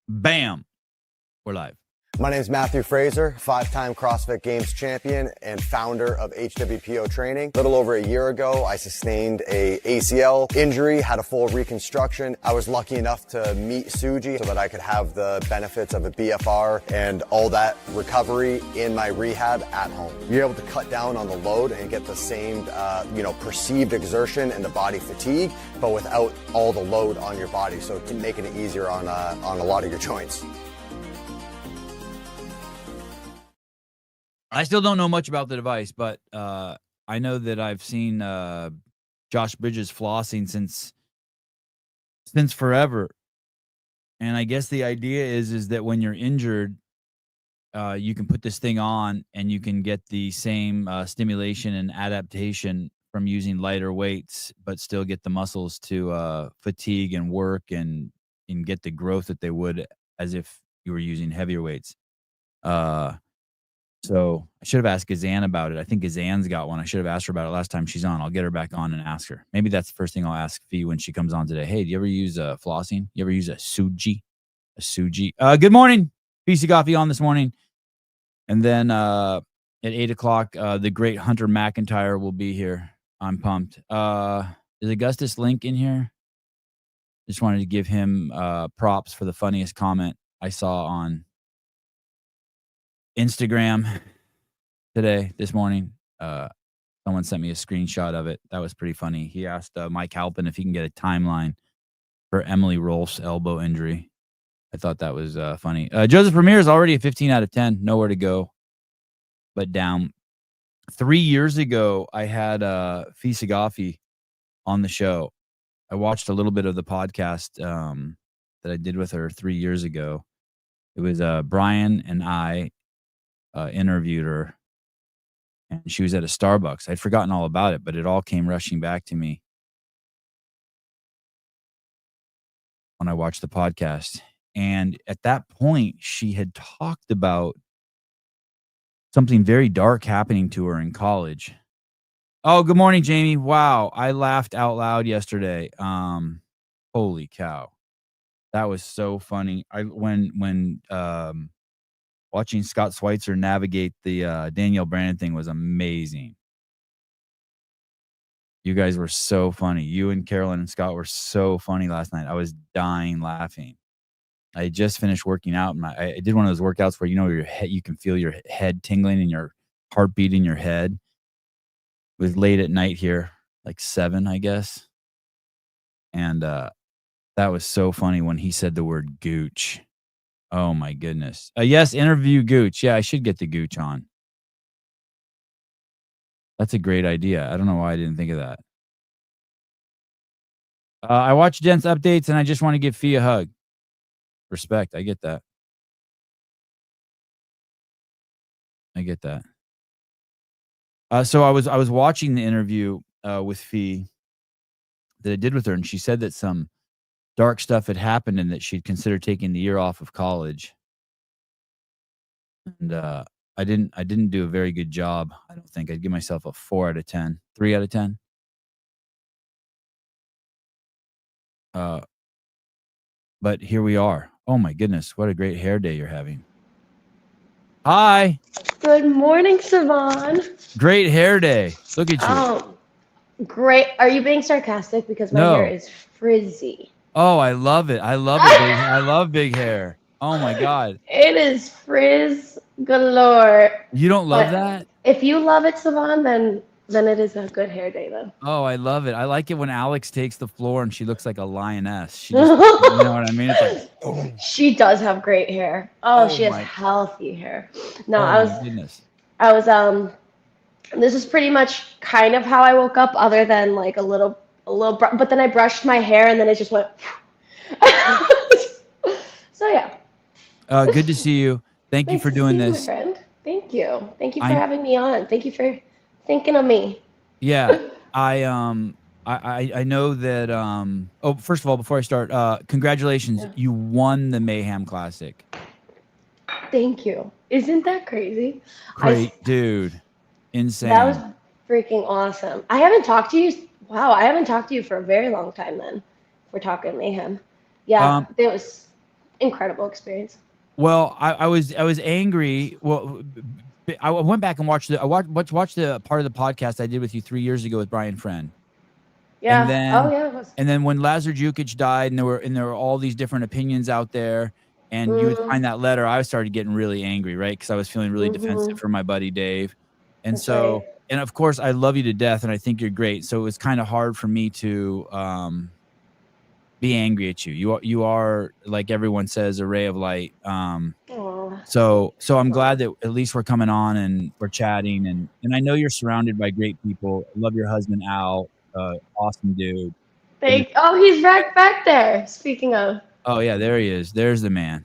Bam. We're live. My name is Matthew Fraser, 5-time CrossFit Games champion and founder of HWPO Training. A little over a year ago, I sustained a ACL injury, had a full reconstruction. I was lucky enough to meet Suji so that I could have the benefits of a BFR and all that recovery in my rehab at home. You're able to cut down on the load and get the same, perceived exertion and the body fatigue, but without all the load on your body. So it's making it easier on a lot of your joints. I still don't know much about the device, but I know that I've seen Josh Bridges flossing since forever. And I guess the idea is that when you're injured, you can put this thing on and you can get the same stimulation and adaptation from using lighter weights, but still get the muscles to fatigue and work and get the growth that they would as if you were using heavier weights. So I should have asked Gazan about it. I think Gazan's got one. I should have asked her about it last time she's on. I'll get her back on and ask her. Maybe that's the first thing I'll ask Fee when she comes on today. Hey, do you ever use flossing? You ever use a Suji? Good morning. Fee Saghafi on this morning. And then at 8 o'clock, the great Hunter McIntyre will be here. I'm pumped. Is Augustus Link in here? Just wanted to give him props for the funniest comment I saw on Instagram this morning. Someone sent me a screenshot of it. That was pretty funny. He asked Mike Halpin if he can get a timeline for Emily Rolfe's elbow injury. I thought that was funny. Joseph Ramirez already a 15 out of 10. Nowhere to go but down. 3 years ago, I had Fee Saghafi on the show. I watched a little bit of the podcast that I did with her 3 years ago. It was Brian and I interviewed her, and she was at a Starbucks. I'd forgotten all about it, but it all came rushing back to me when I watched the podcast. And at that point, she had talked about something very dark happening to her in college. Oh, good morning, Jamie. Wow, I laughed out loud yesterday. Holy cow. That was so funny. When watching Scott Schweitzer navigate the Danielle Brandon thing was amazing. You guys were so funny. You and Carolyn and Scott were so funny last night. I was dying laughing. I just finished working out. I did one of those workouts where your head, you can feel your head tingling and your heartbeat in your head. It was late at night here, like 7, I guess. And that was so funny when he said the word gooch. Oh, my goodness. Yes, interview Gooch. Yeah, I should get the Gooch on. That's a great idea. I don't know why I didn't think of that. I watch Jen's updates, and I just want to give Fee a hug. Respect. I get that. So I was watching the interview with Fee that I did with her, and she said that some dark stuff had happened and that she'd consider taking the year off of college. And I didn't do a very good job. I don't think. I'd give myself a 4 out of 10, 3 out of 10. But here we are. Oh my goodness, what a great hair day you're having. Hi. Good morning, Savon. Great hair day. Look at you. Oh, great. Are you being sarcastic? Because my hair is frizzy. Oh, I love it. I love it. I love big hair. Oh my God. It is frizz galore. You don't love that? If you love it, Savon, then it is a good hair day then. Oh, I love it. I like it when Alex takes the floor and she looks like a lioness. She just, you know what I mean? It's like, oh. She does have great hair. Oh, she has healthy hair. No, I was this is pretty much kind of how I woke up, other than like a little but then I brushed my hair and then it just went so yeah. Good to see you. Thank you for doing this. My friend. Thank you for having me on. Thank you for thinking of me. Yeah. I know that first of all, before I start, congratulations. Yeah. You won the Mayhem Classic. Thank you. Isn't that crazy? Great, dude. Insane. That was freaking awesome. I haven't talked to you for a very long time then. We're talking Mayhem. Yeah, it was incredible experience. Well, I was angry. Well, I went back and watched the part of the podcast I did with you 3 years ago with Brian Friend. And Yeah. Oh then yeah, it was. when Lazar Jukic died and there were all these different opinions out there and you would Mm, find that letter, I started getting really angry, right? Because I was feeling really defensive mm-hmm. for my buddy Dave. And That's right. so, and of course I love you to death and I think you're great. So it was kind of hard for me to be angry at you. You are, like everyone says, a ray of light. Oh, So I'm glad that at least we're coming on and we're chatting and I know you're surrounded by great people. I love your husband Al, awesome dude. he's right back there. Speaking of, Oh yeah, there he is. There's the man.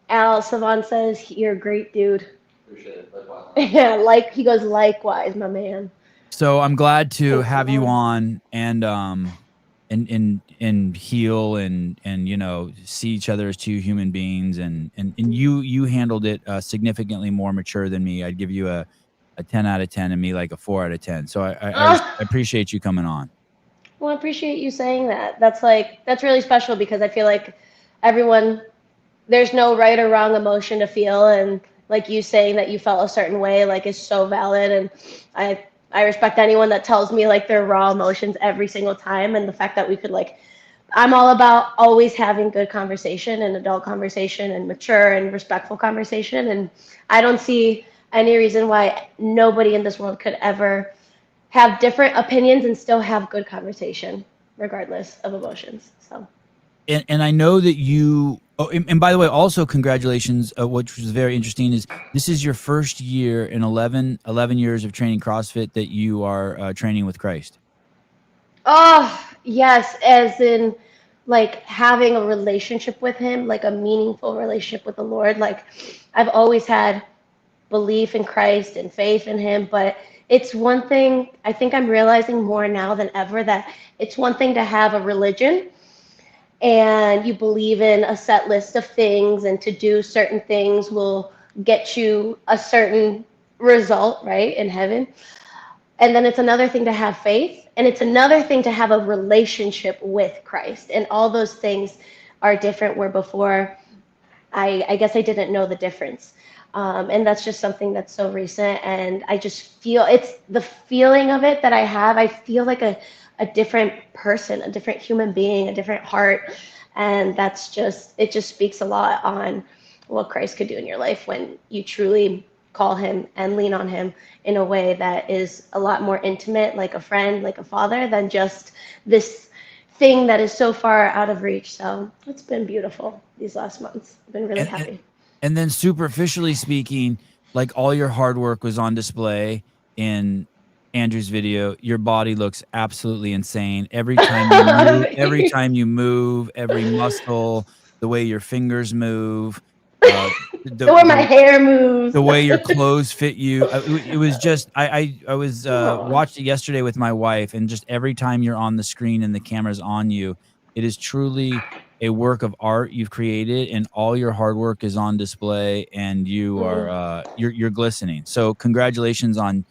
Al Savon says you're a great dude. Appreciate it. Likewise. Yeah, he goes likewise, my man. So I'm glad to Thanks, have you Savon. on and heal and you know see each other as two human beings and you handled it significantly more mature than me. I'd give you a 10 out of 10 and me like a 4 out of 10. So I appreciate you coming on. Well, I appreciate you saying that. That's really special because I feel like everyone, there's no right or wrong emotion to feel, and like you saying that you felt a certain way, like is so valid. And I respect anyone that tells me like their raw emotions every single time, and the fact that we could like, I'm all about always having good conversation and adult conversation and mature and respectful conversation, and I don't see any reason why nobody in this world could ever have different opinions and still have good conversation regardless of emotions. So and I know that you and by the way also congratulations, which was very interesting, is this is your first year in 11 years of training CrossFit that you are training with Christ. oh yes, as in like having a relationship with him, like a meaningful relationship with the Lord. Like I've always had belief in Christ and faith in him, but it's one thing, I think I'm realizing more now than ever that it's one thing to have a religion and you believe in a set list of things and to do certain things will get you a certain result, right, in heaven. And then it's another thing to have faith, and it's another thing to have a relationship with Christ. And all those things are different, where before I guess I didn't know the difference. And that's just something that's so recent. And I just feel it's the feeling of it that I have. I feel like a different person, a different human being, a different heart. And that's just, it just speaks a lot on what Christ could do in your life when you truly call him and lean on him in a way that is a lot more intimate, like a friend, like a father, than just this thing that is so far out of reach. So it's been beautiful these last months. I've been really happy. And then superficially speaking, like all your hard work was on display in Andrew's video. Your body looks absolutely insane. Every time you move, every muscle, the way your fingers move, the way my hair moves, the way your clothes fit you. It was just, I was watched it yesterday with my wife, and just every time you're on the screen and the camera's on you, it is truly a work of art you've created, and all your hard work is on display, and you are you're glistening. So congratulations on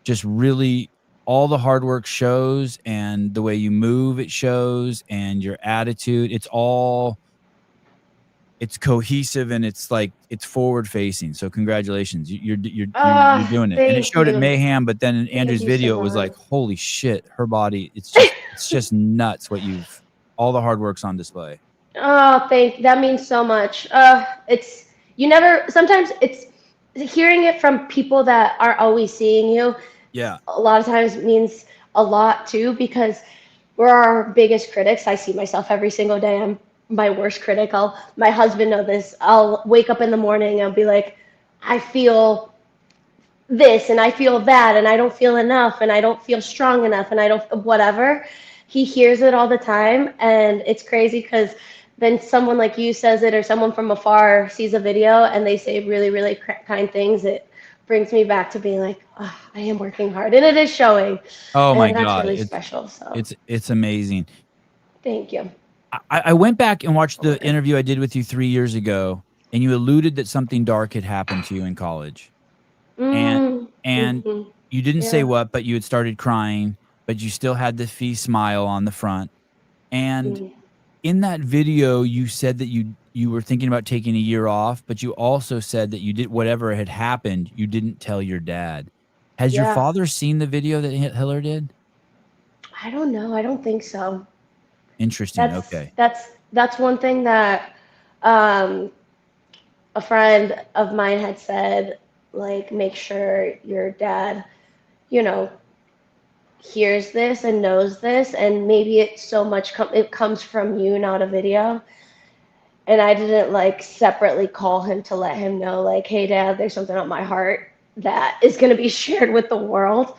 just really all the hard work shows, and the way you move it shows, and your attitude. It's cohesive, and it's like it's forward facing. So congratulations, you're doing it. And it showed at Mayhem, but then in Andrew's video, it was like, holy shit, her body. It's just nuts what all the hard work's on display. Oh, that means so much. Sometimes it's hearing it from people that are always seeing you. Yeah. A lot of times means a lot too, because we're our biggest critics. I see myself every single day. I'm my worst critic. My husband knows this. I'll wake up in the morning and I'll be like, I feel this and I feel that and I don't feel enough and I don't feel strong enough and I don't whatever. He hears it all the time, and it's crazy because then someone like you says it, or someone from afar sees a video and they say really, really kind things. It brings me back to being like, oh, I am working hard, and it is showing. Oh my God, God, really special. So it's amazing. Thank you. I went back and watched the interview I did with you 3 years ago, and you alluded that something dark had happened to you in college. And you didn't say what, but you had started crying, but you still had the fee smile on the front. And in that video, you said that you were thinking about taking a year off, but you also said that you did whatever had happened, you didn't tell your dad. Has your Yeah. father seen the video that Hiller did? I don't know. I don't think so. Interesting. That's Okay. that's that's one thing that um, a friend of mine had said, like, make sure your dad, you know, hears this and knows this, and maybe it's so much it comes from you, not a video. And I didn't like separately call him to let him know, like, hey, Dad, there's something on my heart that is going to be shared with the world.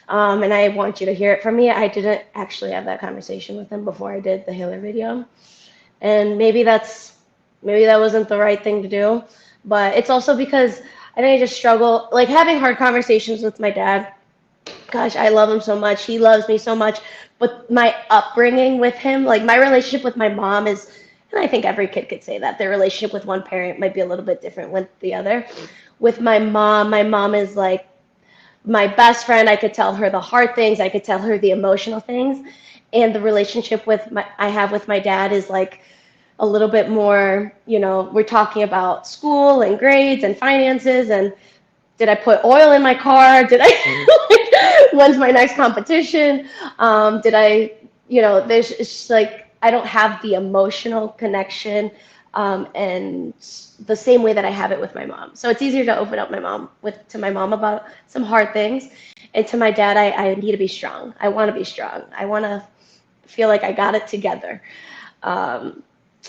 And I want you to hear it from me. I didn't actually have that conversation with him before I did the Hiller video. And maybe that wasn't the right thing to do. But it's also because I think I just struggle, like having hard conversations with my dad. Gosh, I love him so much. He loves me so much. But my upbringing with him, like my relationship with my mom is, and I think every kid could say that their relationship with one parent might be a little bit different with the other. With my mom is like my best friend. I could tell her the hard things, I could tell her the emotional things. And the relationship I have with my dad is like a little bit more, we're talking about school and grades and finances and did I put oil in my car? Did I, when's my next competition? Did I, there's it's just like, I don't have the emotional connection and the same way that I have it with my mom. So it's easier to open up to my mom about some hard things. And to my dad, I need to be strong. I want to be strong. I want to feel like I got it together. Um,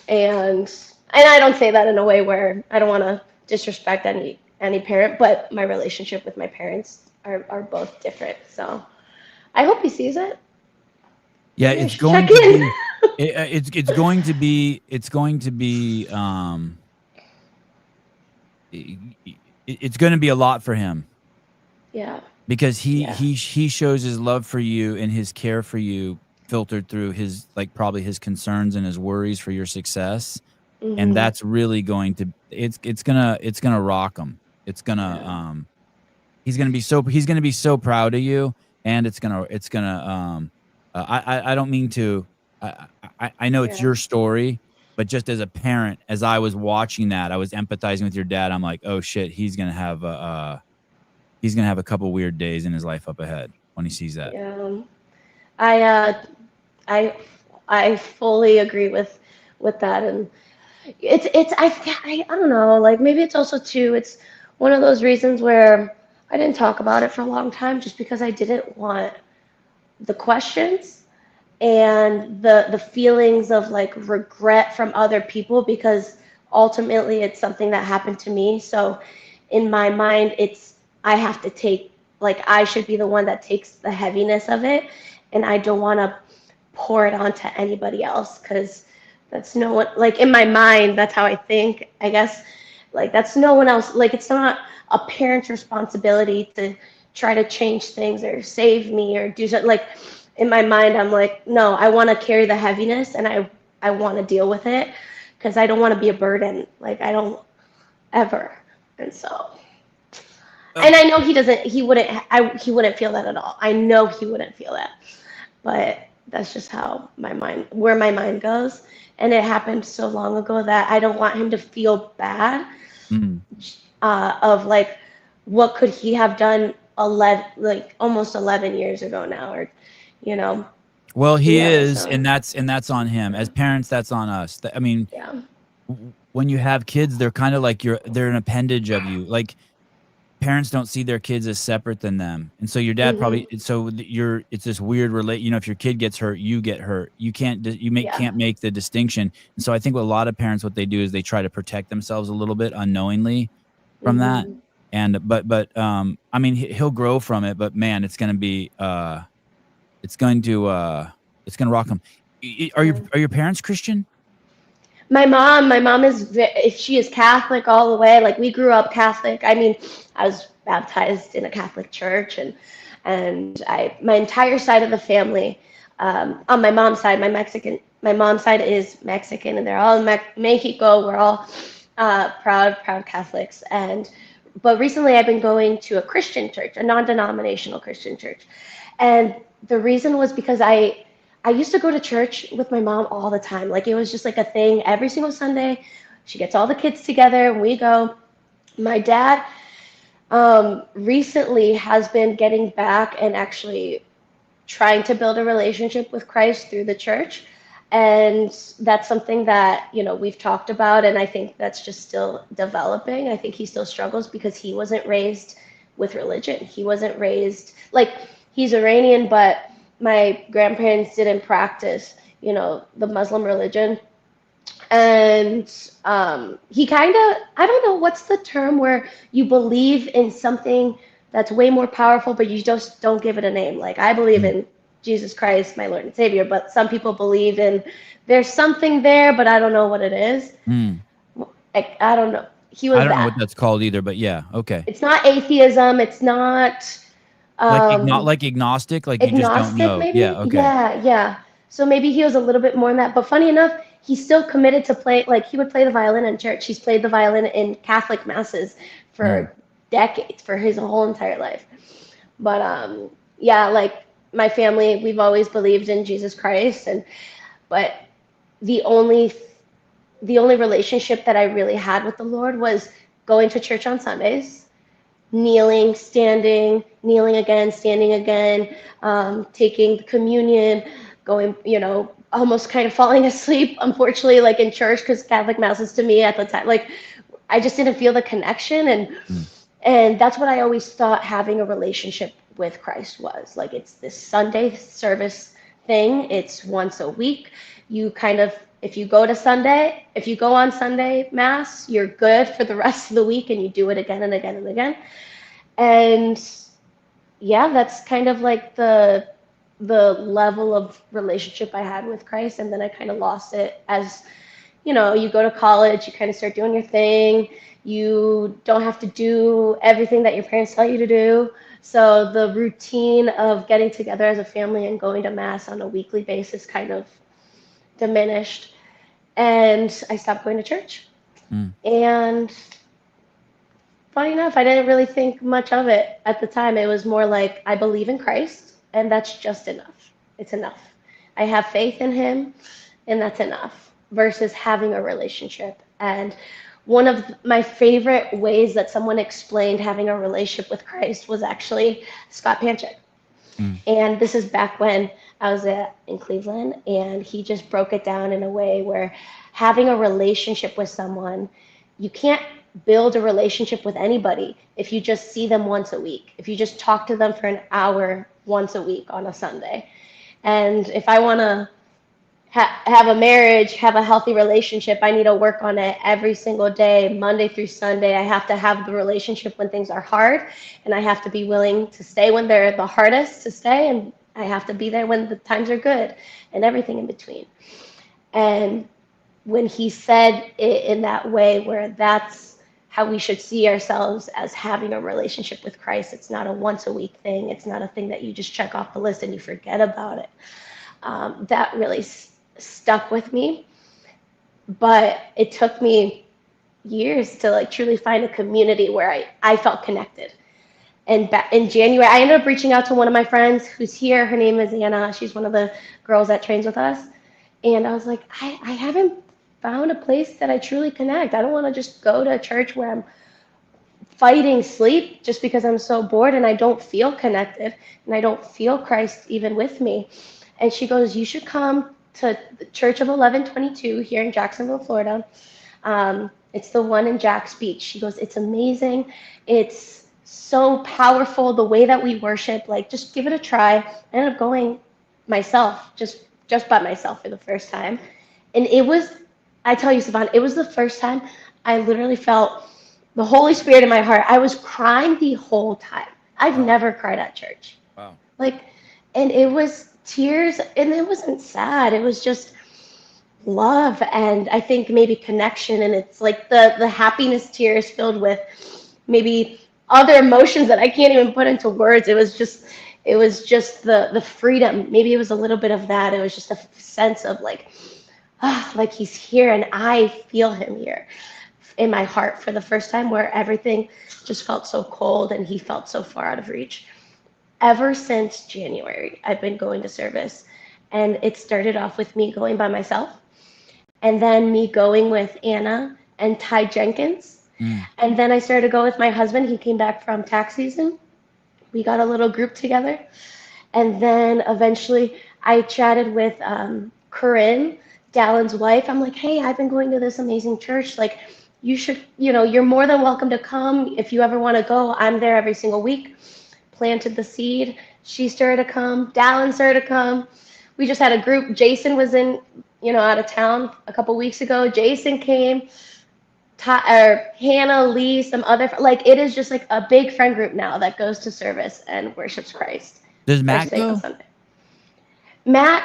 and I don't say that in a way where I don't want to disrespect any parent, but my relationship with my parents are both different. So I hope he sees it. Yeah, Maybe I it's should going check to in. be it's going to be it's going to be a lot for him Yeah. because Yeah. he shows his love for you and his care for you filtered through his like probably his concerns and his worries for your success, and Mhm. that's really going to it's gonna rock him. It's gonna Yeah. he's gonna be so proud of you, and it's gonna I don't mean to I know it's Yeah. your story, but just as a parent, as I was watching that, I was empathizing with your dad. I'm like, oh shit, he's gonna have a couple weird days in his life up ahead when he sees that. Yeah. I uh I I fully agree with that, and I don't know, like maybe it's also too it's one of those reasons where I didn't talk about it for a long time just because I didn't want the questions and the feelings of like regret from other people, because ultimately it's something that happened to me. So in my mind, I have to take, like, I should be the one that takes the heaviness of it, and I don't want to pour it onto anybody else, because that's no one, like in my mind, that's how I think, I guess. Like that's no one else, like it's not a parent's responsibility to try to change things or save me or do something. Like in my mind, I'm like, no, I want to carry the heaviness, and I want to deal with it because I don't want to be a burden. Like I don't ever. And so, and I know he wouldn't feel that at all. I know he wouldn't feel that, but that's just how where my mind goes. And it happened so long ago that I don't want him to feel bad Mm. of like, what could he have done like almost 11 years ago now, or, you know, Well, he yeah, is, so, and that's on him. yeah, As parents, that's on us. I mean, yeah, when you have kids, they're kind of like they're an appendage of you. Like parents don't see their kids as separate than them, and so your dad hmm, probably it's this weird if your kid gets hurt, you get hurt. You yeah, can't make the distinction. And so I think what a lot of parents, what they do is they try to protect themselves a little bit unknowingly from that. hmm, And I mean he'll grow from it, but man, it's going to be it's going to rock him. yeah. Are your parents Christian? My mom if she is Catholic all the way. Like we grew up Catholic. I mean, I was baptized in a Catholic church, and my entire side of the family, on my mom's side, my mom's side is Mexican, and they're all in Mexico. We're all proud Catholics. But recently I've been going to a Christian church, a non-denominational Christian church, and the reason was because I used to go to church with my mom all the time. Like it was just like a thing every single Sunday. She gets all the kids together and we go. My dad recently has been getting back and actually trying to build a relationship with Christ through the church. And that's something that, we've talked about, and I think that's just still developing. I think he still struggles because he wasn't raised with religion. He wasn't raised, he's Iranian, but my grandparents didn't practice, the Muslim religion. And he kind of, I don't know, what's the term where you believe in something that's way more powerful, but you just don't give it a name. Like, I believe in Jesus Christ, my Lord and Savior, but some people believe in there's something there, but I don't know what it is. I don't know. I don't know what that's called either, but yeah, okay. It's not atheism. It's not like agnostic, like you just don't know. Maybe? Yeah, okay. Yeah. So maybe he was a little bit more than that. But funny enough, he's still committed to play. Like, he would play the violin in church. He's played the violin in Catholic masses for decades, for his whole entire life. But yeah, like, my family, we've always believed in Jesus Christ, but the only relationship that I really had with the Lord was going to church on Sundays, kneeling, standing, kneeling again, standing again, taking the communion, going, almost kind of falling asleep, unfortunately, like in church, because Catholic masses to me at the time, like, I just didn't feel the connection, and that's what I always thought having a relationship with Christ was. Like, it's this Sunday service thing. It's once a week. You kind of, if you go on Sunday Mass, you're good for the rest of the week, and you do it again and again and again. And yeah, that's kind of like the level of relationship I had with Christ. And then I kind of lost it as, you go to college, you kind of start doing your thing. You don't have to do everything that your parents tell you to do. So the routine of getting together as a family and going to Mass on a weekly basis kind of diminished. And I stopped going to church. And funny enough, I didn't really think much of it at the time. It was more like, I believe in Christ, and that's just enough. It's enough. I have faith in him, and that's enough, versus having a relationship. And one of my favorite ways that someone explained having a relationship with Christ was actually Scott Panchik. And this is back when I was in Cleveland, and he just broke it down in a way where having a relationship with someone, you can't build a relationship with anybody if you just see them once a week, if you just talk to them for an hour once a week on a Sunday. And if I want to have a marriage, have a healthy relationship, I need to work on it every single day, Monday through Sunday. I have to have the relationship when things are hard, and I have to be willing to stay when they're the hardest to stay, and I have to be there when the times are good, and everything in between. And when he said it in that way, where that's how we should see ourselves as having a relationship with Christ, it's not a once a week thing. It's not a thing that you just check off the list and you forget about it. That really stuck with me, but it took me years to truly find a community where I felt connected. And back in January, I ended up reaching out to one of my friends who's here. Her name is Anna. She's one of the girls that trains with us. And I was like, I haven't found a place that I truly connect. I don't want to just go to a church where I'm fighting sleep just because I'm so bored and I don't feel connected and I don't feel Christ even with me. And she goes, you should come to the Church of 1122 here in Jacksonville, Florida. It's the one in Jack's Beach. She goes, it's amazing. It's so powerful, the way that we worship. Just give it a try. I ended up going myself, just by myself for the first time. And it was, I tell you, Savannah, it was the first time I literally felt the Holy Spirit in my heart. I was crying the whole time. I've never cried at church. Wow. And it was tears, and it wasn't sad. It was just love, and I think maybe connection, and it's like the happiness tears filled with maybe other emotions that I can't even put into words. It was just the freedom. Maybe it was a little bit of that. It was just a sense of like he's here, and I feel him here in my heart for the first time, where everything just felt so cold and he felt so far out of reach. Ever since January, I've been going to service, and it started off with me going by myself, and then me going with Anna and Ty Jenkins. And then I started to go with my husband. He came back from tax season. We got a little group together. And then eventually I chatted with Corinne, Dallin's wife. I'm like, hey, I've been going to this amazing church. Like, you should, you're more than welcome to come. If you ever want to go, I'm there every single week. Planted the seed. She started to come. Dallin started to come. We just had a group. Jason was out of town a couple weeks ago. Jason came. Hannah, Lee, some other, like, it is just like a big friend group now that goes to service and worships Christ. Does Matt go? Matt,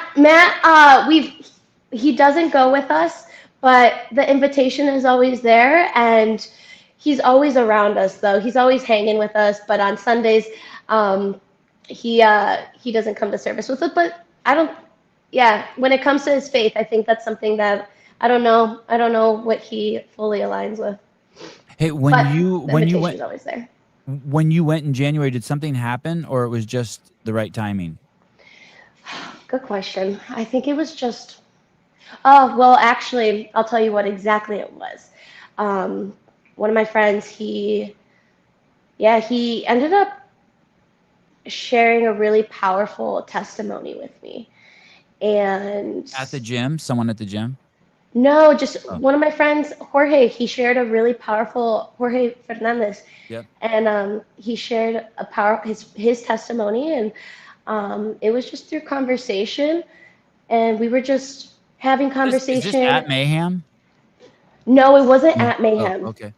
he doesn't go with us, but the invitation is always there, and he's always around us, though. He's always hanging with us, but on Sundays, he doesn't come to service with us. But when it comes to his faith, I think that's something that I don't know what he fully aligns with. Hey, when you went, always there. When you went in January, did something happen, or it was just the right timing? Good question. I think it was just. Oh well, actually, I'll tell you what exactly it was. One of my friends, he ended up sharing a really powerful testimony with me, and at the gym, someone at the gym. No, just one of my friends, Jorge. He shared a really powerful Jorge Fernandez. Yep. And he shared his testimony, and it was just through conversation, and we were just having conversation. Is this at Mayhem? No, it wasn't at Mayhem. Oh, okay.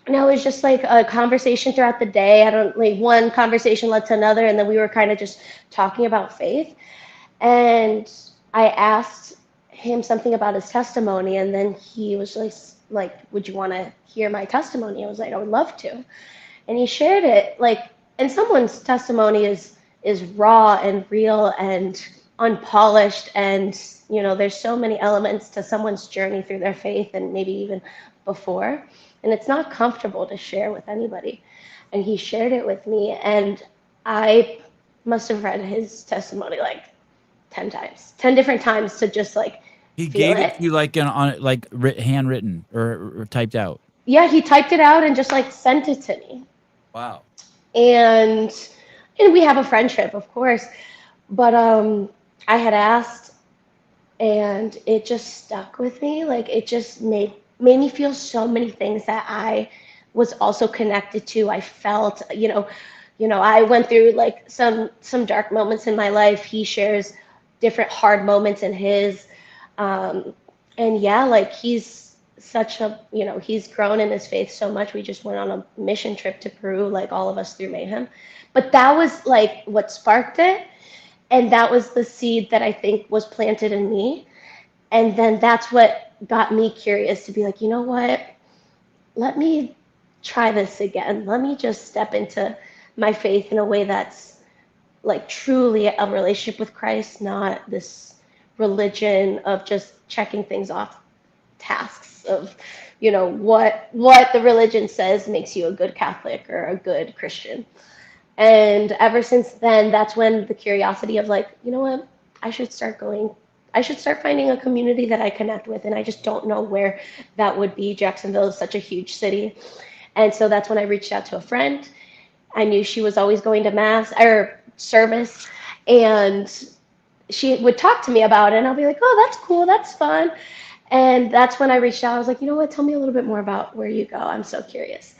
No, it was just like a conversation throughout the day. One conversation led to another, and then we were kind of just talking about faith. And I asked him something about his testimony, and then he was like, would you want to hear my testimony? I was like, I would love to. And he shared it, and someone's testimony is raw and real and unpolished, and there's so many elements to someone's journey through their faith, and maybe even before, and it's not comfortable to share with anybody. And he shared it with me, and I must have read his testimony 10 times, 10 different times, to just he gave it to you handwritten or typed out. Yeah, he typed it out and just sent it to me. Wow. And we have a friendship, of course, but I had asked, and it just stuck with me. It just made me feel so many things that I was also connected to. I felt, I went through some dark moments in my life. He shares different hard moments in his, and he's such a, he's grown in his faith so much. We just went on a mission trip to Peru, all of us through Mayhem. But that was what sparked it. And that was the seed that I think was planted in me. And then that's what got me curious to be you know what? Let me try this again. Let me just step into my faith in a way that's truly a relationship with Christ, not this religion of just checking things off tasks of, what the religion says makes you a good Catholic or a good Christian. And ever since then, that's when the curiosity of you know what, I should start finding a community that I connect with, and I just don't know where that would be. Jacksonville is such a huge city. And so that's when I reached out to a friend. I knew she was always going to mass or service, and she would talk to me about it, and I'll be like, oh, that's cool, that's fun. And that's when I reached out. I was like, you know what, tell me a little bit more about where you go. I'm so curious.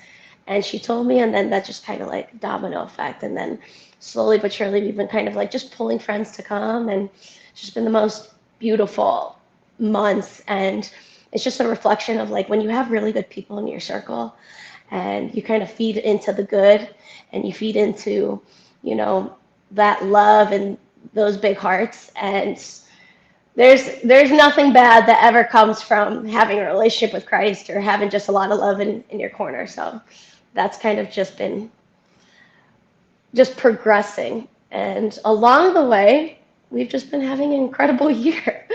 And she told me, and then that just kind of domino effect. And then slowly but surely, we've been kind of just pulling friends to come, and it's just been the most beautiful months. And it's just a reflection of when you have really good people in your circle, and you kind of feed into the good, and you feed into, that love and those big hearts. And there's nothing bad that ever comes from having a relationship with Christ or having just a lot of love in your corner. So that's kind of just been just progressing. And along the way, we've just been having an incredible year.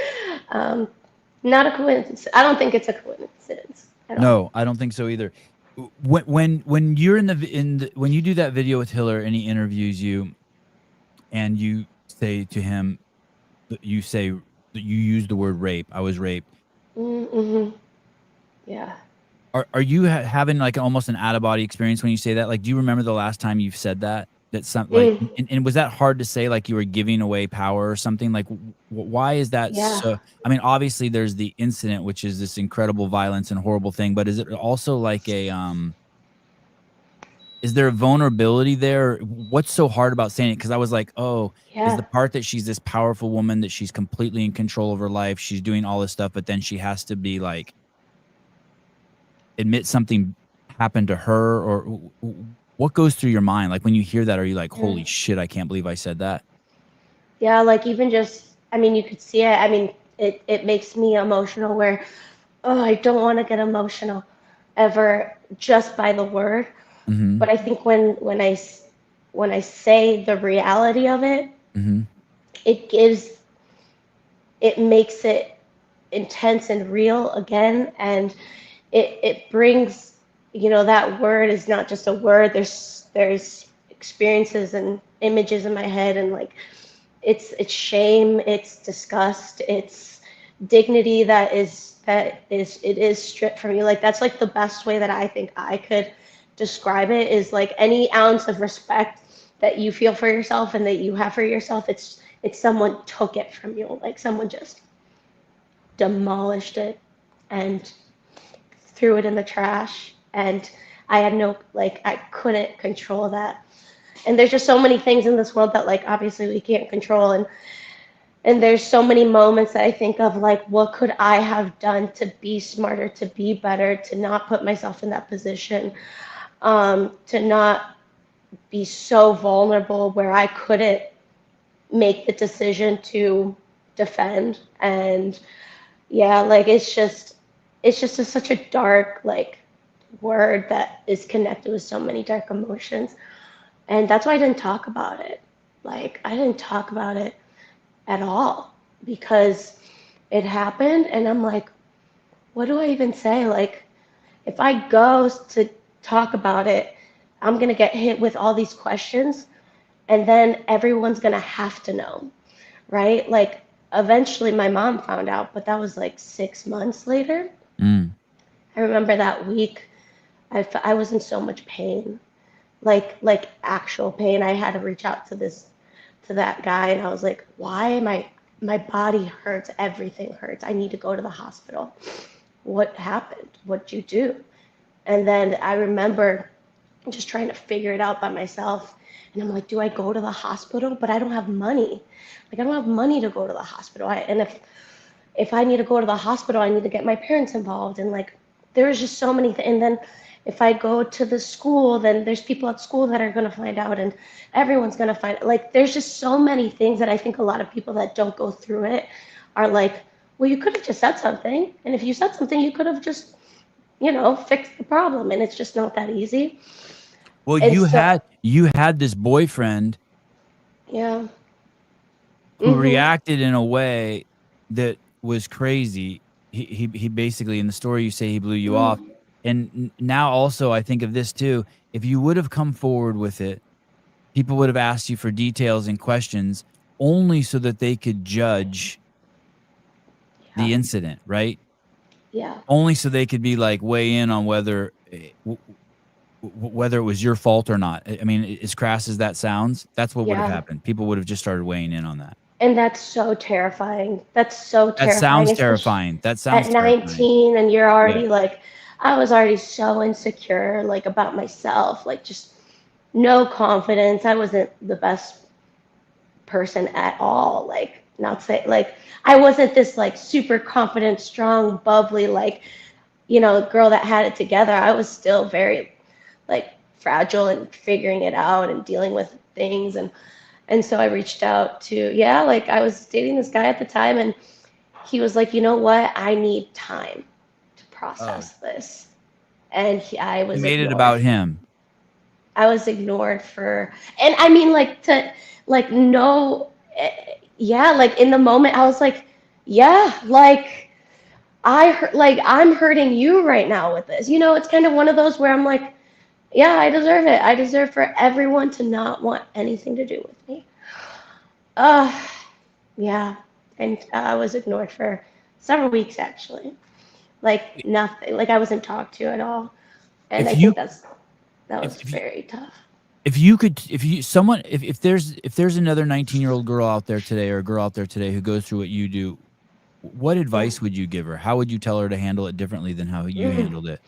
Not a coincidence. I don't think it's a coincidence at all. No, I don't think so either. When you're when you do that video with Hiller and he interviews you, and you say to him, you say that you use the word rape. I was raped. Mm-hmm. Yeah. Are you having like almost an out of body experience when you say that? Like, do you remember the last time you've said that? That's something like, and was that hard to say? Like you were giving away power or something? Like, why is that Yeah. so? I mean, obviously there's the incident, which is this incredible violence and horrible thing, but is it also like a is there a vulnerability there? What's so hard about saying it? Because I was like, oh, is Yeah. the part that she's this powerful woman, that she's completely in control of her life, she's doing all this stuff, but then she has to be like admit something happened to her, or what goes through your mind? Like when you hear that, are you like, Yeah. holy shit, I can't believe I said that? Yeah, like even just, I mean, you could see it. I mean, it makes me emotional where, oh, I don't want to get emotional ever just by the word. Mhm. But I think when I say the reality of it, Mhm. it gives, it makes it intense and real again. And it brings, that word is not just a word. There's experiences and images in my head, and like, it's shame, it's disgust, it's dignity it is stripped from you. Like that's like the best way that I think I could describe it, is like any ounce of respect that you feel for yourself and that you have for yourself, it's someone took it from you. Like someone just demolished it and threw it in the trash, and I had no, like, I couldn't control that. And there's just so many things in this world that, like, obviously we can't control. And there's so many moments that I think of, like, what could I have done to be smarter, to be better, to not put myself in that position, to not be so vulnerable where I couldn't make the decision to defend. And yeah, like it's just such a dark, like, word that is connected with so many dark emotions. And that's why I didn't talk about it. Like I didn't talk about it at all, because it happened and I'm like, what do I even say? Like if I go to talk about it, I'm going to get hit with all these questions, and then everyone's going to have to know, right? Like eventually my mom found out, but that was like 6 months later. Mm. I remember that week I was in so much pain, like actual pain. I had to reach out to that guy, and I was like, why am I, my body hurts, everything hurts. I need to go to the hospital. What happened? What'd you do? And then I remember just trying to figure it out by myself. And I'm like, do I go to the hospital? But I don't have money. Like I don't have money to go to the hospital. And if I need to go to the hospital, I need to get my parents involved. And like, there's just so many things. And then if I go to the school, then there's people at school that are going to find out, and everyone's going to find, like, there's just so many things that I think a lot of people that don't go through it are like, well, you could have just said something. And if you said something, you could have just, fixed the problem. And it's just not that easy. Well, And so, you had this boyfriend yeah. who Mhm. reacted in a way that was crazy. He basically, in the story you say, he blew you off. Mm. And now also I think of this too. If you would have come forward with it, people would have asked you for details and questions only so that they could judge Yeah. the incident, right? Yeah. Only so they could be like weigh in on whether whether it was your fault or not. I mean, as crass as that sounds, that's what would have Yeah. happened. People would have just started weighing in on that. And that's so terrifying. That's so That terrifying, sounds especially terrifying. That sounds at terrifying. 19, and you're Yeah. already like, I was already so insecure, like about myself, like just no confidence. I wasn't the best person at all. Like, not say, like, I wasn't this like super confident, strong, bubbly, like, girl that had it together. I was still very like fragile and figuring it out and dealing with things. And so I reached out to, yeah, like I was dating this guy at the time, and he was like, you know what? I need time to Oh, process this. And I you was made it ignored. about him. I was ignored for, and I mean, like, to, like, no, yeah, like in the moment, I was like, yeah, like, like, I'm hurting you right now with this. It's kind of one of those where I'm like, yeah, I deserve it. I deserve for everyone to not want anything to do with me. Uh, yeah. And I was ignored for several weeks, actually. like nothing. Like I wasn't talked to at all, and If I you, think that was very tough. if there's another 19-year-old girl out there today, or a girl out there today who goes through what you do, what advice would you give her? How would you tell her to handle it differently than how you handled it?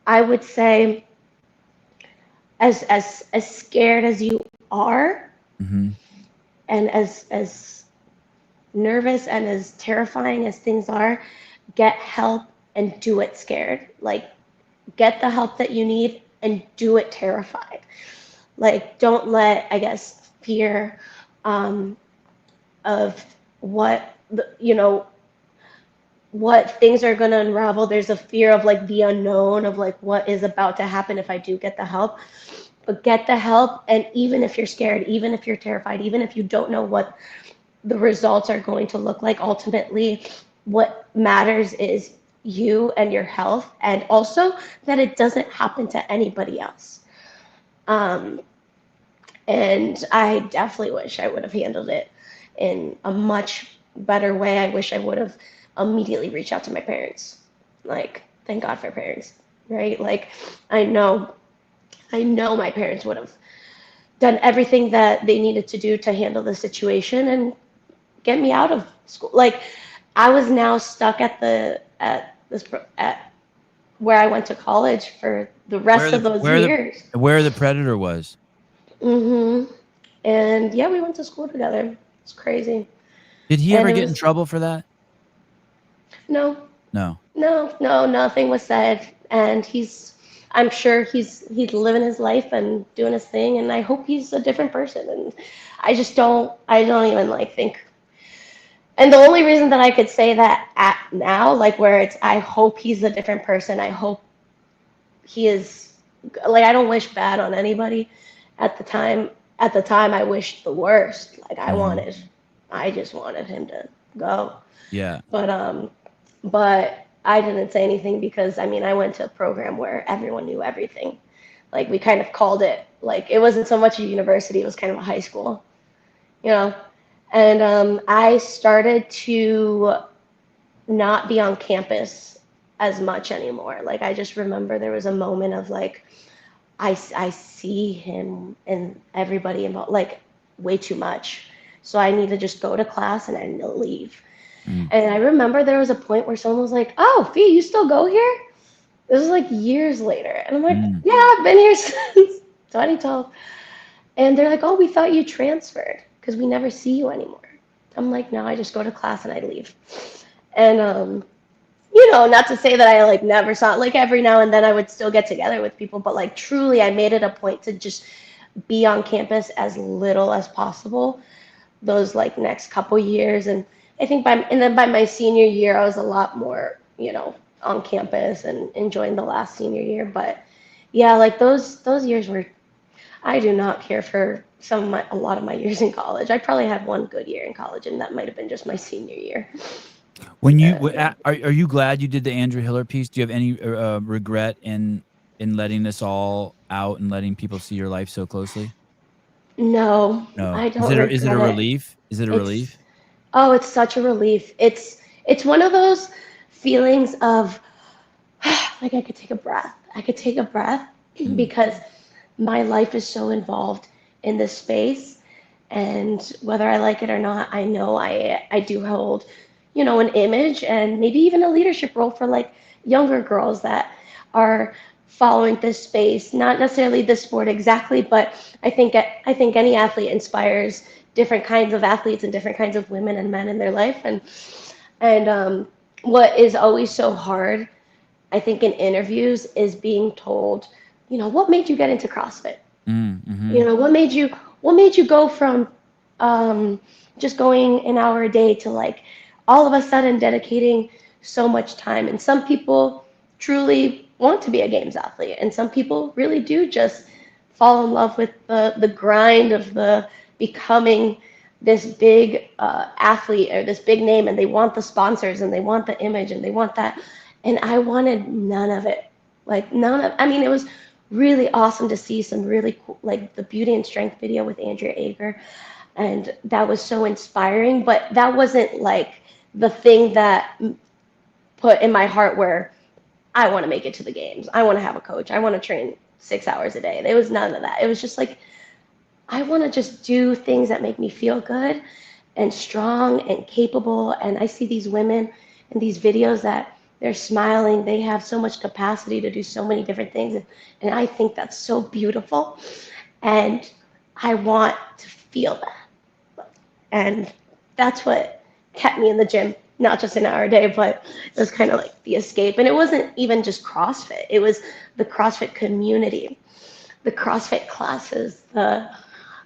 I would say, as scared as you are, Mm-hmm. and as nervous and as terrifying as things are, get help and do it scared. Like, get the help that you need and do it terrified. Like, don't let, I guess, fear of what what things are going to unravel. There's a fear of like the unknown, of like what is about to happen if I do get the help. But get the help, and even if you're scared, even if you're terrified, even if you don't know what the results are going to look like, ultimately what matters is you and your health, and also that it doesn't happen to anybody else. And I definitely wish I would have handled it in a much better way. I wish I would have immediately reached out to my parents. Like, thank God for parents, right? Like, I know my parents would have done everything that they needed to do to handle the situation and get me out of school. Like, I was now stuck at where I went to college for the rest of those years. Where the predator was. And yeah, we went to school together. It's crazy. Did he ever get in trouble for that? No. No. Nothing was said. And I'm sure he's living his life and doing his thing, and I hope he's a different person. And I don't even like think. And the only reason that I could say that at now, like where it's, I hope he's a different person. I hope he is, like, I don't wish bad on anybody. At the time, I wished the worst. Like I just wanted him to go. Yeah. But I didn't say anything because, I mean, I went to a program where everyone knew everything. Like, we kind of called it, like, it wasn't so much a university, it was kind of a high school, you know? And I started to not be on campus as much anymore. Like, I just remember there was a moment of, like, I see him and everybody involved, like, way too much. So I need to just go to class and I need to leave. And I remember there was a point where someone was like, "Oh, Fee, you still go here?" This was like years later. And I'm like, "Yeah, I've been here since 2012. And they're like, "Oh, we thought you transferred because we never see you anymore." I'm like, "No, I just go to class and I leave." And not to say that I like never saw it, like every now and then I would still get together with people, but like truly I made it a point to just be on campus as little as possible those like next couple years. And I think by my senior year, I was a lot more, on campus and enjoying the last senior year. But yeah, like those years were, I do not care for a lot of my years in college. I probably had one good year in college, and that might have been just my senior year. When you are you glad you did the Andrew Hiller piece? Do you have any regret in letting this all out and letting people see your life so closely? No, I don't regret Is it a relief? Is it a relief? Oh, it's such a relief. It's one of those feelings of like I could take a breath. I could take a breath because my life is so involved in this space, and whether I like it or not, I know I do hold, an image and maybe even a leadership role for like younger girls that are following this space, not necessarily this sport exactly, but I think any athlete inspires different kinds of athletes and different kinds of women and men in their life. And what is always so hard, I think, in interviews is being told, what made you get into CrossFit? What made you go from just going an hour a day to like all of a sudden dedicating so much time? And some people truly want to be a games athlete, and some people really do just fall in love with the grind of the becoming this big athlete or this big name, and they want the sponsors and they want the image and they want that. And I wanted none of it. I mean, it was really awesome to see some really cool, like the Beauty and Strength video with Andrea Ager, and that was so inspiring, but that wasn't like the thing that put in my heart where I want to make it to the games. I want to have a coach. I want to train 6 hours a day. There was none of that. It was just like, I want to just do things that make me feel good and strong and capable. And I see these women in these videos that they're smiling. They have so much capacity to do so many different things. And I think that's so beautiful. And I want to feel that. And that's what kept me in the gym, not just an hour a day, but it was kind of like the escape. And it wasn't even just CrossFit. It was the CrossFit community, the CrossFit classes, the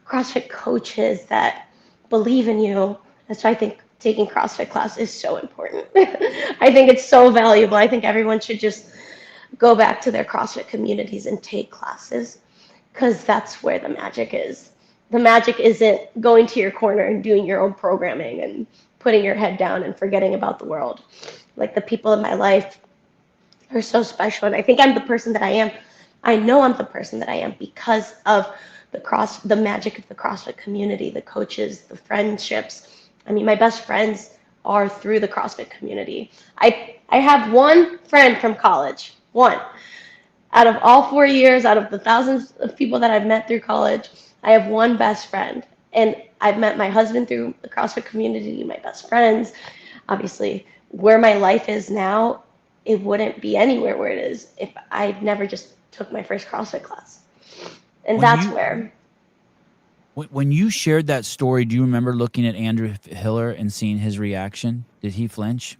CrossFit coaches that believe in you. That's why I think taking CrossFit class is so important. I think it's so valuable. I think everyone should just go back to their CrossFit communities and take classes, because that's where the magic is. The magic isn't going to your corner and doing your own programming and putting your head down and forgetting about the world. Like, the people in my life are so special, and I think I'm the person that I am. I know I'm the person that I am because of the magic of the CrossFit community, the coaches, the friendships. I mean, my best friends are through the CrossFit community. I have one friend from college, one. Out of all 4 years, out of the thousands of people that I've met through college, I have one best friend. And I've met my husband through the CrossFit community, my best friends. Obviously, where my life is now, it wouldn't be anywhere where it is if I never just took my first CrossFit class. And that's where. When you shared that story, do you remember looking at Andrew Hiller and seeing his reaction? Did he flinch?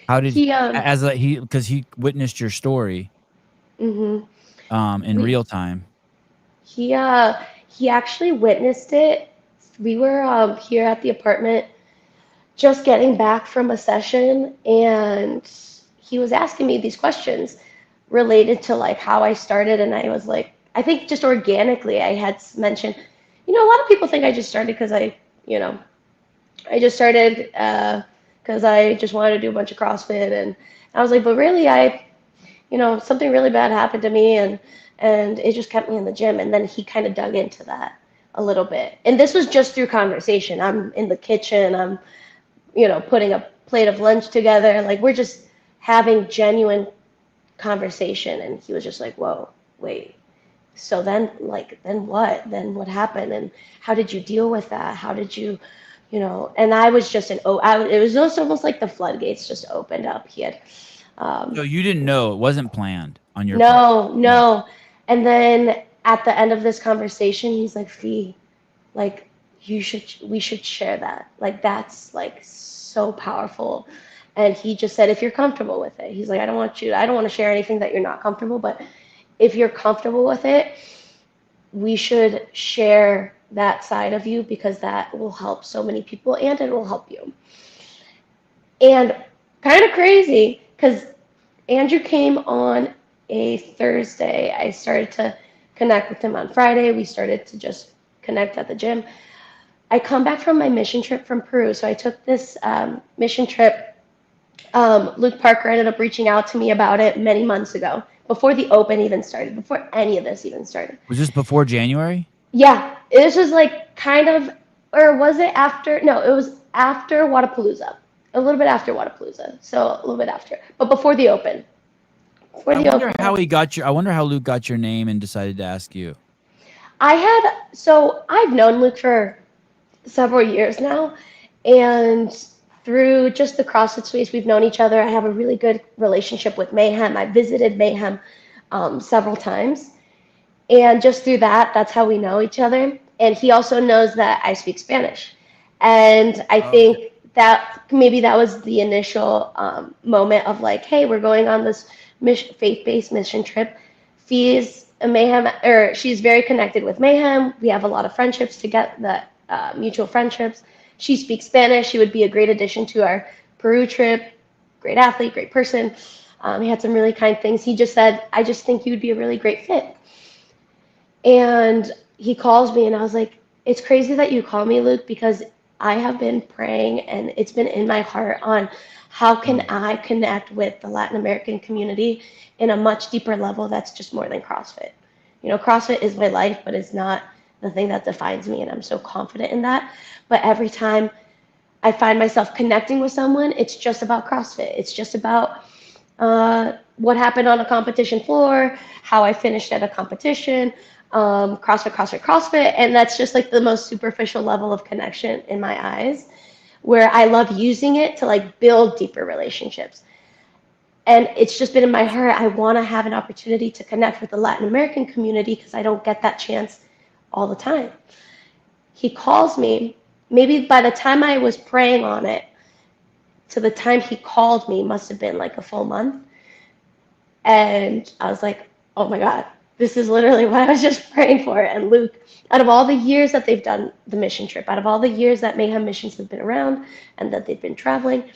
How did because he witnessed your story in real time? He actually witnessed it. We were here at the apartment just getting back from a session, and he was asking me these questions related to like how I started, and I was like, I think just organically I had mentioned, a lot of people think I just started because I just started because I just wanted to do a bunch of CrossFit, and I was like, but really something really bad happened to me, and it just kept me in the gym. And then he kind of dug into that a little bit, and this was just through conversation. I'm in the kitchen, I'm putting a plate of lunch together, like we're just having genuine conversation, and he was just like, whoa, wait, so then what happened, and how did you deal with that, how did you and I was just it was just almost like the floodgates just opened up. He had so you didn't know, it wasn't planned on your part? No. And then at the end of this conversation, he's like, Fee, like we should share that, like that's like so powerful. And he just said, if you're comfortable with it, he's like, I don't want to share anything that you're not comfortable, but if you're comfortable with it, we should share that side of you, because that will help so many people and it will help you. And kind of crazy, because Andrew came on a Thursday. I started to connect with him on Friday. We started to just connect at the gym. I come back from my mission trip from Peru. So I took this mission trip. Luke Parker ended up reaching out to me about it many months ago, before the Open even started, before any of this even started. Was this before January? Yeah, this was like kind of, or was it after? No, it was after Wodapalooza. A little bit after Wodapalooza, so a little bit after, but before the Open. I wonder how Luke got your name and decided to ask you. I've known Luke for several years now, and through just the CrossFit space, we've known each other. I have a really good relationship with Mayhem. I visited Mayhem several times, and just through that's how we know each other. And he also knows that I speak Spanish, and I think that maybe that was the initial moment of like, hey, we're going on this faith-based mission trip. Fee's a Mayhem, or she's very connected with Mayhem. We have a lot of friendships to get that mutual friendships. She speaks Spanish. She would be a great addition to our Peru trip. Great athlete, great person. He had some really kind things. He just said, I just think you would be a really great fit. And he calls me, and I was like, it's crazy that you call me, Luke, because I have been praying, and it's been in my heart on how can I connect with the Latin American community in a much deeper level that's just more than CrossFit. CrossFit is my life, but it's not the thing that defines me, and I'm so confident in that. But every time I find myself connecting with someone, it's just about CrossFit. It's just about what happened on a competition floor, how I finished at a competition, CrossFit. And that's just like the most superficial level of connection in my eyes, where I love using it to like build deeper relationships. And it's just been in my heart, I want to have an opportunity to connect with the Latin American community because I don't get that chance all the time. He calls me, maybe by the time I was praying on it, to the time he called me must have been like a full month. And I was like, oh my God, this is literally what I was just praying for. And Luke, out of all the years that they've done the mission trip, out of all the years that Mayhem Missions have been around and that they've been traveling,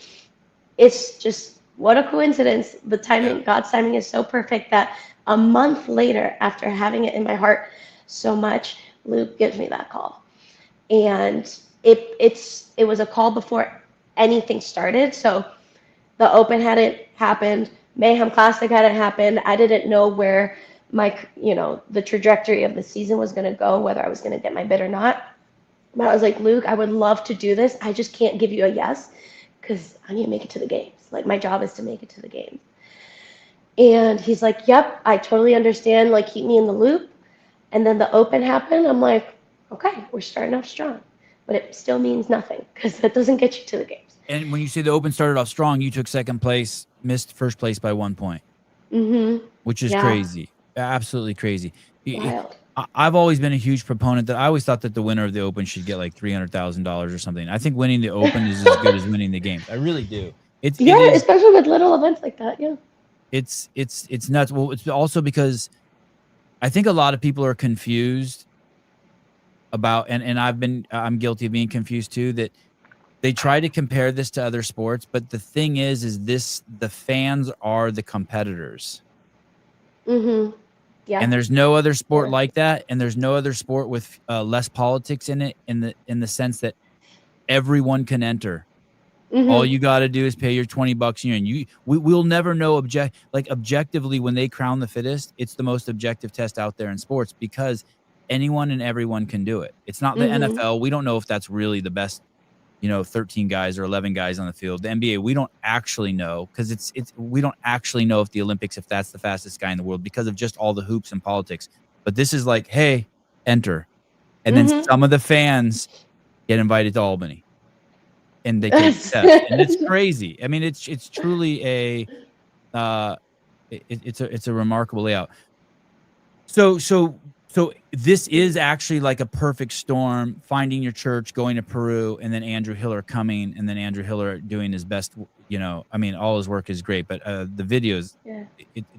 it's just what a coincidence. The timing, God's timing is so perfect that a month later, after having it in my heart so much, Luke gives me that call. And it was a call before anything started. So the Open hadn't happened. Mayhem Classic hadn't happened. I didn't know where the trajectory of the season was going to go, whether I was going to get my bid or not. But I was like, Luke, I would love to do this. I just can't give you a yes because I need to make it to the games. Like, my job is to make it to the games. And he's like, yep, I totally understand. Like, keep me in the loop. And then the Open happened. I'm like, okay, we're starting off strong. But it still means nothing because that doesn't get you to the games. And when you say the Open started off strong, you took second place, missed first place by 1 point. Mm-hmm. Which is crazy. Absolutely crazy. Wild. I've always been a huge proponent that I always thought that the winner of the Open should get like $300,000 or something. I think winning the Open is as good as winning the games. I really do. It is, especially with little events like that. Yeah. It's nuts. Well, it's also because I think a lot of people are confused about, and I'm guilty of being confused too, that they try to compare this to other sports, but the thing is the fans are the competitors. Mm-hmm. Yeah. And there's no other sport like that, and there's no other sport with less politics in it, in the sense that everyone can enter. Mm-hmm. All you got to do is pay your $20 and we'll never know objectively when they crown the fittest. It's the most objective test out there in sports because anyone and everyone can do it. It's not the NFL. We don't know if that's really the best, 13 guys or 11 guys on the field. The NBA, we don't actually know because we don't actually know if the Olympics, if that's the fastest guy in the world because of just all the hoops and politics. But this is like, hey, enter. And then some of the fans get invited to Albany and they take the test. And it's crazy. I mean, it's truly it's a remarkable layout. So this is actually like a perfect storm, finding your church, going to Peru, and then Andrew Hiller coming, and then Andrew Hiller doing his best, I mean, all his work is great, but the videos,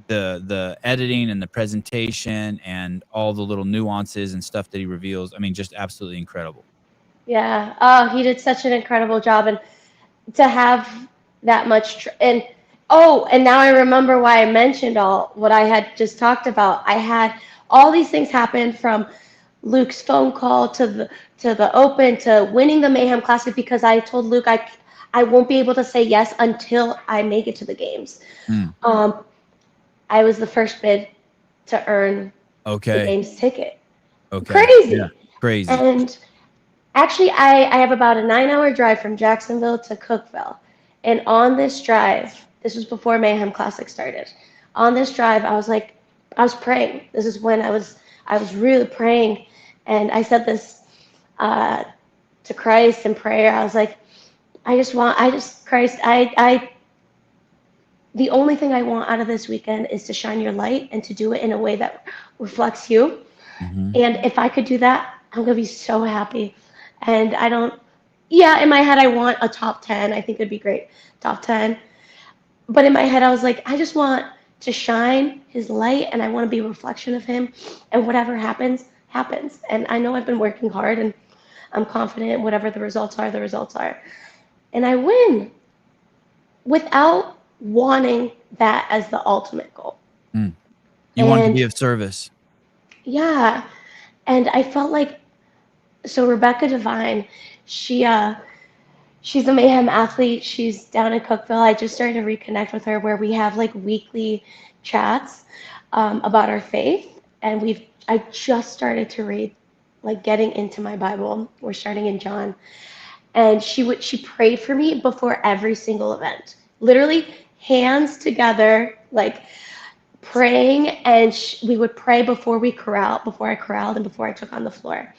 the editing and the presentation and all the little nuances and stuff that he reveals, I mean, just absolutely incredible. Yeah. Oh, he did such an incredible job. And to have that much, and now I remember why I mentioned all what I had just talked about. I had all these things happen from Luke's phone call to the Open to winning the Mayhem Classic because I told Luke I won't be able to say yes until I make it to the games. I was the first bid to earn the games ticket. Crazy. Yeah, crazy. And actually, I have about a 9-hour drive from Jacksonville to Cookeville. And on this drive, this was before Mayhem Classic started. On this drive, I was praying. This is when I was really praying. And I said this to Christ in prayer. I was like, Christ, the only thing I want out of this weekend is to shine your light and to do it in a way that reflects you. And if I could do that, I'm going to be so happy. And in my head, I want a top 10. I think it'd be great, top 10. But in my head, I was like, I just want to shine his light, and I want to be a reflection of him. And whatever happens, happens. And I know I've been working hard, and I'm confident whatever the results are, the results are. And I win without wanting that as the ultimate goal. You want to be of service. Yeah. And I felt like, so Rebecca Devine, she's a Mayhem athlete. She's down in Cookeville. I just started to reconnect with her where we have like weekly chats about our faith. And I just started to read, like getting into my Bible. We're starting in John. and she prayed for me before every single event. Literally hands together, like praying, and we would pray before I corralled, and before I took on the floor.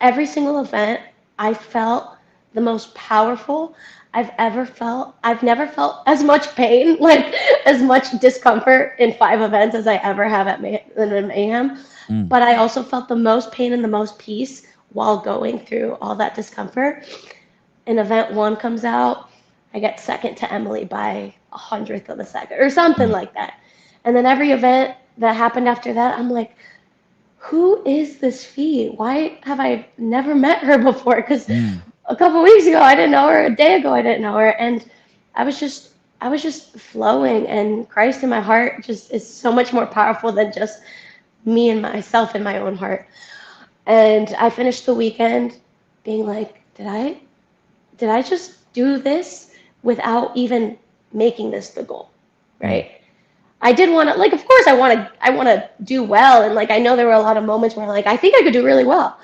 Every single event, I felt the most powerful I've ever felt. I've never felt as much pain, like as much discomfort in 5 events as I ever have at Mayhem. But I also felt the most pain and the most peace while going through all that discomfort. And event 1 comes out, I get second to Emily by 100th of a second or something like that. And then every event that happened after that, I'm like, who is this Fee? Why have I never met her before? Because a couple weeks ago I didn't know her. A day ago I didn't know her, and I was just flowing. And Christ in my heart just is so much more powerful than just me and myself in my own heart. And I finished the weekend being like, did I just do this without even making this the goal, right? I did want to, like, of course I want to do well. And like, I know there were a lot of moments where like, I think I could do really well.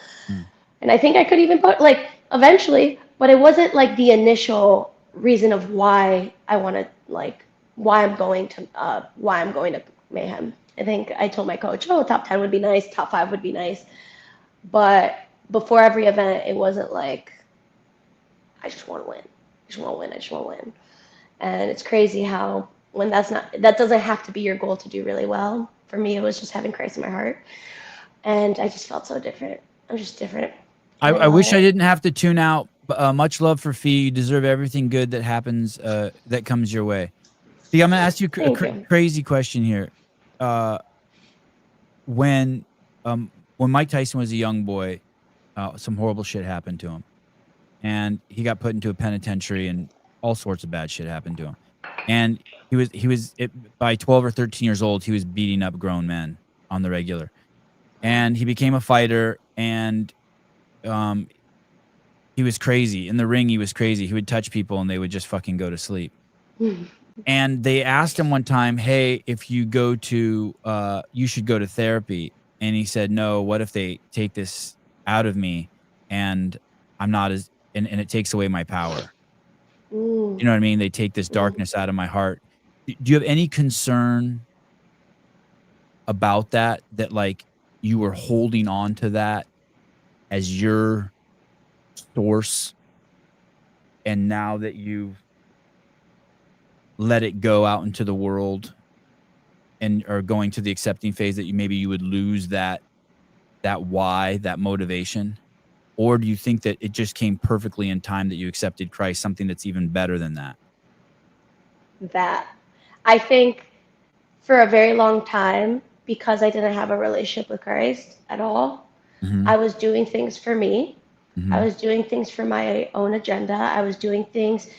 And I think I could even put like eventually, but it wasn't like the initial reason of why I want to, like, why I'm going to Mayhem. I think I told my coach, oh, top 10 would be nice. Top 5 would be nice. But before every event, it wasn't like, I just want to win. I just want to win. I just want to win. And it's crazy how when that doesn't have to be your goal to do really well. For me, it was just having Christ in my heart. And I just felt so different. I'm just different. I wish I didn't have to tune out. Much love for Fee. You deserve everything good that happens, that comes your way. Fee, I'm going to ask you a crazy question here. When Mike Tyson was a young boy, some horrible shit happened to him. And he got put into a penitentiary, and all sorts of bad shit happened to him. And by 12 or 13 years old, he was beating up grown men on the regular. And he became a fighter, and he was crazy. In the ring, he was crazy. He would touch people, and they would just fucking go to sleep. And they asked him one time, hey, if you go to, you should go to therapy. And he said, no, what if they take this out of me and I'm not as, and it takes away my power? You know what I mean? They take this darkness out of my heart. Do you have any concern about that like you were holding on to that as your source, and now that you've let it go out into the world and are going to the accepting phase, that maybe you would lose that why, that motivation? Or do you think that it just came perfectly in time that you accepted Christ, something that's even better than that? That. I think for a very long time, because I didn't have a relationship with Christ at all, I was doing things for me. I was doing things for my own agenda. I was doing things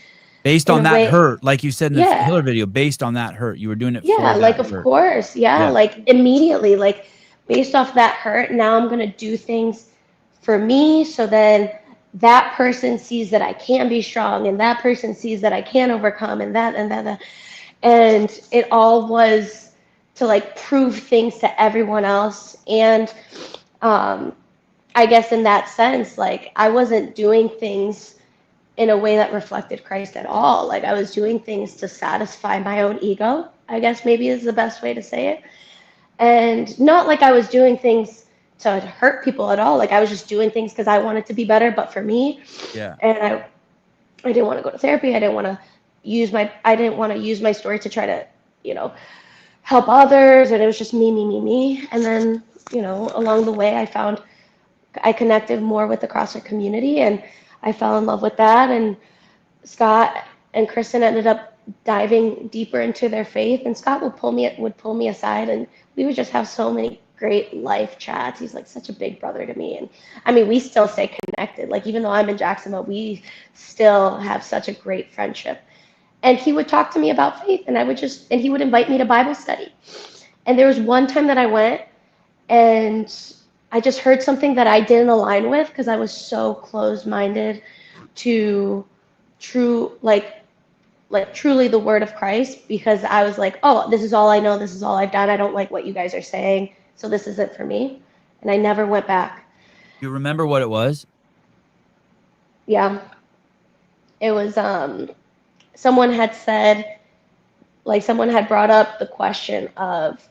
based on that hurt, like you said in the Hiller video, based on that hurt. You were doing it for that like, hurt. Of course. Yeah, like immediately, like based off that hurt, now I'm going to do things for me, so then that person sees that I can be strong, and that person sees that I can overcome, and that. And it all was to like prove things to everyone else. And I guess in that sense, like I wasn't doing things in a way that reflected Christ at all. Like I was doing things to satisfy my own ego, I guess maybe is the best way to say it. And not like I was doing things to hurt people at all. Like I was just doing things because I wanted to be better, but for me. Yeah. And I didn't want to go to therapy. I didn't want to use my story to try to, help others. And it was just me. And then, along the way, I connected more with the CrossFit community, and I fell in love with that. And Scott and Kristen ended up diving deeper into their faith, and Scott would pull me aside, and we would just have so many great life chats. He's like such a big brother to me. And I mean, we still stay connected. Like even though I'm in Jacksonville, we still have such a great friendship. And he would talk to me about faith, and he would invite me to Bible study. And there was one time that I went, and I just heard something that I didn't align with, because I was so closed-minded to truly the word of Christ, because I was like, oh, this is all I know. This is all I've done. I don't like what you guys are saying. So this isn't for me. And I never went back. You remember what it was? Yeah. it was someone had said, like someone had brought up the question of,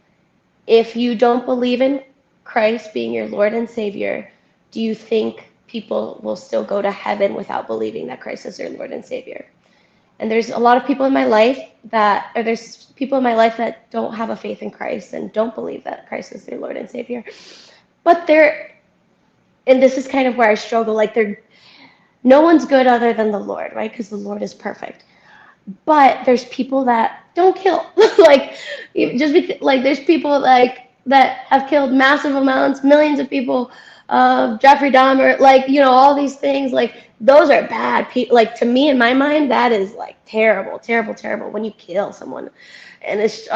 if you don't believe in Christ being your Lord and Savior, do you think people will still go to heaven without believing that Christ is their Lord and Savior? And there's a lot of people in my life there's people in my life that don't have a faith in Christ and don't believe that Christ is their Lord and Savior. But and this is kind of where I struggle, like no one's good other than the Lord, right? Because the Lord is perfect. But there's people that don't kill. Like, there's people like that have killed massive amounts, millions of people, Jeffrey Dahmer, like, all these things, like, those are bad people. Like, to me, in my mind, that is like terrible, terrible, terrible when you kill someone. And it's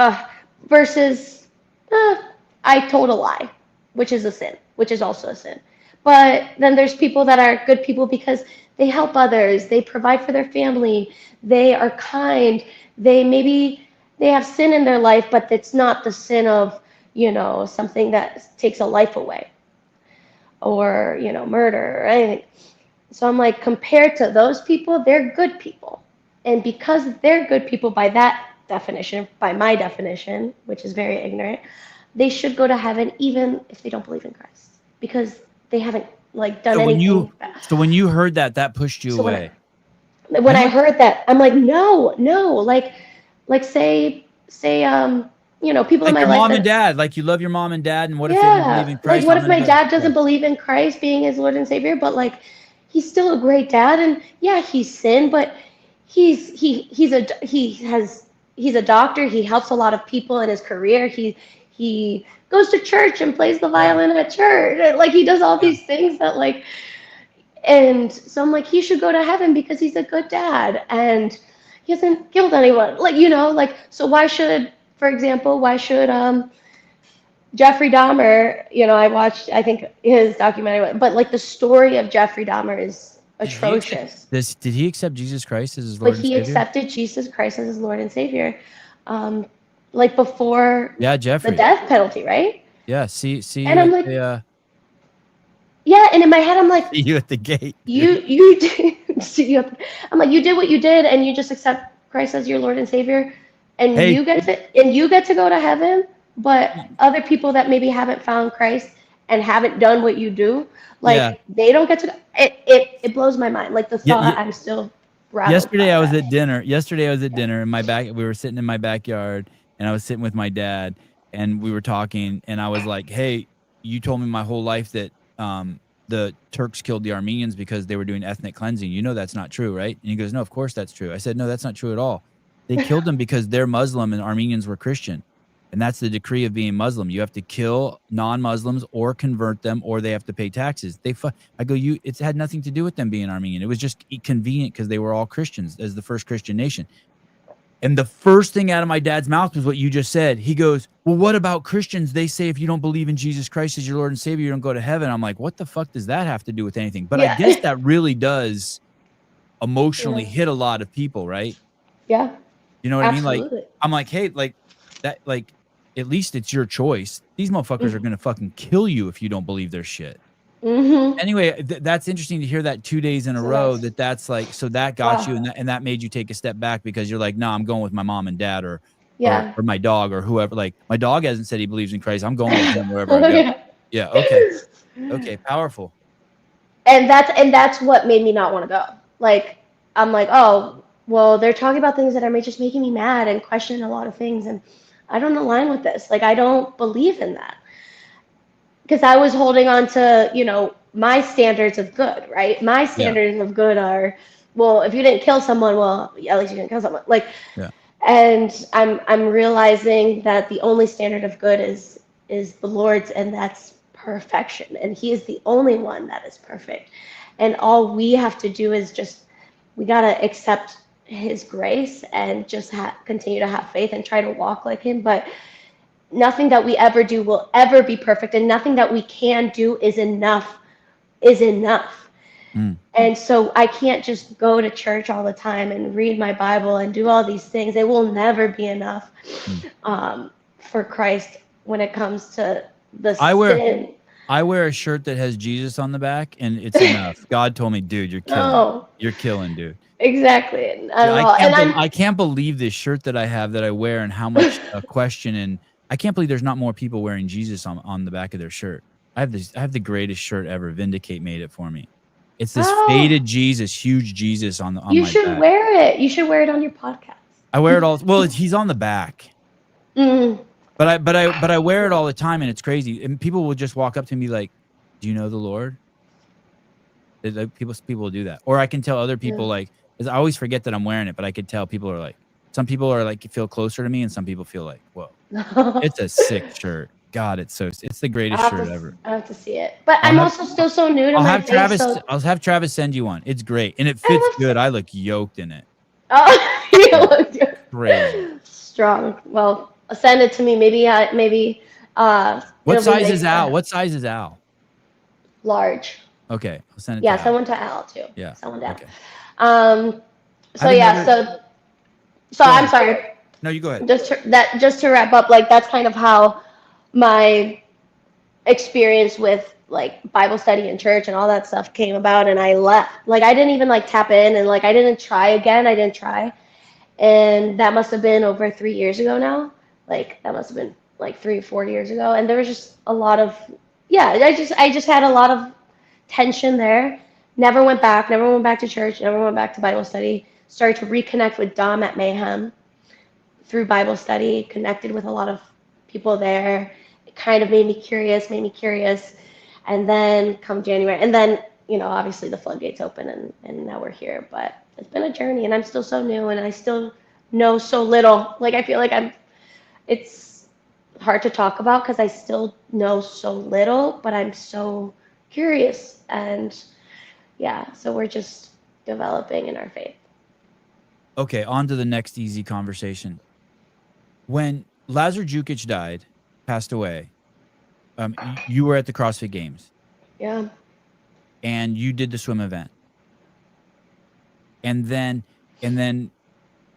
versus I told a lie, which is a sin, which is also a sin. But then there's people that are good people because they help others, they provide for their family, they are kind, they have sin in their life, but it's not the sin of, something that takes a life away, or, murder or anything. So I'm like, compared to those people, they're good people. And because they're good people by that definition, by my definition, which is very ignorant, they should go to heaven even if they don't believe in Christ, because they haven't done anything. So when you heard that pushed you away. When I heard that, I'm like, no, like say people in my life, mom and dad, like, you love your mom and dad, and what if they don't believe in Christ? Like, what if my dad doesn't believe in Christ being his Lord and Savior, but like he's still a great dad, and yeah, he's sinned, but he's a doctor, he helps a lot of people in his career, he goes to church and plays the violin at church, like he does all these things that like. And so I'm like, he should go to heaven because he's a good dad and he hasn't killed anyone. So for example, why should Jeffrey Dahmer, I watched, I think, his documentary, but like the story of Jeffrey Dahmer is atrocious. Did he accept Jesus Christ as his Lord and Savior? But he accepted Jesus Christ as his Lord and Savior, like before the death penalty, right? Yeah, see and I'm like, yeah, and in my head, I'm like, see you at the gate. You did. I'm like, you did what you did, and you just accept Christ as your Lord and Savior, and you get to go to heaven. But other people that maybe haven't found Christ and haven't done what you do, they don't get to. It blows my mind. Like the thought, I'm still. Yesterday I was at dinner. In we were sitting in my backyard, and I was sitting with my dad, and we were talking, and I was like, "Hey, you told me my whole life that the Turks killed the Armenians because they were doing ethnic cleansing. You know that's not true, right?" And he goes, "No, of course that's true." I said, "No, that's not true at all. They killed them because they're Muslim and Armenians were Christian. And that's the decree of being Muslim. You have to kill non-Muslims or convert them, or they have to pay taxes." I go, it had nothing to do with them being Armenian. It was just convenient because they were all Christians as the first Christian nation. And the first thing out of my dad's mouth was what you just said. He goes, "Well, what about Christians? They say if you don't believe in Jesus Christ as your Lord and Savior, you don't go to heaven." I'm like, what the fuck does that have to do with anything? But I guess that really does emotionally hit a lot of people, right? Yeah. You know what I mean? Like, I'm like, hey, like that, like, at least it's your choice. These motherfuckers are going to fucking kill you if you don't believe their shit. Anyway, that's interesting to hear that 2 days in a row. That's like, so that got you, and that made you take a step back because you're like, no, I'm going with my mom and dad or my dog or whoever. Like, my dog hasn't said he believes in Christ. I'm going with him wherever I go. Yeah. Okay. Powerful. And that's what made me not want to go. Like, I'm like, oh, well, they're talking about things that are just making me mad and question a lot of things, and I don't align with this. Like, I don't believe in that. Because I was holding on to, my standards of good, right? My standards of good are, well, if you didn't kill someone, well, at least you didn't kill someone. Like, and I'm realizing that the only standard of good is the Lord's, and that's perfection. And He is the only one that is perfect. And all we have to do is we got to accept His grace and just continue to have faith and try to walk like Him. But nothing that we ever do will ever be perfect, and nothing that we can do is enough. And so I can't just go to church all the time and read my Bible and do all these things. It will never be enough for Christ when it comes to the sin. I wear a shirt that has Jesus on the back, and it's enough. God told me, dude, you're killing. No. You're killing, dude. Exactly. I can't believe this shirt that I have that I wear and how much question, and I can't believe there's not more people wearing Jesus on the back of their shirt. I have the greatest shirt ever. Vindicate made it for me. It's this faded Jesus, huge Jesus on you my should back. wear it. You should wear it on your podcast. I wear it all. Well, he's on the back. But I wear it all the time, and it's crazy. And people will just walk up to me like, "Do you know the Lord?" People will do that, or I can tell other people like, because I always forget that I'm wearing it, but I could tell people are like, some people are like feel closer to me, and some people feel like, whoa, it's a sick shirt. God, it's the greatest shirt ever. I have to see it, but I'm also still so new to my face. I'll have Travis send you one. It's great, and it fits good. I look yoked in it. Oh, you look crazy. Strong. Well, send it to me. Maybe. What size is Al? What size is Al? Large. Okay, I'll send it. Yeah, someone to Al too. Yeah, someone to Al. Okay. So I'm sorry. No, you go ahead. Just to wrap up, like that's kind of how my experience with like Bible study in church and all that stuff came about, and I left. Like I didn't even like tap in, and like I didn't try again. I didn't try, and that must have been over 3 years ago now. Like that must have been like 3 or 4 years ago, and there was just a lot of I just had a lot of tension there. Never went back to church, never went back to Bible study. Started to reconnect with Dom at Mayhem through Bible study, connected with a lot of people there. It kind of made me curious. And then come January, and then, obviously the floodgates open, and now we're here. But it's been a journey, and I'm still so new, and I still know so little. Like I feel like it's hard to talk about because I still know so little, but I'm so curious. And yeah, so we're just developing in our faith. Okay, on to the next easy conversation. When Lazar Jukic died, passed away, you were at the CrossFit Games. Yeah. And you did the swim event. And then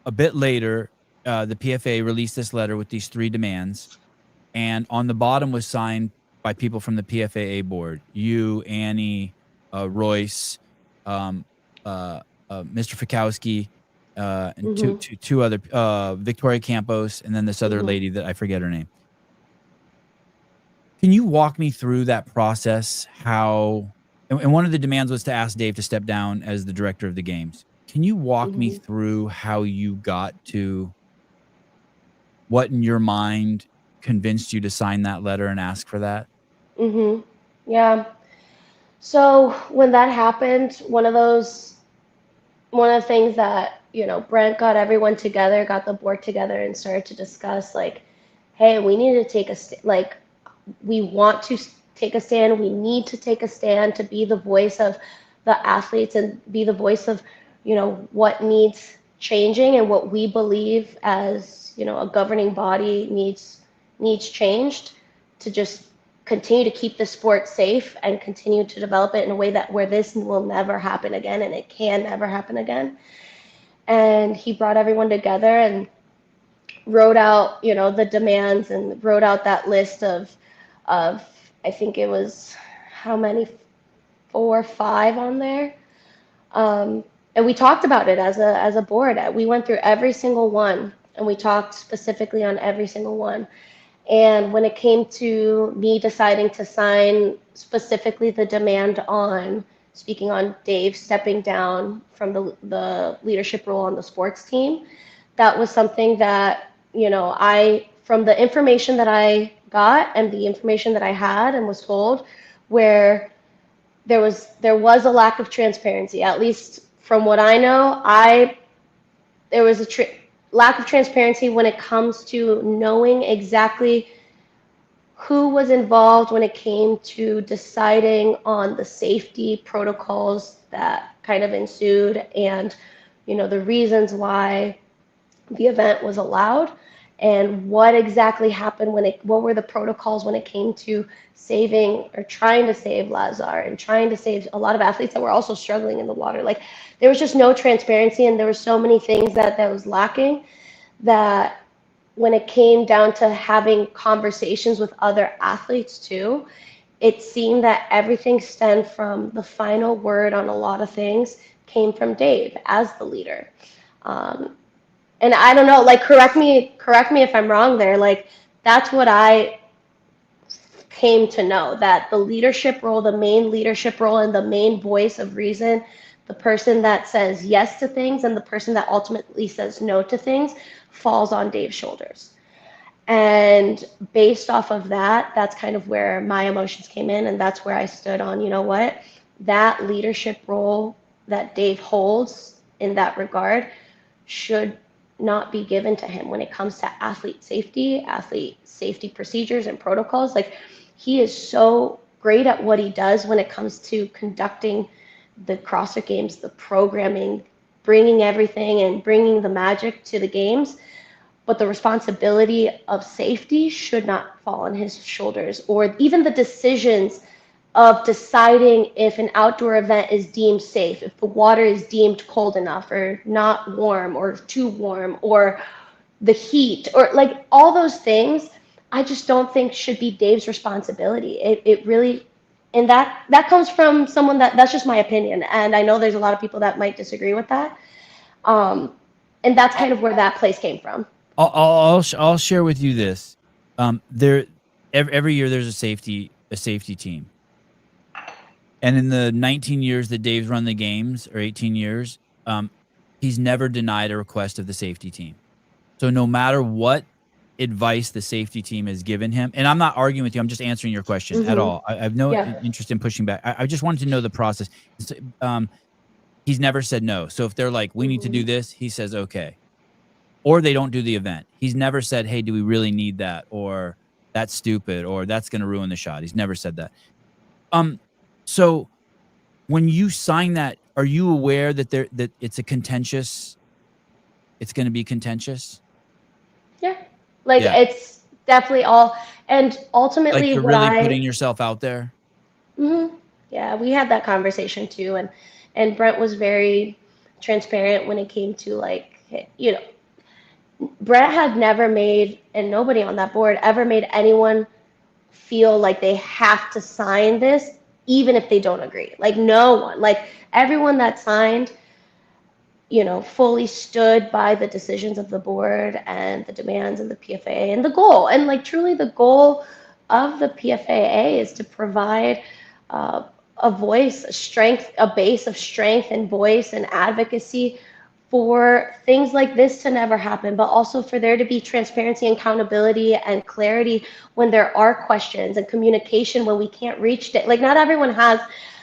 a bit later, the PFA released this letter with these 3 demands. And on the bottom was signed by people from the PFAA board. You, Annie, Royce, Mr. Fikowski, and two other, Victoria Campos, and then this other lady that I forget her name. Can you walk me through that process? How, and one of the demands was to ask Dave to step down as the director of the games. Can you walk me through how you got to what in your mind convinced you to sign that letter and ask for that? Yeah. So when that happened, one of the things that, Brent got everyone together, got the board together and started to discuss like, hey, we need to take we want to take a stand. We need to take a stand to be the voice of the athletes and be the voice of, what needs changing and what we believe as, a governing body needs changed to just continue to keep the sport safe and continue to develop it in a way where this will never happen again, and it can never happen again. And he brought everyone together and wrote out, the demands, and wrote out that list of I think it was how many, 4 or 5 on there. And we talked about it as a board. We went through every single one, and we talked specifically on every single one. And when it came to me deciding to sign specifically the demand on speaking on Dave stepping down from the leadership role on the sports team, that was something that, from the information that I got and the information that I had and was told, where there was a lack of transparency, at least from what I know, there was a lack of transparency when it comes to knowing exactly who was involved when it came to deciding on the safety protocols that kind of ensued, and the reasons why the event was allowed, and what exactly happened what were the protocols when it came to saving or trying to save Lazar and trying to save a lot of athletes that were also struggling in the water. Like there was just no transparency, and there were so many things that was lacking, that when it came down to having conversations with other athletes too, it seemed that everything stemmed from the final word on a lot of things came from Dave as the leader. And I don't know, like, correct me if I'm wrong there. Like, that's what I came to know, that the leadership role, the main leadership role, and the main voice of reason, the person that says yes to things and the person that ultimately says no to things, falls on Dave's shoulders. And based off of that, that's kind of where my emotions came in, and that's where I stood on, you know what, that leadership role that Dave holds in that regard should not be given to him when it comes to athlete safety procedures and protocols. Like, he is so great at what he does when it comes to conducting the CrossFit Games, the programming, bringing everything and bringing the magic to the games. But the responsibility of safety should not fall on his shoulders, or even the decisions of deciding if an outdoor event is deemed safe, if the water is deemed cold enough or not warm or too warm, or the heat, or like all those things, I just don't think should be Dave's responsibility. It really, and that comes from someone that's just my opinion. And I know there's a lot of people that might disagree with that. And that's kind of where that place came from. I'll share with you this. Every year there's a safety team. And in the 19 years that Dave's run the games, or 18 years, he's never denied a request of the safety team. So no matter what advice the safety team has given him, and I'm not arguing with you, I'm just answering your question at all. I have no interest in pushing back. I just wanted to know the process. He's never said no. So if they're like, we need to do this, he says, okay. Or they don't do the event. He's never said, hey, do we really need that? Or that's stupid, or that's going to ruin the shot. He's never said that. So when you sign that, are you aware that it's going to be contentious? Yeah. It's definitely all, and ultimately, like, you're really putting yourself out there. Yeah, we had that conversation too, and Brent was very transparent when it came to, like, you know, Brent had never made, and nobody on that board ever made anyone feel like they have to sign this, even if they don't agree. Like, no one, like, everyone that signed, you know, fully stood by the decisions of the board and the demands of the PFAA and the goal. And, like, truly the goal of the PFAA is to provide a voice, a base of strength and voice and advocacy for things like this to never happen, but also for there to be transparency and accountability and clarity when there are questions, and communication when we can't reach it. Like, not everyone has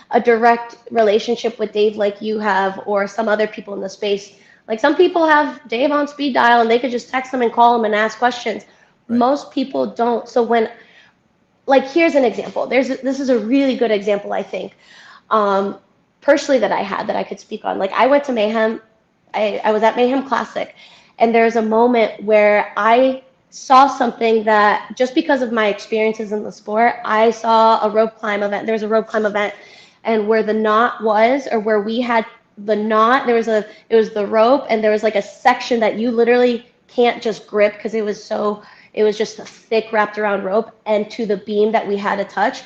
a direct relationship with Dave like you have, or some other people in the space. Like, some people have Dave on speed dial and they could just text him and call him and ask questions. Right. Most people don't. So when, like, here's an example. This is a really good example, I think, personally, that I had that I could speak on. Like, I went to Mayhem. I was at Mayhem Classic, and there's a moment where I saw something that, just because of my experiences in the sport, I saw a rope climb event. There was a rope climb event, and where the knot was, or where we had the knot, it was the rope, and there was like a section that you literally can't just grip because it was just a thick wrapped around rope, and to the beam that we had to touch,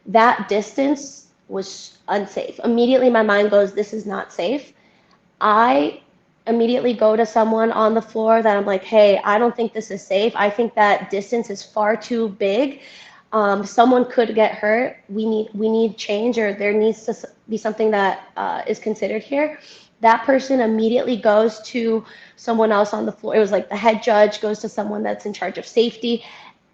that distance was unsafe. Immediately my mind goes, this is not safe. I immediately go to someone on the floor that I'm like, hey, I don't think this is safe. I think that distance is far too big. Someone could get hurt. We need change, or there needs to be something that is considered here. That person immediately goes to someone else on the floor. It was like the head judge goes to someone that's in charge of safety.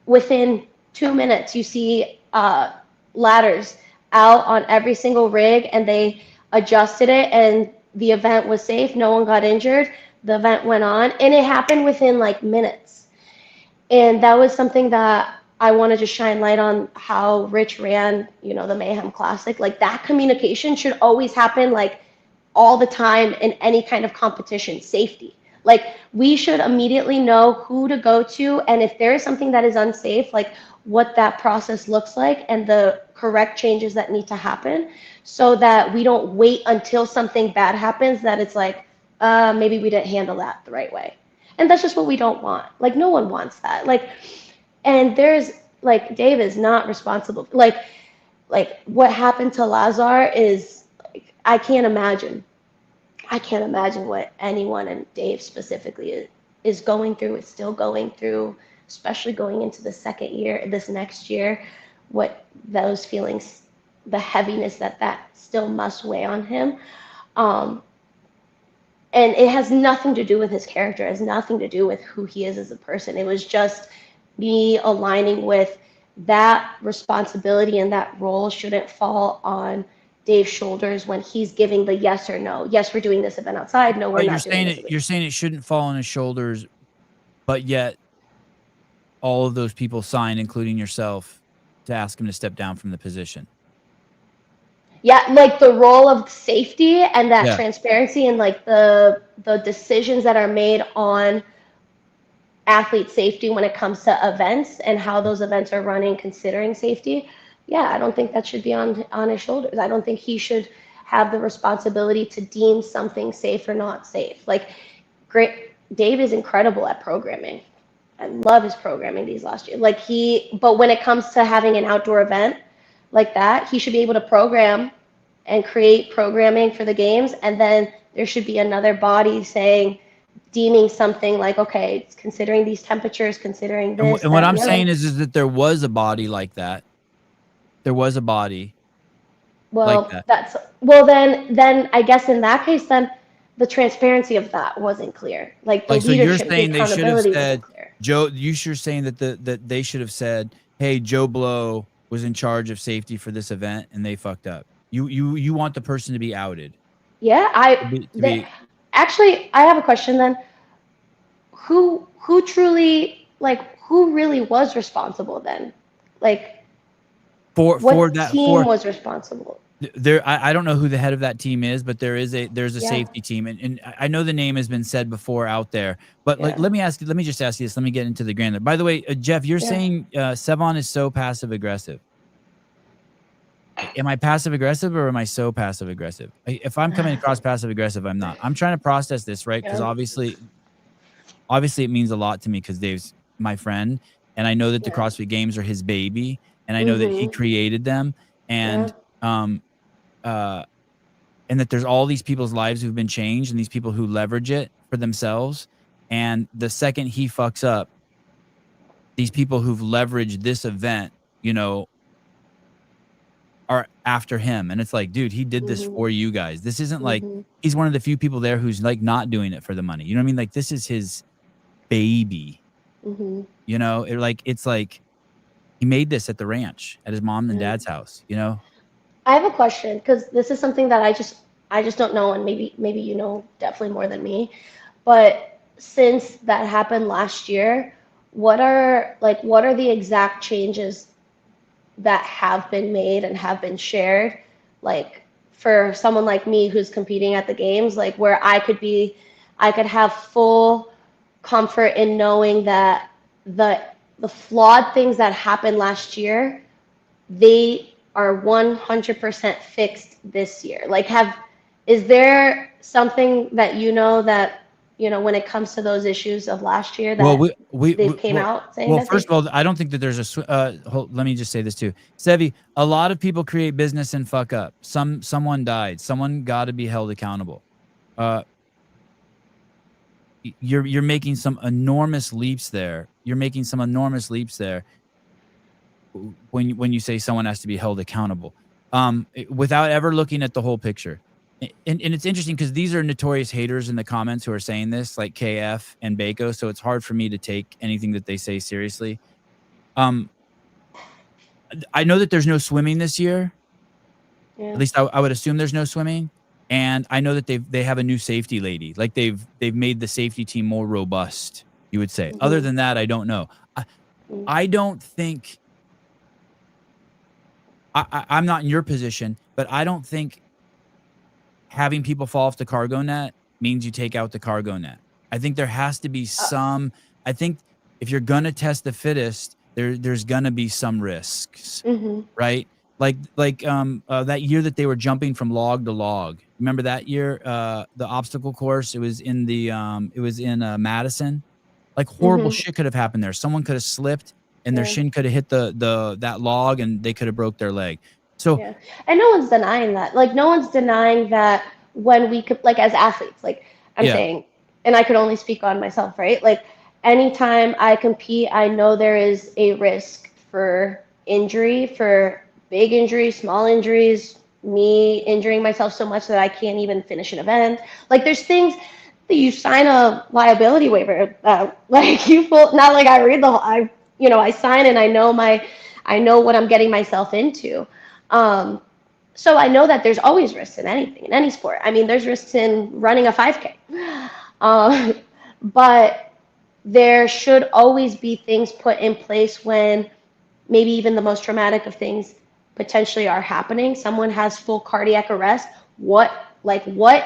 Within 2 minutes, you see ladders out on every single rig, and they adjusted it, and the event was safe. No one got injured. The event went on, and it happened within like minutes. And that was something that I want to just shine light on, how Rich ran, you know, the Mayhem Classic. Like, that communication should always happen, like, all the time in any kind of competition. Safety. Like, we should immediately know who to go to, and if there is something that is unsafe, like, what that process looks like and the correct changes that need to happen, so that we don't wait until something bad happens that it's like, maybe we didn't handle that the right way. And that's just what we don't want. Like, no one wants that. Like, and there's, like, Dave is not responsible. Like, like what happened to Lazar is like, I can't imagine what anyone, and Dave specifically, is going through, is still going through, especially going into the second year, this next year, what those feelings, the heaviness that still must weigh on him. And it has nothing to do with his character. It has nothing to do with who he is as a person. It was just me aligning with that responsibility, and that role shouldn't fall on Dave's shoulders when he's giving the yes or no. Yes, we're doing this event outside. No, we're not doing this. You're saying it shouldn't fall on his shoulders, but yet all of those people signed, including yourself, to ask him to step down from the position. Yeah, like the role of safety and that transparency, and like the decisions that are made on athlete safety when it comes to events and how those events are running considering safety. Yeah, I don't think that should be on his shoulders. I don't think he should have the responsibility to deem something safe or not safe. Like, great, Dave is incredible at programming. I love his programming these last years. Like but when it comes to having an outdoor event like that, he should be able to program and create programming for the games, and then there should be another body deeming something like, okay, considering these temperatures, considering this. And what I'm saying is that there was a body like that. There was a body. Well, like that. Then I guess in that case, then the transparency of that wasn't clear. Like the leadership, the accountability wasn't clear. Joe, you're saying that they should have said, hey, Joe Blow was in charge of safety for this event and they fucked up. You want the person to be outed. Yeah, actually, I have a question then. Who truly, like, who really was responsible then? Like, what team was responsible? I don't know who the head of that team is, but there's a safety team, and I know the name has been said before out there. But like, let me just ask you this. Let me get into the grander. By the way, Jeff, you're saying Sevan is so passive aggressive. Am I passive aggressive or am I so passive aggressive? If I'm coming across passive aggressive, I'm not. I'm trying to process this, right? Because obviously it means a lot to me because Dave's my friend, and I know that the CrossFit Games are his baby, and I know that he created them, and and that there's all these people's lives who've been changed, and these people who leverage it for themselves. And the second he fucks up, these people who've leveraged this event, are after him. And it's like, dude, he did this for you guys. This isn't like he's one of the few people there who's like not doing it for the money. You know what I mean? Like, this is his baby. It's like he made this at the ranch at his mom and dad's house. I have a question, because this is something that I just don't know, and maybe definitely more than me. But since that happened last year, what are the exact changes that have been made and have been shared, like for someone like me who's competing at the games, like where I could have full comfort in knowing that the flawed things that happened last year, they are 100% fixed this year? Like, is there something that that when it comes to those issues of last year that they came out saying? Well, first of all, I don't think that there's let me just say this too, Sevi. A lot of people create business and fuck up. Someone died. Someone got to be held accountable. You're making some enormous leaps there. When you say someone has to be held accountable, without ever looking at the whole picture. And it's interesting because these are notorious haters in the comments who are saying this, like KF and Bako. So it's hard for me to take anything that they say seriously. I know that there's no swimming this year. Yeah. At least I would assume there's no swimming. And I know that they have a new safety lady. Like they've made the safety team more robust, you would say. Other than that, I don't know. I don't think I'm not in your position, but I don't think having people fall off the cargo net means you take out the cargo net. I think there has to be some. I think if you're gonna test the fittest, there's gonna be some risks, right? Like that year that they were jumping from log to log. Remember that year, the obstacle course? It was in Madison. Like horrible shit could have happened there. Someone could have slipped and their shin could have hit that log and they could have broke their leg. So, yeah, and no one's denying that. Like, no one's denying that when we could, like, as athletes, like I'm saying, and I could only speak on myself, right? Like, anytime I compete, I know there is a risk for injury, for big injuries, small injuries, me injuring myself so much that I can't even finish an event. Like, there's things that you sign a liability waiver, like you full, not like I read the whole, I sign and I know what I'm getting myself into. Um, so I know that there's always risks in anything, in any sport. I mean, there's risks in running a 5K. But there should always be things put in place when maybe even the most traumatic of things potentially are happening. Someone has full cardiac arrest. What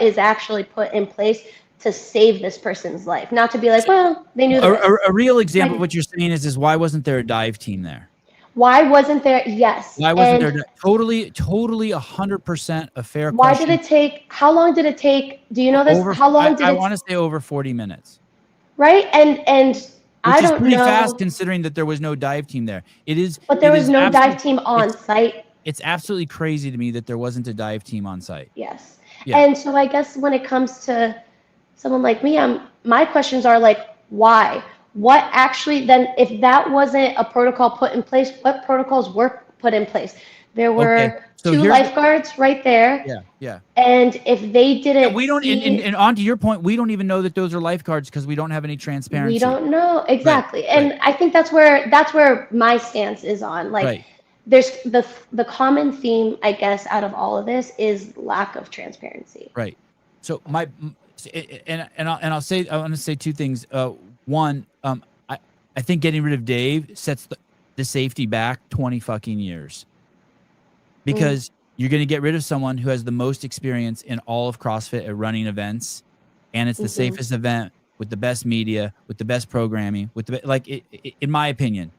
is actually put in place to save this person's life? Not to be like, well, they knew the risk. A real example of what you're saying is why wasn't there a dive team there? Why wasn't there? Yes. Why wasn't there? Totally 100% a fair question. Why did it take? How long did it take? Do you know this? How long did it? I want to say over 40 minutes. Right, and I don't know. Which is pretty fast considering that there was no dive team there. It is. But there was no dive team on site. It's absolutely crazy to me that there wasn't a dive team on site. Yes. Yeah. And so I guess when it comes to someone like me, my questions are like, why? What actually then, if that wasn't a protocol put in place, what protocols were put in place? There were two lifeguards right there. Yeah, yeah. And if they didn't, we don't. And on to your point, we don't even know that those are lifeguards because we don't have any transparency. We don't know exactly, and I think that's where my stance is on. Like, there's the common theme, I guess, out of all of this is lack of transparency. Right. So I'll say, I want to say two things. One, I think getting rid of Dave sets the safety back 20 fucking years. Because you're going to get rid of someone who has the most experience in all of CrossFit at running events, and it's the safest event with the best media, with the best programming, with the in my opinion,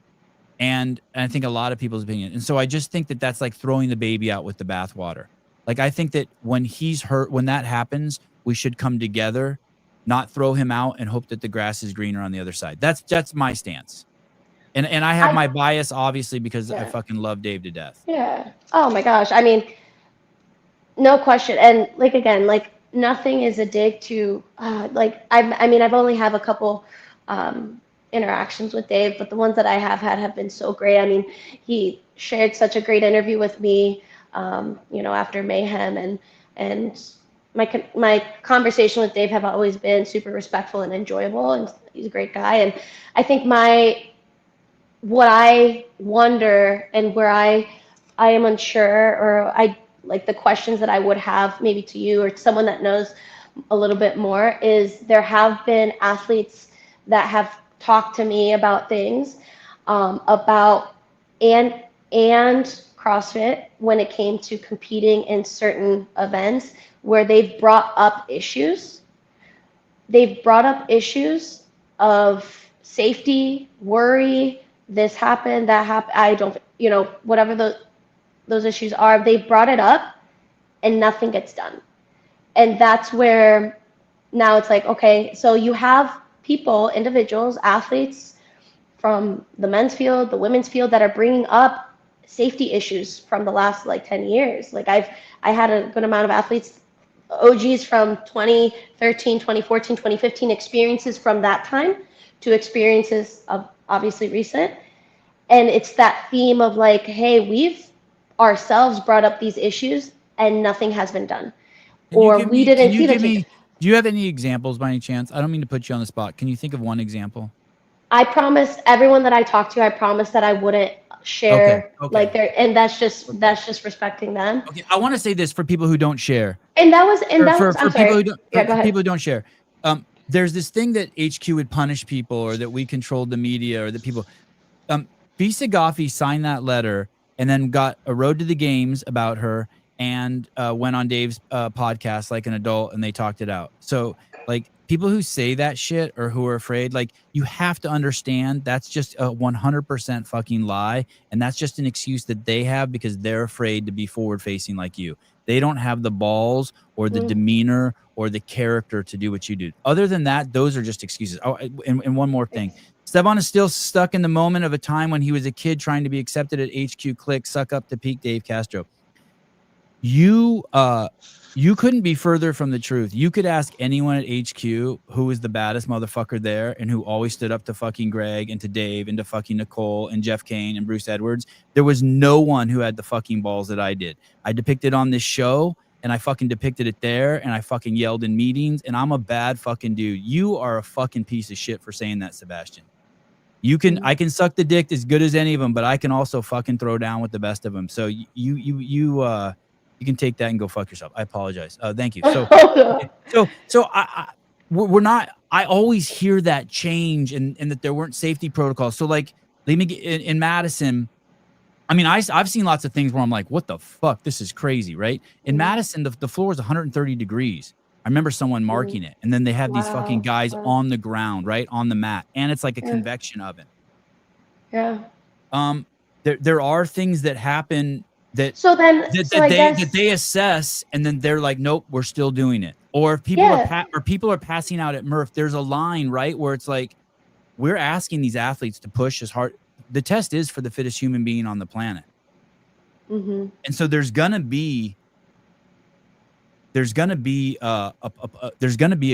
and I think a lot of people's opinion. And so I just think that that's like throwing the baby out with the bathwater. Like, I think that when he's hurt, when that happens, we should come together, not throw him out, and hope that the grass is greener on the other side. That's my stance. And I have my bias, obviously, because I fucking love Dave to death. Yeah. Oh my gosh. I mean, no question. And like, again, like, nothing is a dig to I've only have a couple interactions with Dave, but the ones that I have had have been so great. I mean, he shared such a great interview with me, after Mayhem, and my conversation with Dave have always been super respectful and enjoyable, and he's a great guy. And I think what I wonder and where I am unsure, or I like the questions that I would have maybe to you or to someone that knows a little bit more, is there have been athletes that have talked to me about things about and CrossFit when it came to competing in certain events where they've brought up issues. They've brought up issues of safety, worry, this happened, that happened, I don't, whatever those issues are, they brought it up and nothing gets done. And that's where now it's like, okay, so you have people, individuals, athletes from the men's field, the women's field, that are bringing up safety issues from the last 10 years. Like, I had a good amount of athletes, OGs from 2013, 2014, 2015, experiences from that time to experiences of obviously recent. And it's that theme of like, hey, we've ourselves brought up these issues and nothing has been done. Or we didn't see the. Do you have any examples by any chance? I don't mean to put you on the spot. Can you think of one example? I promised everyone that I talked to, I promised that I wouldn't share and that's just respecting them. Okay, I want to say this for people who don't share. And that was people who don't share. There's this thing that HQ would punish people, or that we controlled the media, or that people. Saghafi signed that letter and then got a Road to the Games about her, and went on Dave's podcast like an adult, and they talked it out. So people who say that shit or who are afraid, you have to understand that's just a 100% fucking lie, and that's just an excuse that they have because they're afraid to be forward facing like you. They don't have the balls or the demeanor or the character to do what you do. Other than that, those are just excuses. Oh, and one more thing. Stevan is still stuck in the moment of a time when he was a kid trying to be accepted at HQ Click, suck up to peak Dave Castro. you couldn't be further from the truth. You could ask anyone at HQ who was the baddest motherfucker there and who always stood up to fucking Greg and to Dave and to fucking Nicole and Jeff Kane and Bruce Edwards. There was no one who had the fucking balls that I did. I depicted on this show and I fucking depicted it there and I fucking yelled in meetings and I'm a bad fucking dude. You are a fucking piece of shit for saying that, Sebastian. I can suck the dick as good as any of them, but I can also fucking throw down with the best of them. So you can take that and go fuck yourself. I apologize. Thank you. We're not. I always hear that change and that there weren't safety protocols. So like, let me get in Madison. I mean, I've seen lots of things where I'm like, what the fuck? This is crazy, right? In Madison, the floor is 130 degrees. I remember someone marking it, and then they have these fucking guys on the ground, right on the mat, and it's like a convection oven. Yeah. There are things that happen that they assess, and then they're like, nope, we're still doing it. Or if people are passing out at Murph, there's a line, right, where it's like, we're asking these athletes to push as hard. The test is for the fittest human being on the planet. And so there's gonna be a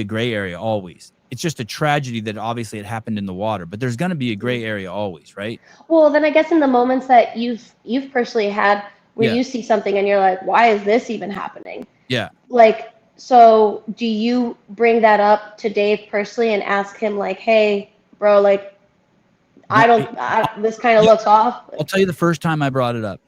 gray area always. It's just a tragedy that obviously it happened in the water, but there's gonna be a gray area always, right? Well, then I guess in the moments that you've personally had where you see something and you're like, why is this even happening? Yeah. Like, so do you bring that up to Dave personally and ask him like, hey, bro, like, this kind of looks off? I'll tell you the first time I brought it up.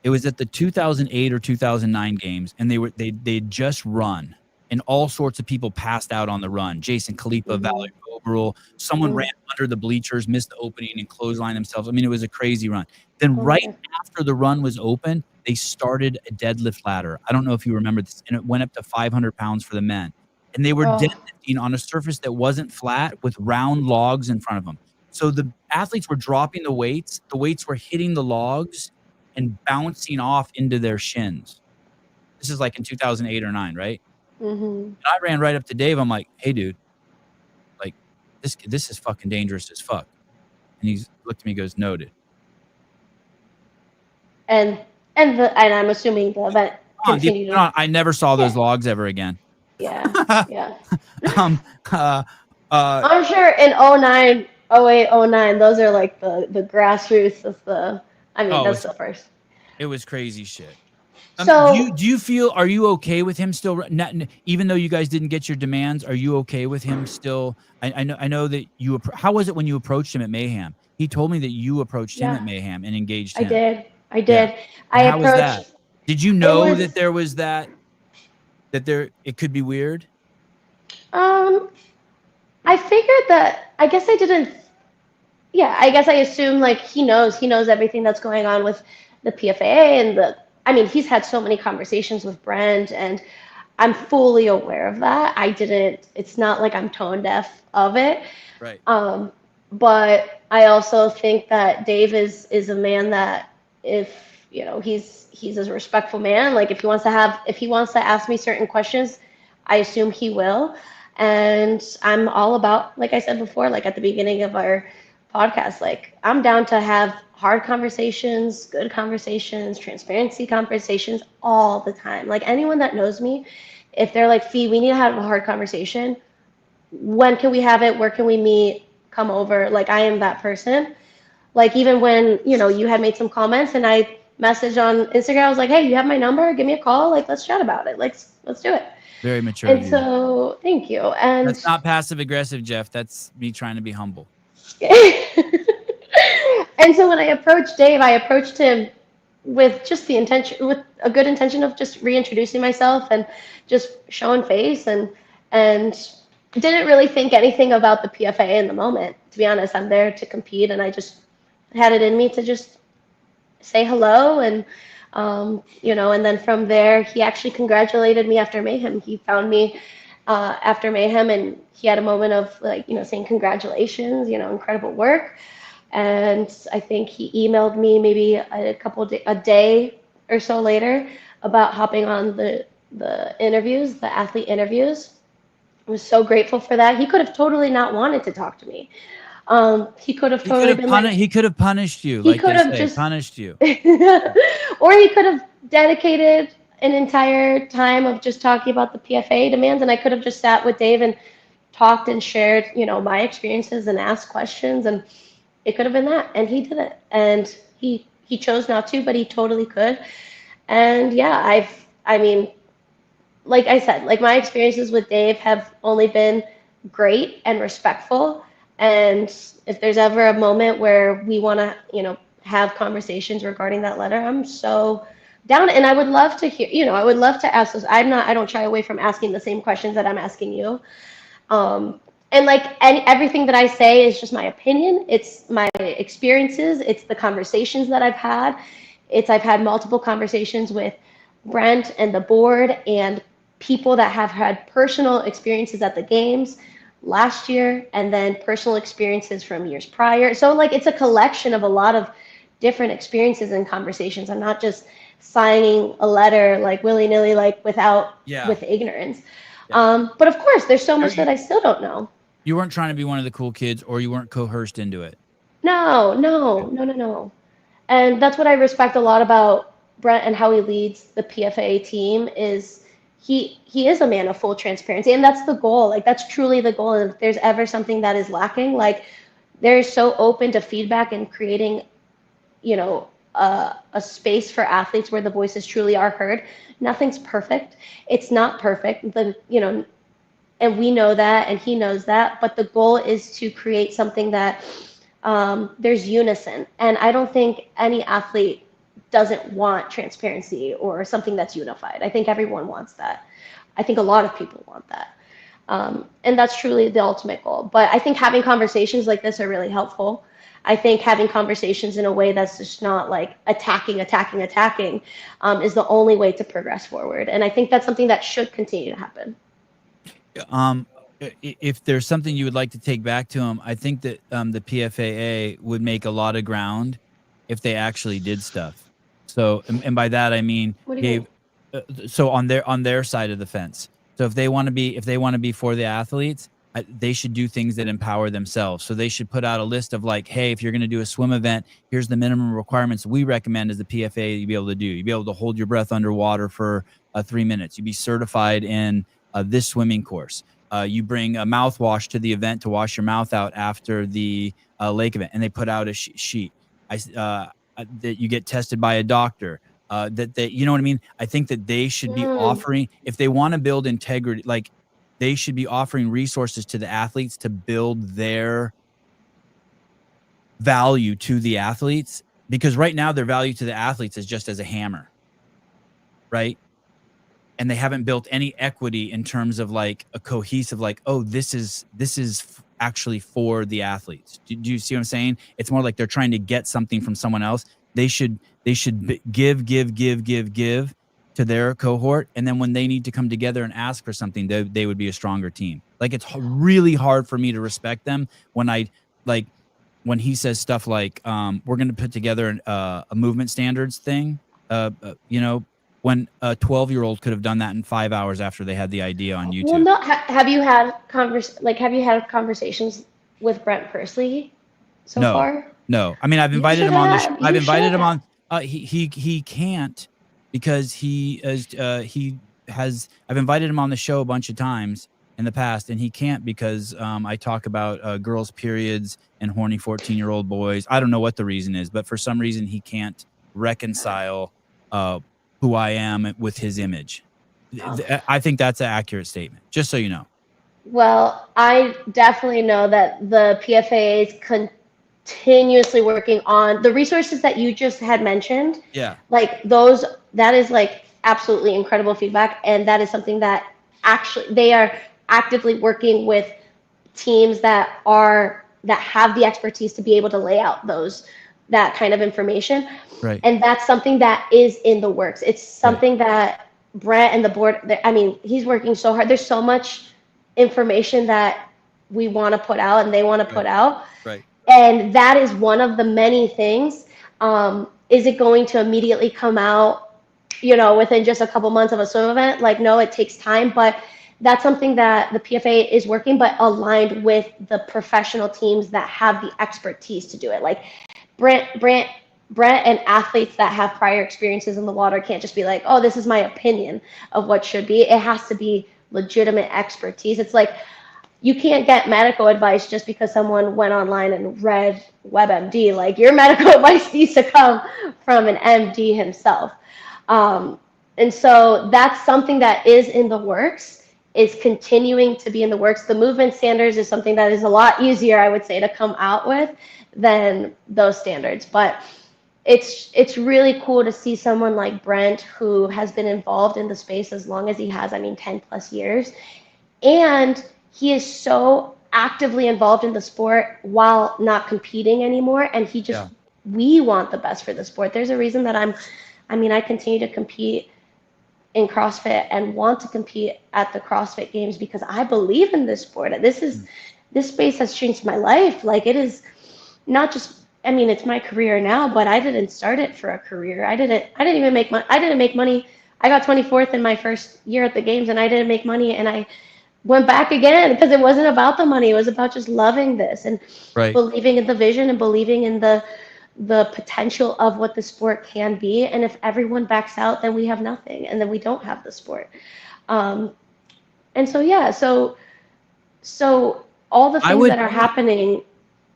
It was at the 2008 or 2009 games, and they'd just run, and all sorts of people passed out on the run. Jason Khalipa, Valerie Boberl, someone ran under the bleachers, missed the opening, and clotheslined themselves. I mean, it was a crazy run. Then right after the run was open, they started a deadlift ladder. I don't know if you remember this, and it went up to 500 pounds for the men. And they were deadlifting on a surface that wasn't flat with round logs in front of them. So the athletes were dropping the weights. The weights were hitting the logs and bouncing off into their shins. This is like in 2008 or 9, right? And I ran right up to Dave. I'm like, hey, dude, like this is fucking dangerous as fuck. And he looked at me and goes, noted. And I'm assuming the event continued. I never saw those logs ever again. Yeah. I'm sure in 09, 08, 09, those are like the grassroots of the, that's the first. It was crazy shit. So do you feel, are you okay with him still, even though you guys didn't get your demands, are you okay with him still? I know that how was it when you approached him at Mayhem? He told me that you approached him at Mayhem and engaged him. I did. Yeah. How was that? Did you know that there was that it could be weird? I figured that, I guess I didn't. Yeah, I guess I assumed like he knows everything that's going on with the PFAA and he's had so many conversations with Brent, and I'm fully aware of that. It's not like I'm tone deaf of it. Right. But I also think that Dave is a man that he's a respectful man. Like if he wants to ask me certain questions, I assume he will. And I'm all about, like I said before, like at the beginning of our podcast, like I'm down to have hard conversations, good conversations, transparency conversations all the time. Like anyone that knows me, if they're like, Fee, we need to have a hard conversation. When can we have it? Where can we meet? Come over. Like I am that person. Like even when, you had made some comments and I messaged on Instagram, I was like, hey, you have my number? Give me a call. Like, let's chat about it. Like, let's do it. Very mature. And so, thank you. And that's not passive aggressive, Jeff. That's me trying to be humble. And so when I approached Dave, I approached him with just with a good intention of just reintroducing myself and just showing face and didn't really think anything about the PFA in the moment. To be honest, I'm there to compete, and I just had it in me to just say hello and and then from there, he actually congratulated me after Mayhem. He found me after Mayhem, and he had a moment of saying congratulations, incredible work. And I think he emailed me maybe a day or so later about hopping on the interviews, the athlete interviews. I was so grateful for that. He could have totally not wanted to talk to me. He could have he could have punished you. He could have just punished you. Or he could have dedicated an entire time of just talking about the PFA demands, and I could have just sat with Dave and talked and shared, my experiences and asked questions, and it could have been that, and he did it, and he chose not to, but he totally could. And yeah, I mean, like I said, like my experiences with Dave have only been great and respectful. And if there's ever a moment where we want to, have conversations regarding that letter, I'm so down. And I would love to hear, I would love to ask those. I don't shy away from asking the same questions that I'm asking you. And like everything that I say is just my opinion. It's my experiences. It's the conversations that I've had. I've had multiple conversations with Brent and the board and people that have had personal experiences at the games last year, and then personal experiences from years prior. So like it's a collection of a lot of different experiences and conversations. I'm not just signing a letter like willy-nilly, like with ignorance. Yeah. But of course, there's so much that I still don't know. You weren't trying to be one of the cool kids, or you weren't coerced into it. No. And that's what I respect a lot about Brent and how he leads the PFA team is he is a man of full transparency, and that's the goal. Like that's truly the goal. And if there's ever something that is lacking, like they're so open to feedback and creating, a space for athletes where the voices truly are heard. Nothing's perfect. It's not perfect. And we know that, and he knows that. But the goal is to create something that there's unison. And I don't think any athlete doesn't want transparency or something that's unified. I think everyone wants that. I think a lot of people want that. And that's truly the ultimate goal. But I think having conversations like this are really helpful. I think having conversations in a way that's just not like attacking is the only way to progress forward. And I think that's something that should continue to happen. If there's something you would like to take back to him, I think that the PFAA would make a lot of ground if they actually did stuff. So, and by that I mean, so on their side of the fence. So if they want to be for the athletes, they should do things that empower themselves. So they should put out a list of like, hey, if you're going to do a swim event, here's the minimum requirements we recommend as the PFA you be able to do. You'd be able to hold your breath underwater for 3 minutes. You'd be certified in this swimming course. You bring a mouthwash to the event to wash your mouth out after the lake event, and they put out a sheet. That you get tested by a doctor. That you know what I mean? I think that they should be offering, if they want to build integrity, like they should be offering resources to the athletes to build their value to the athletes, because right now their value to the athletes is just as a hammer, right? And they haven't built any equity in terms of like a cohesive, like, oh, this is actually for the athletes. Do you see what I'm saying? It's more like they're trying to get something from someone else. They should give to their cohort, and then when they need to come together and ask for something, they would be a stronger team. Like it's really hard for me to respect them when he says stuff like, we're going to put together a movement standards thing, when a 12-year-old could have done that in 5 hours after they had the idea on YouTube. Well, no. Have you had conversations with Brent personally so far? No. I mean, I've invited him on. I've invited him on. He can't because I've invited him on the show a bunch of times in the past, and he can't because I talk about girls' periods and horny 14-year-old boys. I don't know what the reason is, but for some reason he can't reconcile who I am with his image. I think that's an accurate statement, just so you know. Well, I definitely know that the PFA is continuously working on the resources that you just had mentioned. Yeah. Like those, that is like absolutely incredible feedback. And that is something that actually they are actively working with teams that have the expertise to be able to lay out that kind of information. Right. And that's something that is in the works. It's something that Brent and the board, I mean, he's working so hard. There's so much information that we want to put out and they want to put out. Right. And that is one of the many things. Is it going to immediately come out, within just a couple months of a swim event? Like, no, it takes time, but that's something that the PFA is working, but aligned with the professional teams that have the expertise to do it. Like Brent Brent and athletes that have prior experiences in the water can't just be like, oh, this is my opinion of what should be. It has to be legitimate expertise. It's like you can't get medical advice just because someone went online and read WebMD. Like your medical advice needs to come from an MD himself. And so that's something that is in the works, is continuing to be in the works. The movement standards is something that is a lot easier, I would say, to come out with than those standards. But it's really cool to see someone like Brent, who has been involved in the space as long as he has, 10 plus years. And he is so actively involved in the sport while not competing anymore. And he just, we want the best for the sport. There's a reason that I continue to compete in CrossFit and want to compete at the CrossFit Games because I believe in this sport. This space has changed my life. Like, it is not just, it's my career now, but I didn't start it for a career. I didn't even make money. I didn't make money. I got 24th in my first year at the games and I didn't make money, and I went back again because it wasn't about the money. It was about just loving this and believing in the vision and believing in the potential of what the sport can be. And if everyone backs out, then we have nothing, and then we don't have the sport. And so all the things that are happening,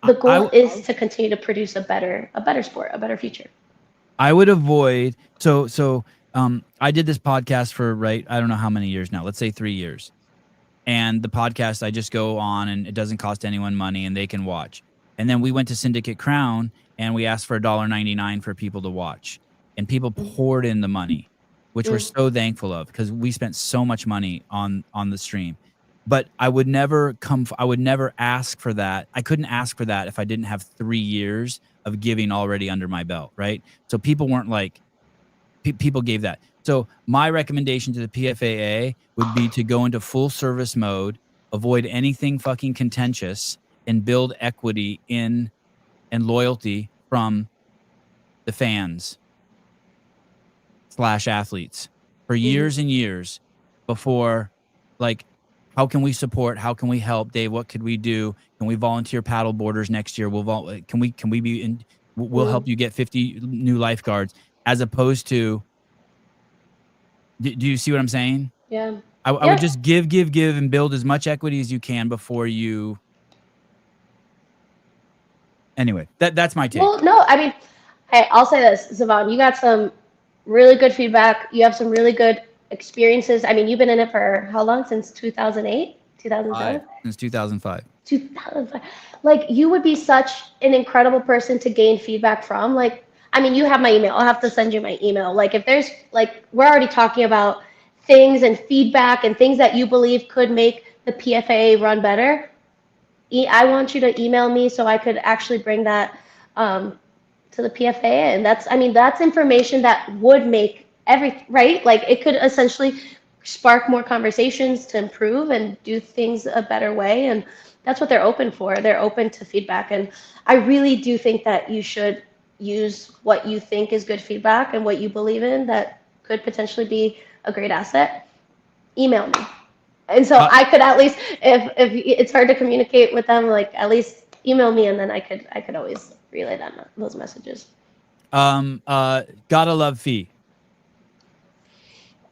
the goal is to continue to produce a better sport, a better future. I would avoid, I did this podcast for, I don't know how many years now, let's say 3 years. And the podcast, I just go on and it doesn't cost anyone money and they can watch. And then we went to Syndicate Crown and we asked for $1.99 for people to watch. And people poured in the money, which we're so thankful of because we spent so much money on the stream. But I would never ask for that. I couldn't ask for that if I didn't have 3 years of giving already under my belt, right? So people weren't like, people gave that. So my recommendation to the PFAA would be to go into full service mode, avoid anything fucking contentious, and build equity in and loyalty from the fans / athletes for years and years before, like, how can we support? How can we help? Dave, what could we do? Can we volunteer paddle boarders next year? Can we be in? We'll help you get 50 new lifeguards, as opposed to. Do you see what I'm saying? Yeah. I would just give, and build as much equity as you can before you. Anyway, that's my take. Well, no, hey, I'll say this, Savon, you got some really good feedback. You have some really good experiences. You've been in it for how long? Since 2008, 2007? Since 2005. 2005. Like, you would be such an incredible person to gain feedback from. Like, you have my email. I'll have to send you my email. Like, if there's, like, we're already talking about things and feedback and things that you believe could make the PFAA run better. I want you to email me so I could actually bring that to the PFAA. And that's information that would make right? Like, it could essentially spark more conversations to improve and do things a better way. And that's what they're open for. They're open to feedback. And I really do think that you should use what you think is good feedback and what you believe in that could potentially be a great asset. Email me. And so I could at least, if it's hard to communicate with them, like, at least email me, and then I could always relay those messages. Gotta love Fee.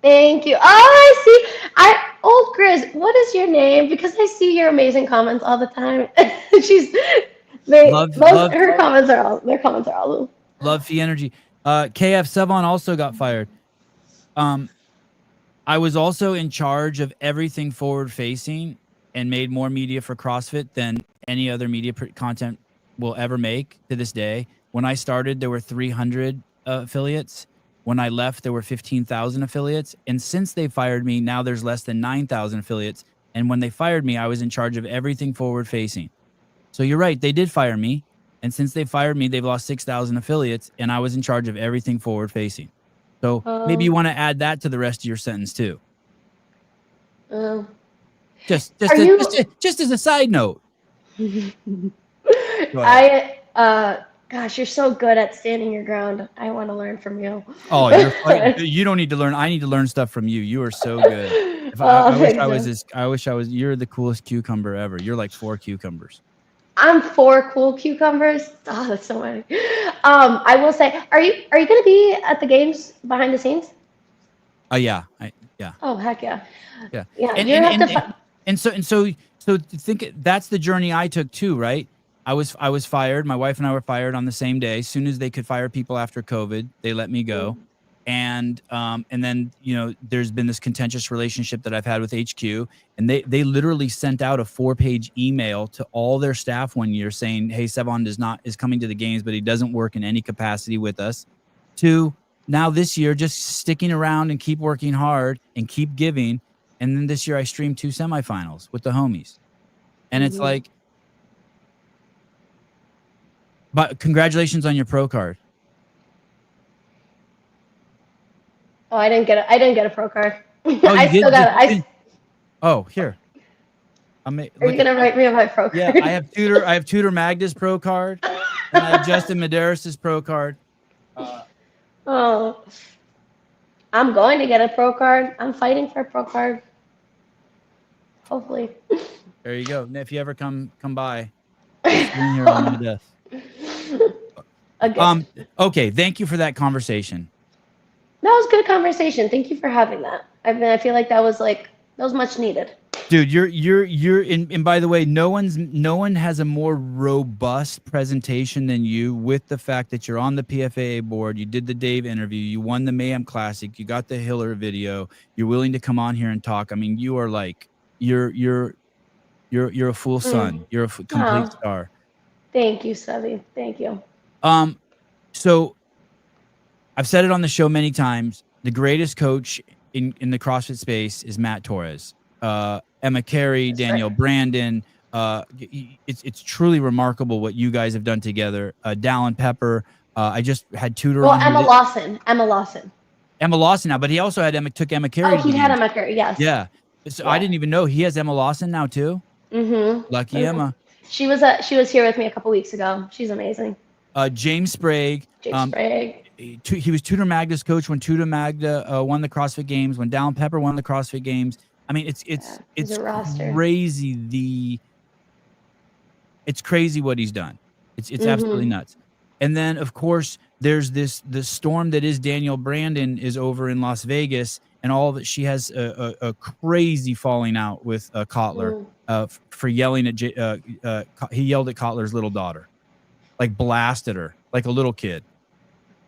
Thank you. Oh, I see. Old Grizz, what is your name? Because I see your amazing comments all the time. Her comments are all. Love Fee energy. KF Savon also got fired. I was also in charge of everything forward facing and made more media for CrossFit than any other media content will ever make to this day. When I started, there were 300 affiliates. When I left, there were 15,000 affiliates. And since they fired me, now there's less than 9,000 affiliates. And when they fired me, I was in charge of everything forward facing. So you're right, they did fire me. And since they fired me, they've lost 6,000 affiliates, and I was in charge of everything forward facing. So maybe you want to add that to the rest of your sentence too. Just as a side note. Gosh, you're so good at standing your ground. I want to learn from you. Oh, you don't need to learn. I need to learn stuff from you. You are so good. I wish I was. You're the coolest cucumber ever. You're like 4 cucumbers. I'm 4 cool cucumbers. Oh, that's so funny. I will say, are you going to be at the games behind the scenes? Yeah. Oh, heck yeah. Yeah. Yeah. And so think that's the journey I took too, right? I was fired. My wife and I were fired on the same day. As soon as they could fire people after COVID, they let me go. And then, there's been this contentious relationship that I've had with HQ, and they literally sent out a 4-page email to all their staff one year saying, hey, Sevan is coming to the games, but he doesn't work in any capacity with us. To now this year, just sticking around and keep working hard and keep giving. And then this year I streamed 2 semifinals with the homies. And it's like, but congratulations on your pro card. Oh, I didn't get a pro card. Oh, I still got it. Oh, here. Are you gonna write me a my pro card? Yeah, I have Tutor Magda's pro card, and I have Justin Medeiros' pro card. Oh, I'm going to get a pro card. I'm fighting for a pro card. Hopefully. There you go. If you ever come by, here on my desk. Okay. Thank you for that conversation. That was good conversation. Thank you for having that. I feel like that was much needed. Dude, you're in, and by the way, no one has a more robust presentation than you, with the fact that you're on the PFAA board, you did the Dave interview, you won the Mayhem Classic, you got the Hiller video, you're willing to come on here and talk. I mean, you are like you're a full son. You're a complete star. Thank you, Sevi. Thank you. So I've said it on the show many times. The greatest coach in the CrossFit space is Matt Torres. Emma Carey, Danielle Brandon. It's truly remarkable what you guys have done together. Dallin Pepper. I just had Tudor on. Emma Lawson now, but he also took Emma Carey. Oh, he had Emma Carey, yes. Yeah. So yeah. I didn't even know he has Emma Lawson now too. Lucky Emma. She was here with me a couple weeks ago. She's amazing. James Sprague. He was Tudor Magda's coach when Tudor Magda won the CrossFit Games, when Dallin Pepper won the CrossFit Games. I mean, it's crazy. It's crazy what he's done. It's absolutely nuts. And then of course there's the storm that is Danielle Brandon is over in Las Vegas, and all of it. She has a crazy falling out with Kotler for yelling at he yelled at Kotler's little daughter, like blasted her like a little kid.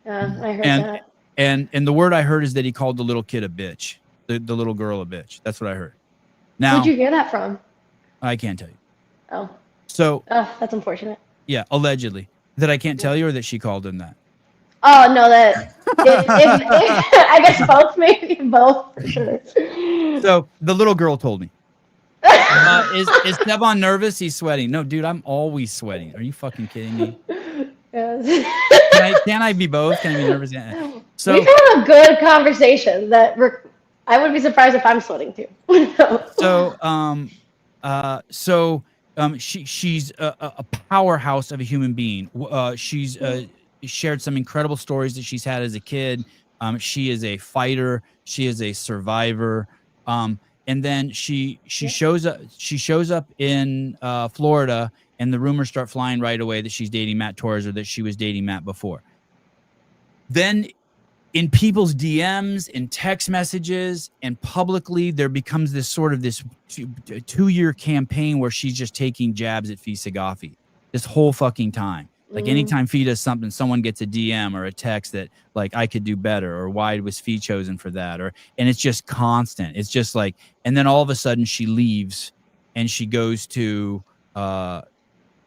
I heard that. And the word I heard is that he called the little kid a bitch. The little girl a bitch. That's what I heard. Now, who'd you hear that from? I can't tell you. Oh. So. Oh, that's unfortunate. Yeah, allegedly. That I can't tell you, or that she called him that? Oh no, I guess both, maybe both for sure. So the little girl told me. Is Sevan nervous? He's sweating. No, dude, I'm always sweating. Are you fucking kidding me? Yes. Can I be both? Can I be nervous? Yeah. So we've had a good conversation that I would be surprised if I'm sweating too. She's a powerhouse of a human being. She's shared some incredible stories that she's had as a kid. She is a fighter. She is a survivor. And then she shows up in Florida, and the rumors start flying right away that she's dating Matt Torres, or that she was dating Matt before. Then in people's DMs and text messages and publicly, there becomes this sort of this 2-year campaign where she's just taking jabs at Saghafi this whole fucking time. Like anytime Fee does something, someone gets a DM or a text that like, I could do better, or why was Fee chosen for that? And it's just constant. It's just like, and then all of a sudden she leaves and she goes to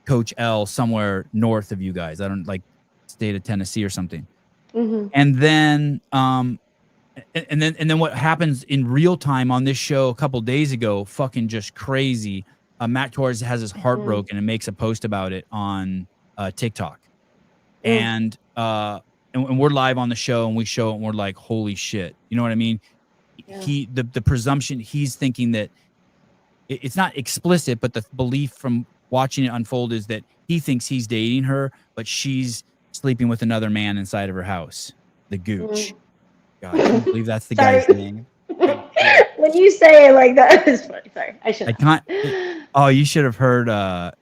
Coach L somewhere north of you guys. I don't like state of Tennessee or something. And then what happens in real time on this show a couple days ago, fucking just crazy. Matt Torres has his heart broken and makes a post about it on TikTok. And we're live on the show, and we show it, and we're like, holy shit. You know what I mean? Yeah. The presumption, he's thinking that it's not explicit, but the belief from watching it unfold is that he thinks he's dating her, but she's sleeping with another man inside of her house. The Gooch. God, I can't believe that's the guy's name. When you say it like that, it's funny. Sorry, I should. Oh, you should have heard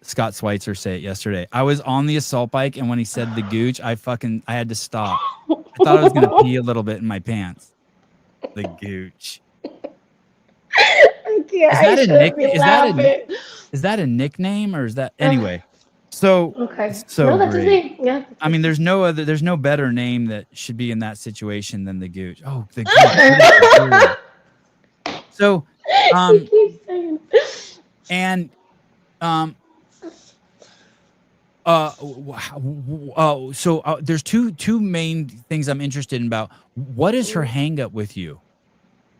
Scott Schweitzer say it yesterday. I was on the assault bike, and when he said the gooch, I had to stop. I thought I was gonna pee a little bit in my pants. The gooch. I can't. Is that a nickname? Is that a nickname, or is that anyway? So okay. So no, that's great. his name. Yeah. I mean, there's no better name that should be in that situation than the gooch. Oh, the gooch. So, He keeps saying it. and there's two main things I'm interested in about. What is her hang up with you?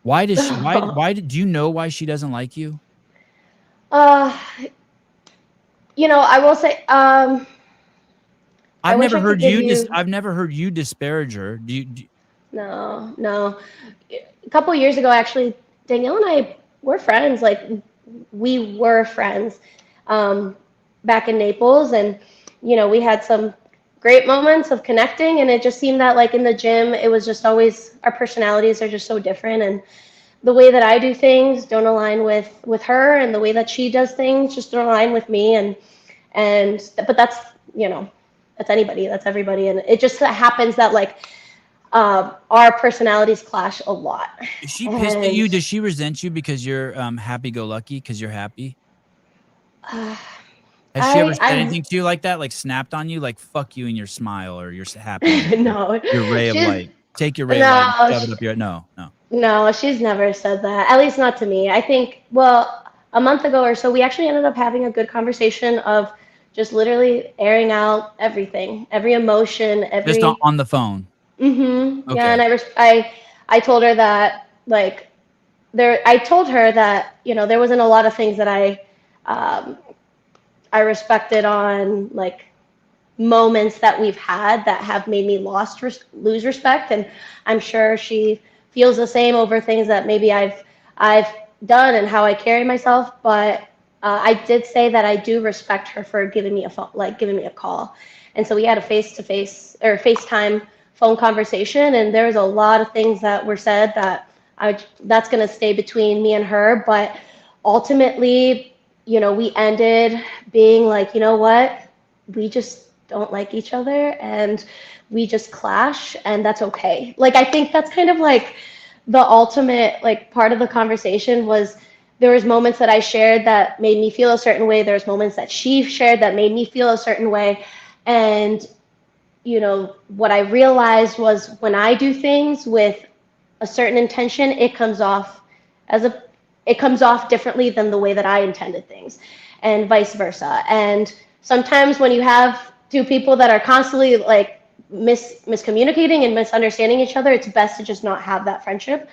Why does she do you know why she doesn't like you? You know, I will say I've never heard you disparage her. Do you No. A couple years ago, actually, Danielle and I were friends. Like, we were friends back in Naples, and you know, we had some great moments of connecting, and it just seemed that, like, in the gym, it was just always, our personalities are just so different, and the way that I do things don't align with her, and the way that she does things just don't align with me, but that's, you know, that's anybody, that's everybody, and it just happens that, like, our personalities clash a lot. Is she pissed at you? Does she resent you because you're happy-go-lucky because you're happy? Has she ever said anything to you like that? Like snapped on you? Like, fuck you and your smile, or you're happy? No. Your ray of light. Take your ray of light and shove it up your... No. No, she's never said that. At least not to me. I think, well, a month ago or so, we actually ended up having a good conversation of just literally airing out everything, every emotion, Just on the phone. Mm-hmm. Okay. Yeah, and I told her that, like, I told her that, you know, there wasn't a lot of things that I respected on, like, moments that we've had that have made me lose respect, and I'm sure she feels the same over things that maybe I've done and how I carry myself. But I did say that I do respect her for giving me a call, and so we had a face-to-face or FaceTime phone conversation, and there was a lot of things that were said that that's going to stay between me and her. But ultimately, you know, we ended being like, you know what, we just don't like each other, and we just clash, and that's okay. Like, I think that's kind of like the ultimate, like, part of the conversation was, there was moments that I shared that made me feel a certain way. There's moments that she shared that made me feel a certain way. And, you know, what I realized was when I do things with a certain intention, it comes off differently than the way that I intended things, and vice versa. And sometimes when you have two people that are constantly, like, miscommunicating and misunderstanding each other, it's best to just not have that friendship.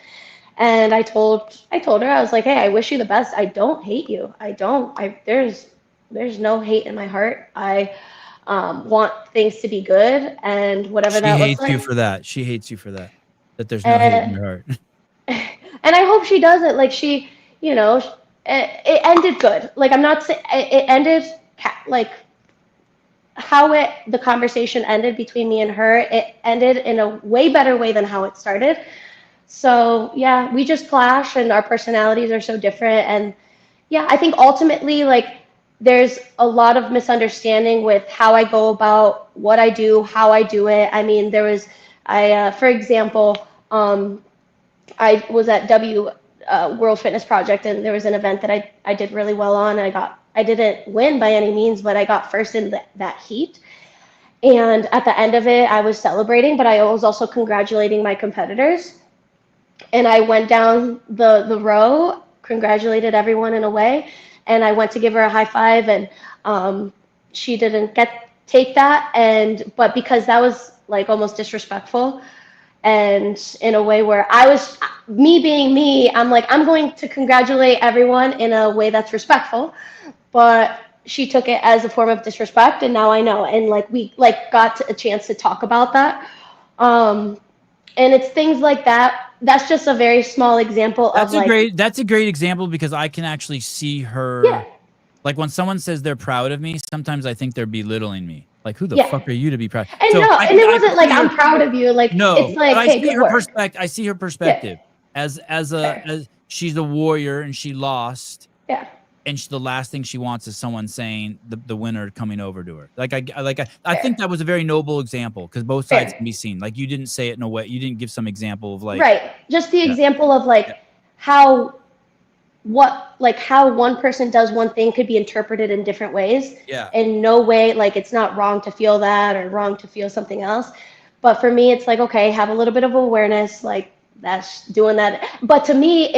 And I told her, I was like, hey, I wish you the best. I don't hate you. There's no hate in my heart. I want things to be good, and whatever that looks like. She hates you for that. She hates you for that. That there's no hate in your heart. And I hope she doesn't. Like, she, you know, it ended good. Like, I'm not saying it ended like how the conversation ended between me and her. It ended in a way better way than how it started. So yeah, we just clash, and our personalities are so different. And yeah, I think ultimately, like, there's a lot of misunderstanding with how I go about what I do, how I do it. I mean, for example, I was at World Fitness Project, and there was an event that I did really well on. I didn't win by any means, but I got first in that heat. And at the end of it, I was celebrating, but I was also congratulating my competitors. And I went down the row, congratulated everyone in a way, and I went to give her a high five, and she didn't take that, but because that was, like, almost disrespectful, and in a way where me being me, I'm like, I'm going to congratulate everyone in a way that's respectful, but she took it as a form of disrespect, and now I know, and, like, we, like, got a chance to talk about that, and it's things like that. That's just a very small example of, like, that's a great example, because I can actually see her. Yeah. Like, when someone says they're proud of me, sometimes I think they're belittling me. Like, who the fuck are you to be proud? And so it wasn't like, I'm proud of you. Like, no, it's like, hey, good work. I see her perspective as she's a warrior and she lost. Yeah. and the last thing she wants is someone saying the winner coming over to her. I think that was a very noble example because both sides can be seen. Like you didn't say it in a way, you didn't give some example of like right, just the example of like how one person does one thing could be interpreted in different ways. Yeah. In no way, like it's not wrong to feel that or wrong to feel something else. But for me, it's like, okay, have a little bit of awareness, like that's doing that. But to me,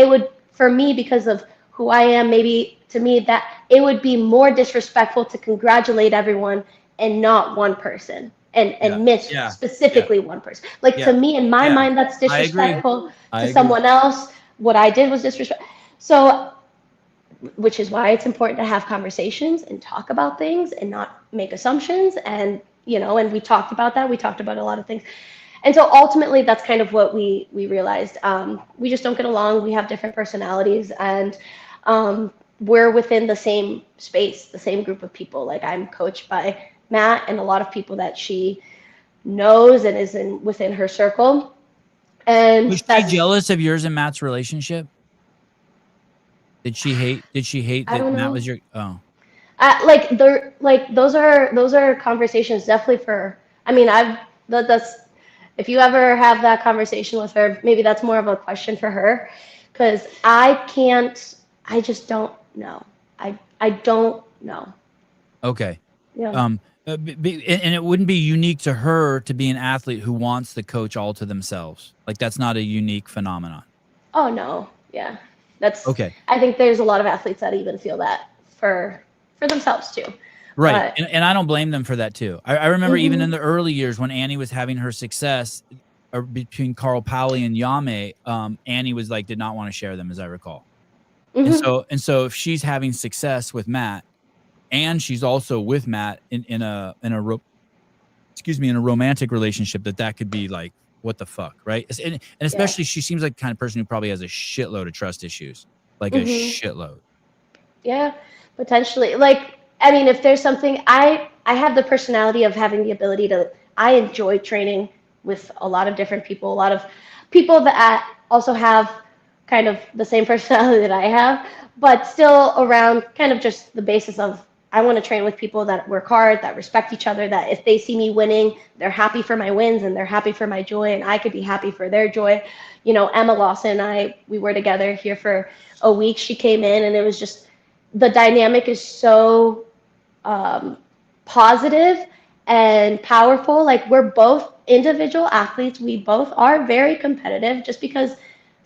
for me, because of who I am, maybe to me that it would be more disrespectful to congratulate everyone and not one person and miss specifically one person. Like to me, in my mind, that's disrespectful to someone else. What I did was disrespectful. So, which is why it's important to have conversations and talk about things and not make assumptions. And, and we talked about that. We talked about a lot of things. And so ultimately, that's kind of what we realized. We just don't get along. We have different personalities, and we're within the same space, the same group of people. Like I'm coached by Matt and a lot of people that she knows and is within her circle. And was she jealous of yours and Matt's relationship? Did she hate that Matt was your those are conversations definitely for, I mean, that's if you ever have that conversation with her, maybe that's more of a question for her, because I just don't know. I don't know. Okay. Yeah. And it wouldn't be unique to her to be an athlete who wants the coach all to themselves. Like that's not a unique phenomenon. Oh no. Yeah. That's okay. I think there's a lot of athletes that even feel that for themselves too. Right. And I don't blame them for that too. I remember even in the early years when Annie was having her success between Carl Paoli and Yame, Annie was like, did not want to share them, as I recall. And so if she's having success with Matt and she's also with Matt in a romantic relationship, that could be like, what the fuck, right? And especially she seems like the kind of person who probably has a shitload of trust issues, like a shitload. Yeah, potentially. Like, I mean, if there's something, I have the personality of having the ability I enjoy training with a lot of different people, a lot of people that also have kind of the same personality that I have, but still around kind of just the basis of I want to train with people that work hard, that respect each other, that if they see me winning, they're happy for my wins and they're happy for my joy, and I could be happy for their joy. Emma Lawson and we were together here for a week. She came in and it was just, the dynamic is so positive and powerful. Like we're both individual athletes. We both are very competitive. Just because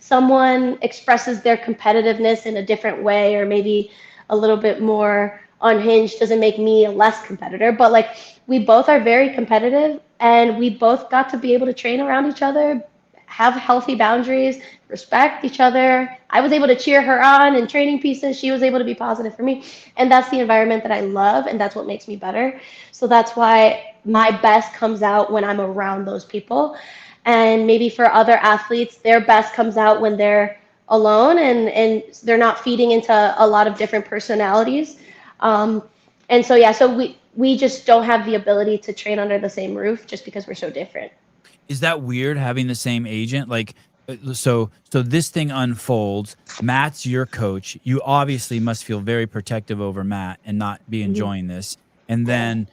someone expresses their competitiveness in a different way or maybe a little bit more unhinged doesn't make me a less competitor. But like we both are very competitive and we both got to be able to train around each other, have healthy boundaries, respect each other. I was able to cheer her on in training pieces. She was able to be positive for me. And that's the environment that I love, and that's what makes me better. So that's why my best comes out when I'm around those people. And maybe for other athletes, their best comes out when they're alone and they're not feeding into a lot of different personalities. And so, so we just don't have the ability to train under the same roof just because we're so different. Is that weird having the same agent? Like, so this thing unfolds. Matt's your coach. You obviously must feel very protective over Matt and not be enjoying this. And then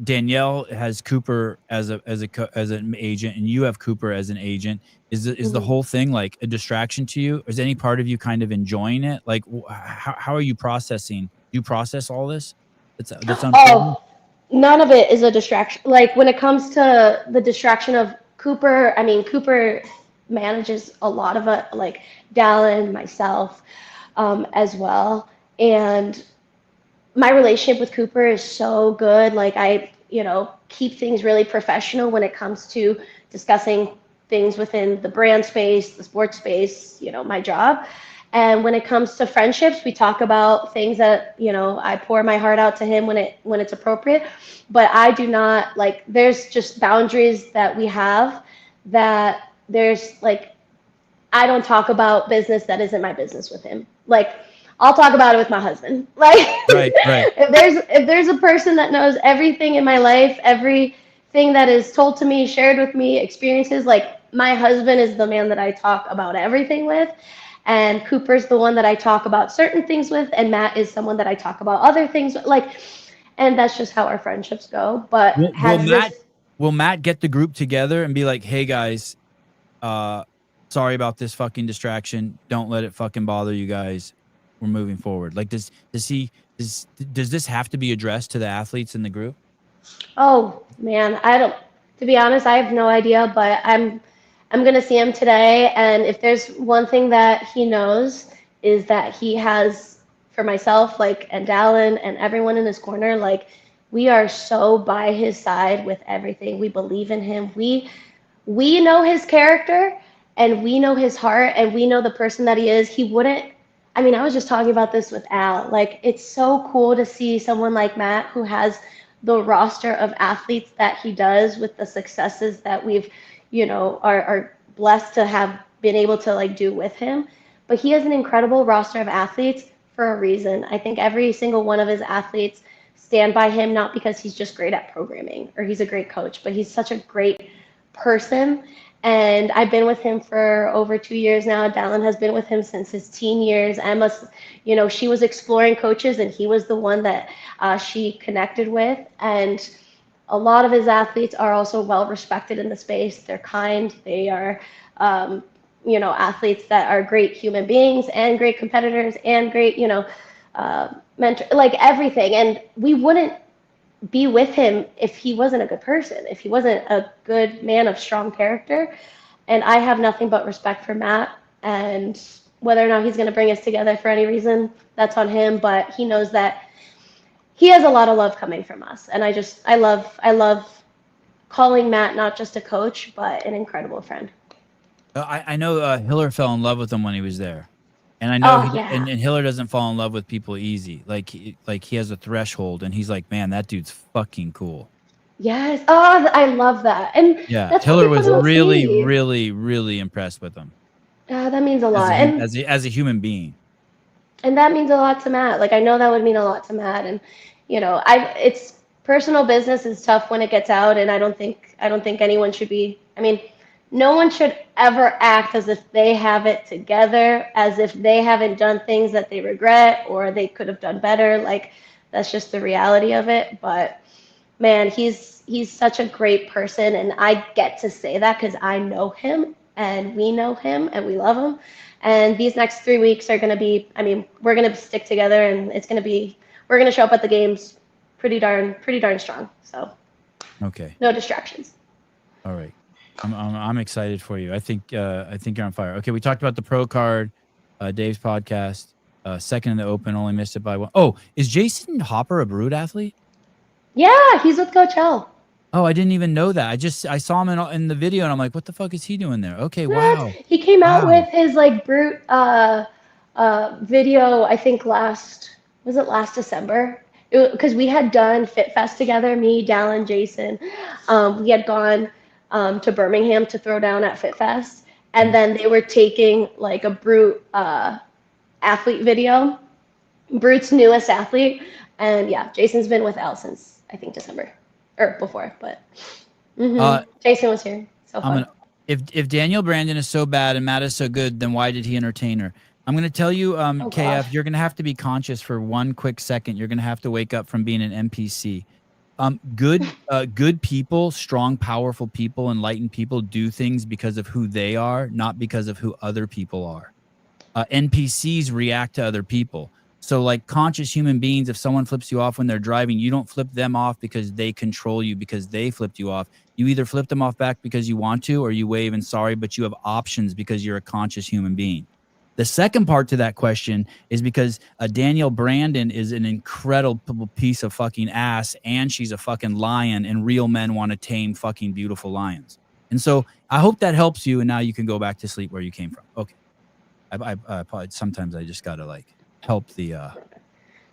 Danielle has Cooper as an agent, and you have Cooper as an agent. Is the whole thing like a distraction to you? Is any part of you kind of enjoying it? Like, how are you processing? Do you process all this? That's unfolding? None of it is a distraction. Like when it comes to the distraction of Cooper, I mean, Cooper manages a lot of it, like Dallin, myself, as well. And my relationship with Cooper is so good. Like I, keep things really professional when it comes to discussing things within the brand space, the sports space, my job. And when it comes to friendships, we talk about things that, I pour my heart out to him when it's appropriate. But I do not, like, there's just boundaries that we have that there's, like, I don't talk about business that isn't my business with him. Like, I'll talk about it with my husband. Like, right. if there's a person that knows everything in my life, everything that is told to me, shared with me, experiences, like, my husband is the man that I talk about everything with. And Cooper's the one that I talk about certain things with, and Matt is someone that I talk about other things with. Like, and that's just how our friendships go. But will Matt get the group together and be like, hey guys, sorry about this fucking distraction. Don't let it fucking bother you guys. We're moving forward. Like, does this have to be addressed to the athletes in the group? Oh man, I don't. To be honest, I have no idea. But I'm gonna see him today, and if there's one thing that he knows is that he has, for myself, like, and Dallin and everyone in his corner, like, we are so by his side with everything. We believe in him. We know his character, and we know his heart, and we know the person that he is. He wouldn't. I mean, I was just talking about this with Al. Like, it's so cool to see someone like Matt who has the roster of athletes that he does, with the successes that we've, are blessed to have been able to, like, do with him. But he has an incredible roster of athletes for a reason. I think every single one of his athletes stand by him, not because he's just great at programming or he's a great coach, but he's such a great person. And I've been with him for over 2 years now. Dallin has been with him since his teen years. Emma's, she was exploring coaches, and he was the one that she connected with. And a lot of his athletes are also well respected in the space. They're kind. They are, athletes that are great human beings and great competitors and great, mentor, like everything. And we wouldn't be with him if he wasn't a good person, if he wasn't a good man of strong character. And I have nothing but respect for Matt. And whether or not he's going to bring us together for any reason, that's on him. But he knows that he has a lot of love coming from us. And I love calling Matt not just a coach, but an incredible friend. I know Hiller fell in love with him when he was there. And I know, and Hiller doesn't fall in love with people easy. Like he has a threshold, and he's like, man, that dude's fucking cool. Yes. Oh, I love that. And yeah, that's Hiller was really, really, really impressed with him. That means a lot. As a human being. And that means a lot to Matt. Like, I know that would mean a lot to Matt. And, it's personal business is tough when it gets out. And I don't think anyone should be, no one should ever act as if they have it together, as if they haven't done things that they regret or they could have done better. Like, that's just the reality of it. But man, he's such a great person, and I get to say that because I know him and we know him and we love him. And these next 3 weeks are going to be, we're going to stick together, and we're going to show up at the games pretty darn strong. So okay, no distractions. All right. I'm excited for you. I think you're on fire. Okay, we talked about the pro card, Dave's podcast, second in the Open, only missed it by one. Oh, is Jason Hopper a Brood athlete? Yeah, he's with Coach L. Oh, I didn't even know that. I saw him in the video, and I'm like, what the fuck is he doing there? Okay, wow. He came out with his Brute video, I think last December? Because we had done Fit Fest together, me, Dallin, Jason. We had gone to Birmingham to throw down at Fit Fest, and then they were taking a Brute athlete video, Brute's newest athlete, and yeah, Jason's been with Al since I think December or before, but Jason was here. So fun. If Danielle Brandon is so bad and Matt is so good, then why did he entertain her? I'm going to tell you, KF, gosh. You're going to have to be conscious for one quick second. You're going to have to wake up from being an NPC. Good people, strong, powerful people, enlightened people do things because of who they are, not because of who other people are. NPCs react to other people. So conscious human beings, if someone flips you off when they're driving, you don't flip them off because they control you, because they flipped you off. You either flip them off back because you want to, or you wave and sorry, but you have options because you're a conscious human being. The second part to that question is because Danielle Brandon is an incredible piece of fucking ass, and she's a fucking lion, and real men want to tame fucking beautiful lions. And so I hope that helps you, and now you can go back to sleep where you came from. Okay. I sometimes I just got to help the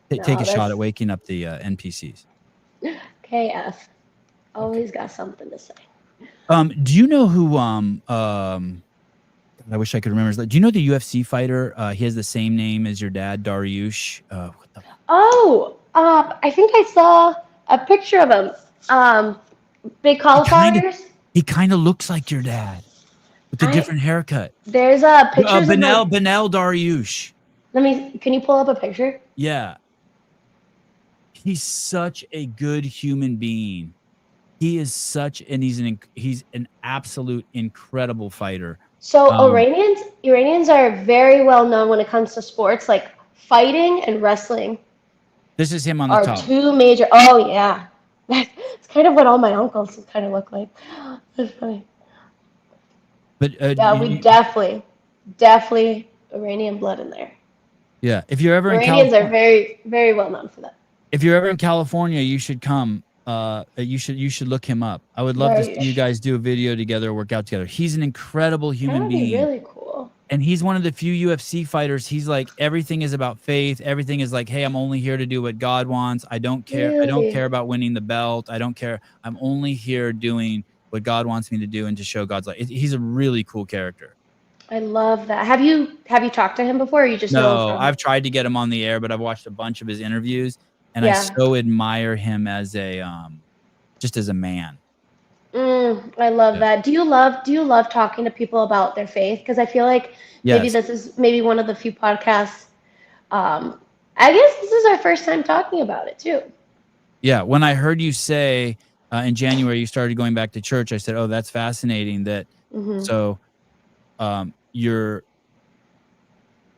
take a shot at waking up the NPCs. KF. Always got something to say. Do you know who I wish I could remember. Do you know the UFC fighter? He has the same name as your dad, Dariush. I think I saw a picture of him. Big qualifiers. He kind of looks like your dad. with a different haircut. There's pictures of Benel Dariush. Can you pull up a picture? Yeah. He's such a good human being. He is he's an absolute incredible fighter. So Iranians are very well known when it comes to sports, like fighting and wrestling. This is him on the top. Are two major. Oh yeah, it's kind of what all my uncles kind of look like. That's funny. But yeah, we definitely Iranian blood in there. Yeah, if you're ever Iranians are very, very well known for that. If you're ever in California, you should come. You should look him up. I would love to see you guys do a video together, work out together. He's an incredible human being. Really cool. And he's one of the few UFC fighters. He's like, everything is about faith. Everything is like, hey, I'm only here to do what God wants. I don't care. Really? I don't care about winning the belt. I don't care. I'm only here doing what God wants me to do and to show God's light. He's a really cool character. I love that. Have you talked to him before, or you just know him from? I've tried to get him on the air, but I've watched a bunch of his interviews. And I so admire him as just as a man. I love that. Do you love talking to people about their faith? Because I feel like maybe this is one of the few podcasts. I guess this is our first time talking about it too. Yeah. When I heard you say in January you started going back to church, I said, "Oh, that's fascinating." That so that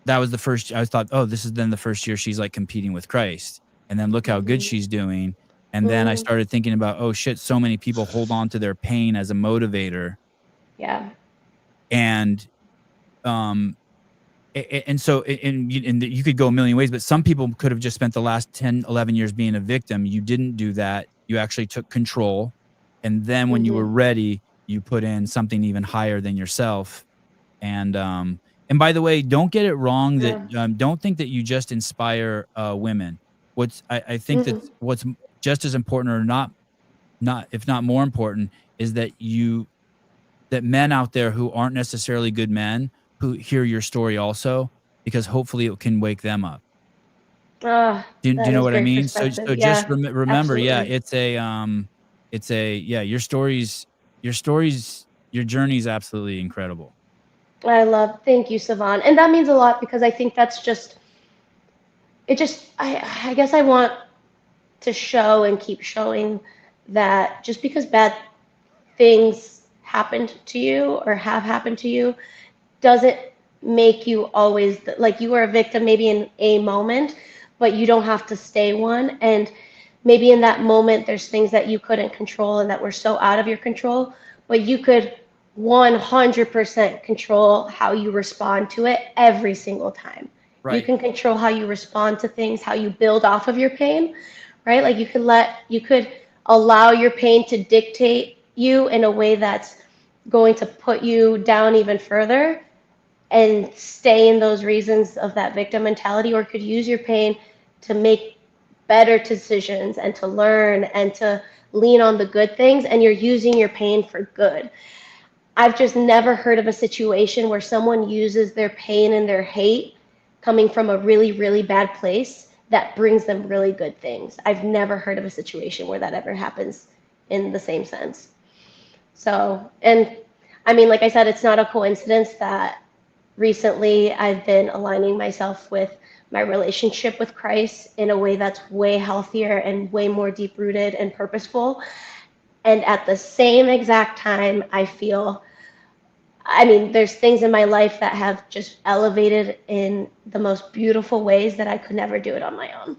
was the first. I thought, "Oh, this is then the first year she's like competing with Christ." And then look how good she's doing. And then I started thinking about, oh shit, so many people hold on to their pain as a motivator. Yeah. And so you could go a million ways, but some people could have just spent the last 10, 11 years being a victim. You didn't do that. You actually took control. And then when you were ready, you put in something even higher than yourself. And by the way, don't get it wrong that don't think that you just inspire women. I think that what's just as important, or not if not more important, is that men out there who aren't necessarily good men who hear your story also, because hopefully it can wake them up. Do you know what I mean? So just remember, absolutely. Your journey is absolutely incredible. Thank you, Savan. And that means a lot, because I think that's I guess I want to show and keep showing that just because bad things happened to you or have happened to you doesn't make you always like you are a victim maybe in a moment, but you don't have to stay one. And maybe in that moment there's things that you couldn't control and that were so out of your control, but you could 100% control how you respond to it every single time. Right. You can control how you respond to things, how you build off of your pain, right? Like you could allow your pain to dictate you in a way that's going to put you down even further and stay in those reasons of that victim mentality, or could use your pain to make better decisions and to learn and to lean on the good things, and you're using your pain for good. I've just never heard of a situation where someone uses their pain and their hate coming from a really, really bad place that brings them really good things. I've never heard of a situation where that ever happens in the same sense. So, and I mean, like I said, it's not a coincidence that recently I've been aligning myself with my relationship with Christ in a way that's way healthier and way more deep-rooted and purposeful. And at the same exact time, there's things in my life that have just elevated in the most beautiful ways that I could never do it on my own.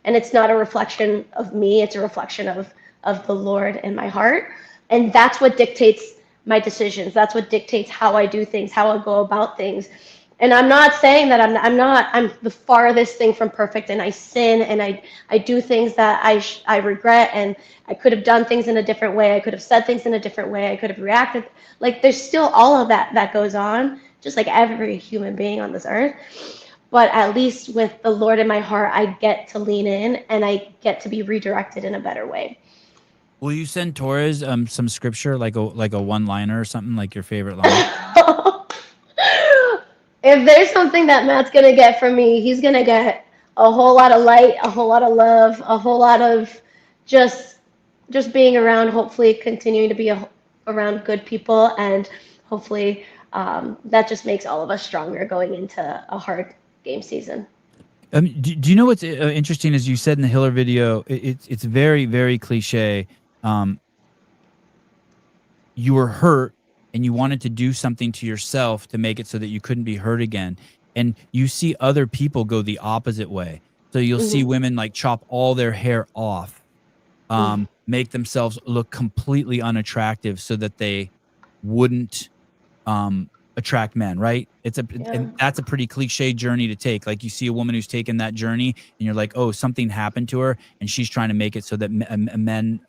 And it's not a reflection of me, it's a reflection of the Lord in my heart. And that's what dictates my decisions. That's what dictates how I do things, how I go about things. And I'm not saying that I'm the farthest thing from perfect, and I sin and I do things that I regret, and I could have done things in a different way. I could have said things in a different way. I could have reacted. Like there's still all of that goes on, just like every human being on this earth. But at least with the Lord in my heart, I get to lean in and I get to be redirected in a better way. Will you send Torres some scripture, like a one-liner or something, like your favorite line? If there's something that Matt's going to get from me, he's going to get a whole lot of light, a whole lot of love, a whole lot of just being around, hopefully continuing to be around good people, and hopefully that just makes all of us stronger going into a hard game season. Do you know what's interesting? As you said in the Hiller video, it's very, very cliche. You were hurt and you wanted to do something to yourself to make it so that you couldn't be hurt again. And you see other people go the opposite way. So you'll see women like chop all their hair off, make themselves look completely unattractive so that they wouldn't attract men, right? And that's a pretty cliche journey to take. Like you see a woman who's taken that journey and you're like, oh, something happened to her and she's trying to make it so that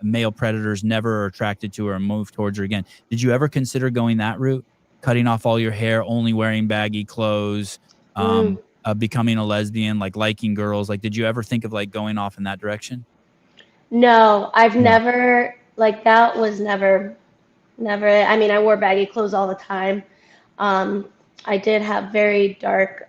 male predators never are attracted to her and move towards her again. Did you ever consider going that route? Cutting off all your hair, only wearing baggy clothes, becoming a lesbian, like liking girls? Like, did you ever think of like going off in that direction? No, I've never, like that was never. I mean, I wore baggy clothes all the time. I did have very dark,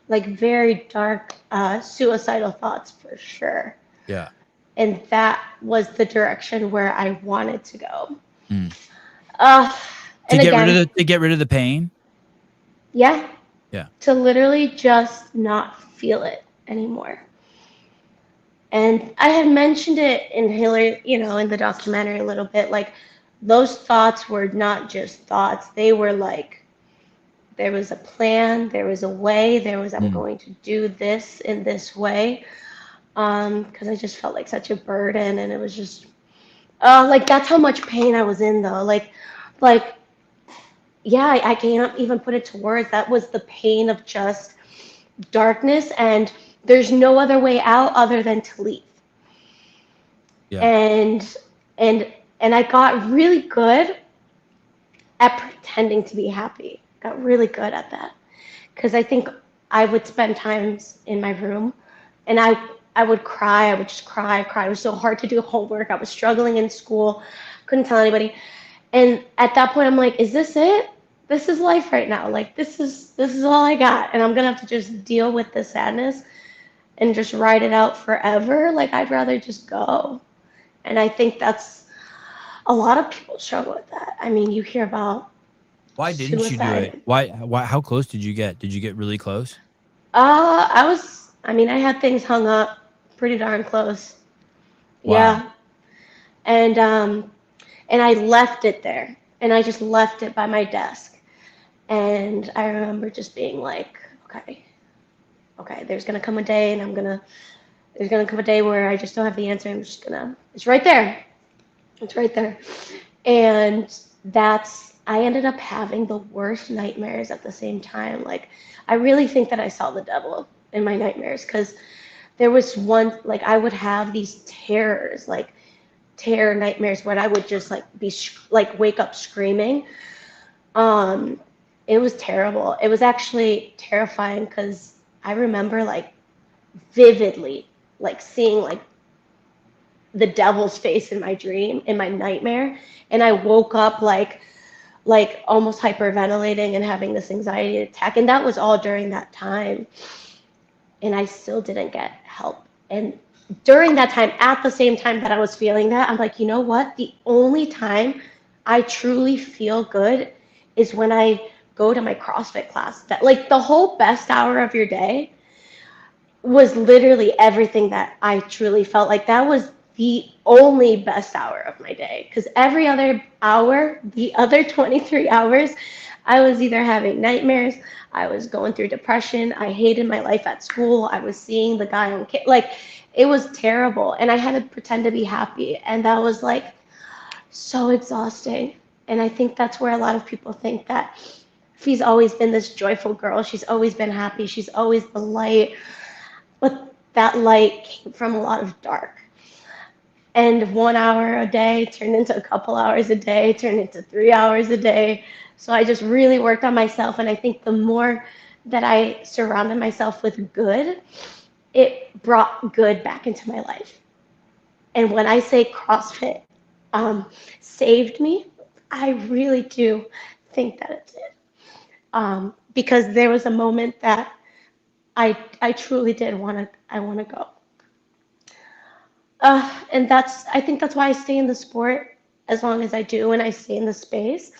very dark suicidal thoughts for sure. Yeah. And that was the direction where I wanted to go. To get rid of the pain? Yeah. Yeah. To literally just not feel it anymore. And I had mentioned it in Hillary, in the documentary a little bit, like those thoughts were not just thoughts. They were like, there was a plan, there was a way, I'm going to do this in this way. Because I just felt like such a burden, and it was just, that's how much pain I was in though. Yeah, I can't even put it to words. That was the pain of just darkness, and there's no other way out other than to leave. Yeah. And I got really good at pretending to be happy. Got really good at that. Because I think I would spend times in my room and I would cry. I would just cry. It was so hard to do homework. I was struggling in school. Couldn't tell anybody. And at that point, I'm like, is this it? This is life right now. Like, this is all I got. And I'm going to have to just deal with the sadness and just ride it out forever. Like, I'd rather just go. And I think that's a lot of people struggle with that. I mean, you hear about why didn't you do it? Why how close did you get? Did you get really close? I had things hung up pretty darn close. Wow. Yeah. And I left it there. And I just left it by my desk. And I remember just being like, okay, there's going to come a day and there's going to come a day where I just don't have the answer. It's right there. It's right there. And I ended up having the worst nightmares at the same time. Like, I really think that I saw the devil in my nightmares, because there was one, like, I would have these terror nightmares where I would just wake up screaming. It was terrible. It was actually terrifying, because I remember vividly seeing the devil's face in my dream, in my nightmare, and I woke up like almost hyperventilating and having this anxiety attack, and that was all during that time, and I still didn't get help. And during that time, at the same time that I was feeling that, I'm like, you know what? The only time I truly feel good is when I go to my CrossFit class. That the whole best hour of your day was literally everything that I truly felt like. That was the only best hour of my day, because every other hour, the other 23 hours, I was either having nightmares, I was going through depression, I hated my life at school, I was seeing the guy on it was terrible, and I had to pretend to be happy, and that was so exhausting. And I think that's where a lot of people think that Fee's always been this joyful girl, she's always been happy, she's always the light, but that light came from a lot of dark. And 1 hour a day turned into a couple hours a day, turned into 3 hours a day. So I just really worked on myself. And I think the more that I surrounded myself with good, it brought good back into my life. And when I say CrossFit saved me, I really do think that it did. Because there was a moment that I truly did want to go. And I think that's why I stay in the sport as long as I do, and I stay in the space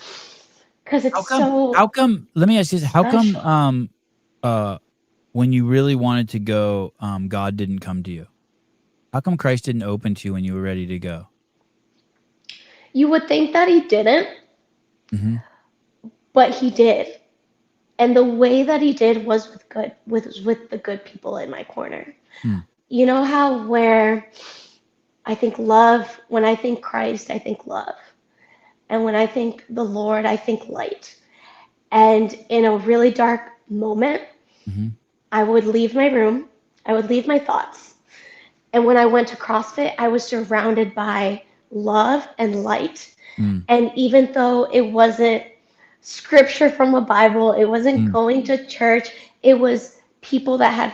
because it's How come, let me ask you this, how come, special. when you really wanted to go, God didn't come to you? How come Christ didn't open to you when you were ready to go? You would think that he didn't, Mm-hmm. but he did. And the way that he did was with the good people in my corner. Hmm. You know how where I think love, when I think Christ, I think love. And when I think the Lord, I think light. And in a really dark moment, Mm-hmm. I would leave my room, I would leave my thoughts. And when I went to CrossFit, I was surrounded by love and light. Mm. And even though it wasn't scripture from the Bible, it wasn't Mm. going to church, it was people that had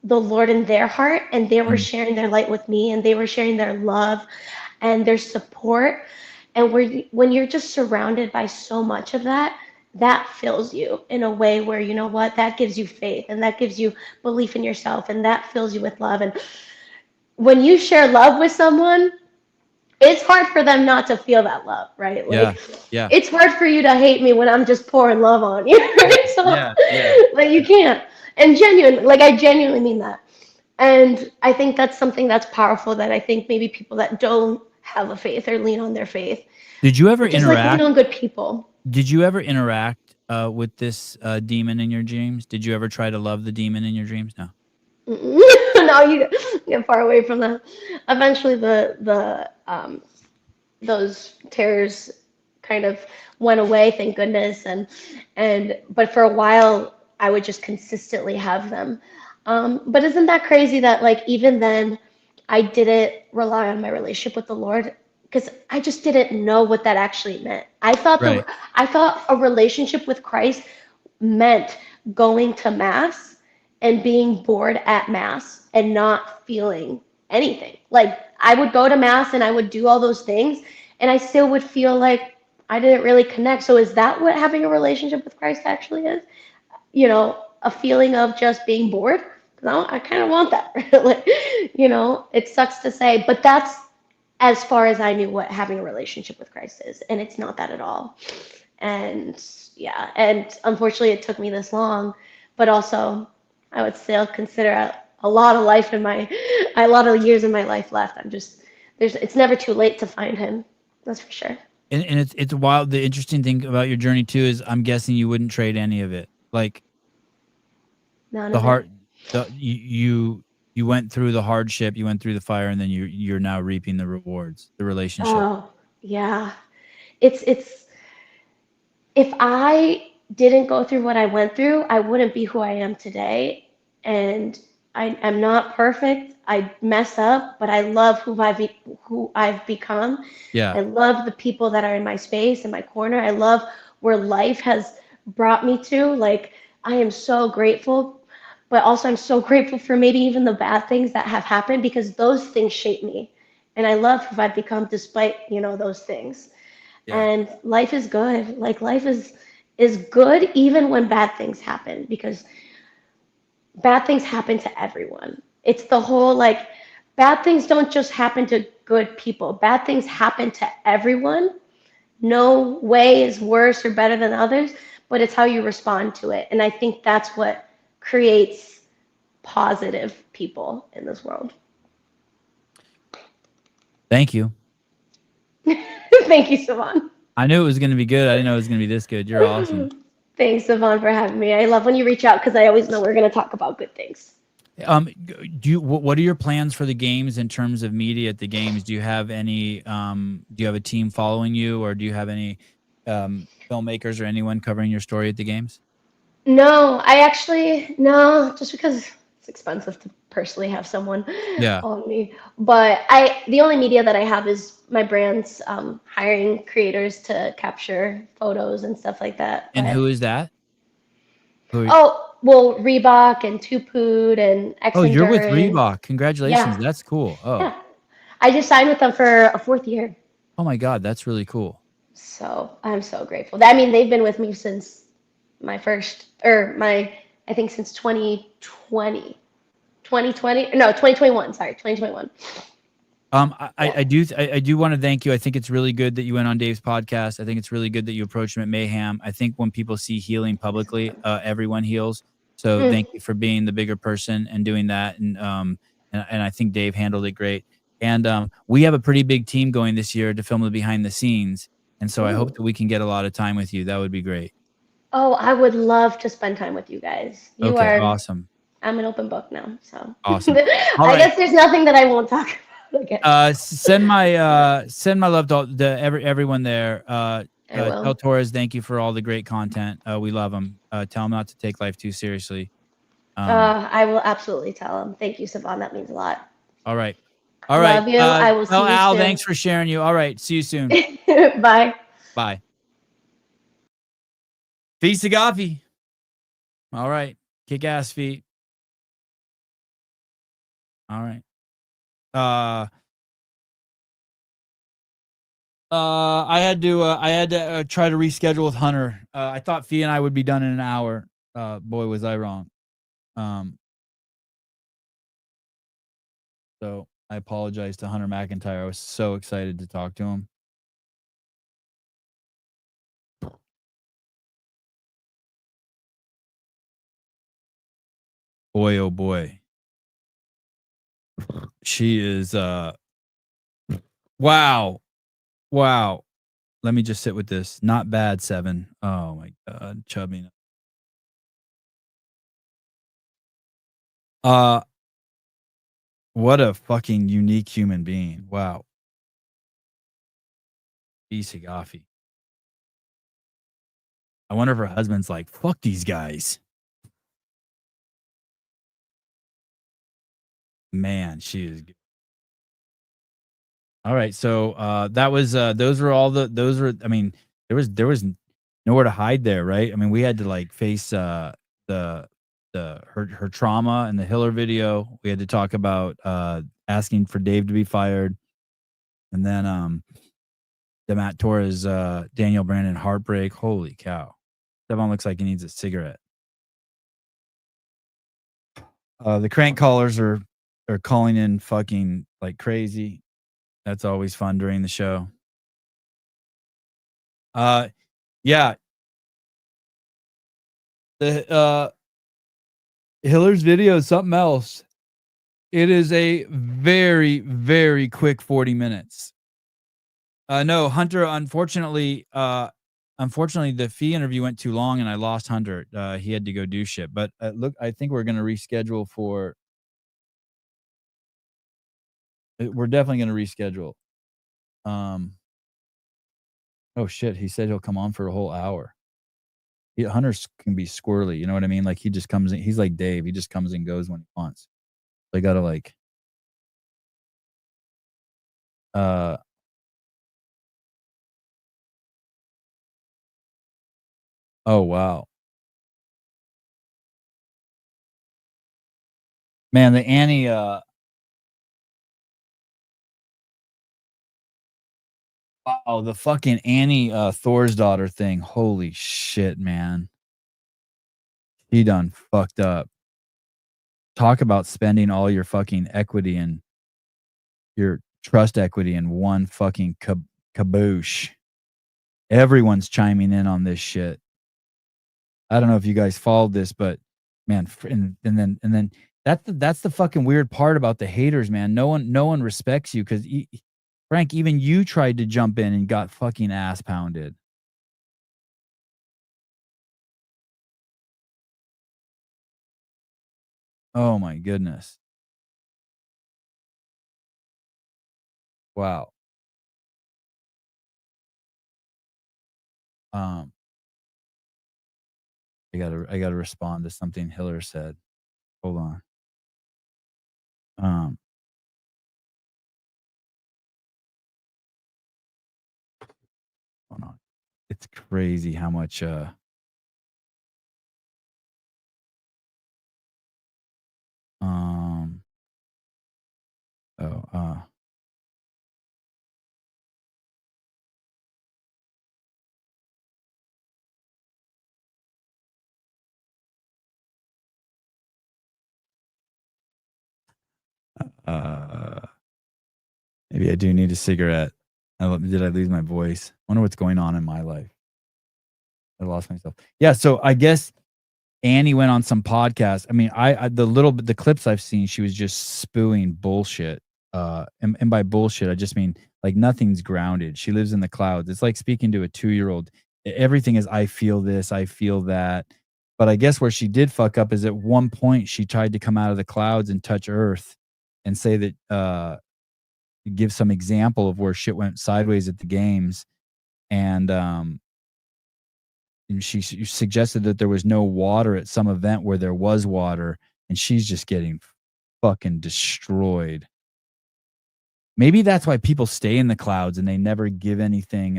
the Lord in their heart, and they were Mm. sharing their light with me, and they were sharing their love and their support. And when you're just surrounded by so much of that, that fills you in a way where, you know what, that gives you faith, and that gives you belief in yourself, and that fills you with love. And when you share love with someone, it's hard for them not to feel that love, right? Yeah. Like, Yeah. it's hard for you to hate me when I'm just pouring love on you. So, Yeah. Yeah. like, you can't. And genuine, like, I genuinely mean that. And I think that's something that's powerful that I think maybe people that don't have a faith or lean on their faith, Did you ever or just like lean interact? on good people. Did you ever interact with this demon in your dreams? Did you ever try to love the demon in your dreams? No. No, you get far away from that. Eventually, those terrors kind of went away, thank goodness. And but for a while, I would just consistently have them. But isn't that crazy that like even then, I didn't rely on my relationship with the Lord because I just didn't know what that actually meant. Right. I thought a relationship with Christ meant going to mass and being bored at mass and not feeling anything. Like I would go to mass and I would do all those things and I still would feel like I didn't really connect. So is that what having a relationship with Christ actually is? You know, a feeling of just being bored? No, I kind of want that. Like, you know, it sucks to say, but that's as far as I knew what having a relationship with Christ is, and it's not that at all. And yeah, and unfortunately, it took me this long, but also, I would still consider a lot of life in my, a lot of years in my life left. I'm just it's never too late to find Him. That's for sure. And it's wild. The interesting thing about your journey too is I'm guessing you wouldn't trade any of it. Like None the of it. heart, you went through the hardship, you went through the fire, and then you're now reaping the rewards, the relationship. Oh, yeah. It's if I didn't go through what I went through, I wouldn't be who I am today. And I'm not perfect. I mess up, but I love who I've become. Yeah. I love the people that are in my space, in my corner. I love where life has brought me to. Like, I am so grateful, but also I'm so grateful for maybe even the bad things that have happened because those things shape me. And I love who I've become despite, those things. Yeah. And life is good. Like life is good even when bad things happen because bad things happen to everyone. It's the whole like bad things don't just happen to good people. Bad things happen to everyone. No way is worse or better than others, but it's how you respond to it. And I think that's what creates positive people in this world. Thank you. Thank you, Savon. I knew it was going to be good. I didn't know it was going to be this good. You're awesome. Thanks, Savon, for having me. I love when you reach out because I always know we're going to talk about good things. What are your plans for the games in terms of media at the games? Do you have any, do you have a team following you, or do you have any filmmakers or anyone covering your story at the games? No, no, just because it's expensive to personally have someone Yeah. on me. But the only media that I have is my brand's hiring creators to capture photos and stuff like that. And But, who is that? oh, well, Reebok and Tupood and Oh, you're with Endurance. Reebok. Congratulations. Yeah, That's cool. Oh. yeah. I just signed with them for a fourth year. Oh my God, that's really cool. So I'm so grateful. I mean, they've been with me since I think since 2020. 2020, no, 2021, sorry, 2021. I do want to thank you. I think it's really good that you went on Dave's podcast. I think it's really good that you approached him at Mayhem. I think when people see healing publicly, everyone heals. So thank you for being the bigger person and doing that. And I think Dave handled it great. And we have a pretty big team going this year to film the behind the scenes. And so I hope that we can get a lot of time with you. That would be great. Oh, I would love to spend time with you guys. You Okay, are awesome. I'm an open book now, so Awesome. I guess there's nothing that I won't talk about again. Send my love to everyone there. Tell Torres thank you for all the great content. We love him. Tell him not to take life too seriously. I will absolutely tell him. Thank you, Saban. That means a lot. All right. Love you. I will see you Al, soon. thanks for sharing you. All right. See you soon. Bye. Bye. Feet Saghafi. All right. Kick ass feet. All right. I had to try to reschedule with Hunter. I thought Fee and I would be done in an hour. Boy, was I wrong. So I apologize to Hunter McIntyre. I was so excited to talk to him. Boy, oh boy. She is wow. Wow. Let me just sit with this. Not bad, 7. Oh my god, chubby. What a fucking unique human being. Wow. Saghafi. I wonder if her husband's like, fuck these guys. Man, she is good. All right. So that was those were I mean, there was nowhere to hide there, right? I mean, we had to like face her trauma in the Hiller video. We had to talk about asking for Dave to be fired. And then the Matt Torres Daniel Brandon heartbreak. Holy cow. Devon looks like he needs a cigarette. The crank callers are calling in fucking like crazy. That's always fun during the show. Yeah. The Hiller's video is something else. It is a very, very quick 40 minutes. No, Hunter, unfortunately, the Fee interview went too long and I lost Hunter. He had to go do shit. But look, I think we're gonna reschedule for we're definitely gonna reschedule. Oh shit, he said he'll come on for a whole hour. Hunter can be squirrely, you know what I mean? Like he just comes in, he's like Dave, he just comes and goes when he wants. They gotta like oh wow. Man, the Annie wow, the fucking Annie Thor's daughter thing. Holy shit, man. He done fucked up. Talk about spending all your fucking equity and your trust equity in one fucking kaboosh. Everyone's chiming in on this shit. I don't know if you guys followed this, but man, and then that's the fucking weird part about the haters, man. No one respects you because Frank, even you tried to jump in and got fucking ass pounded. Oh my goodness. Wow. I gotta respond to something Hiller said. Hold on. Hold on. It's crazy how much Maybe I do need a cigarette. Did I lose my voice? I wonder what's going on in my life. I lost myself. Yeah, so I guess Annie went on some podcast. I mean, the clips I've seen, she was just spewing bullshit. And by bullshit, I just mean like nothing's grounded. She lives in the clouds. It's like speaking to a 2-year-old. Everything is, I feel this, I feel that. But I guess where she did fuck up is at one point she tried to come out of the clouds and touch Earth and say that give some example of where shit went sideways at the games. And she suggested that there was no water at some event where there was water, and she's just getting fucking destroyed. Maybe that's why people stay in the clouds and they never give anything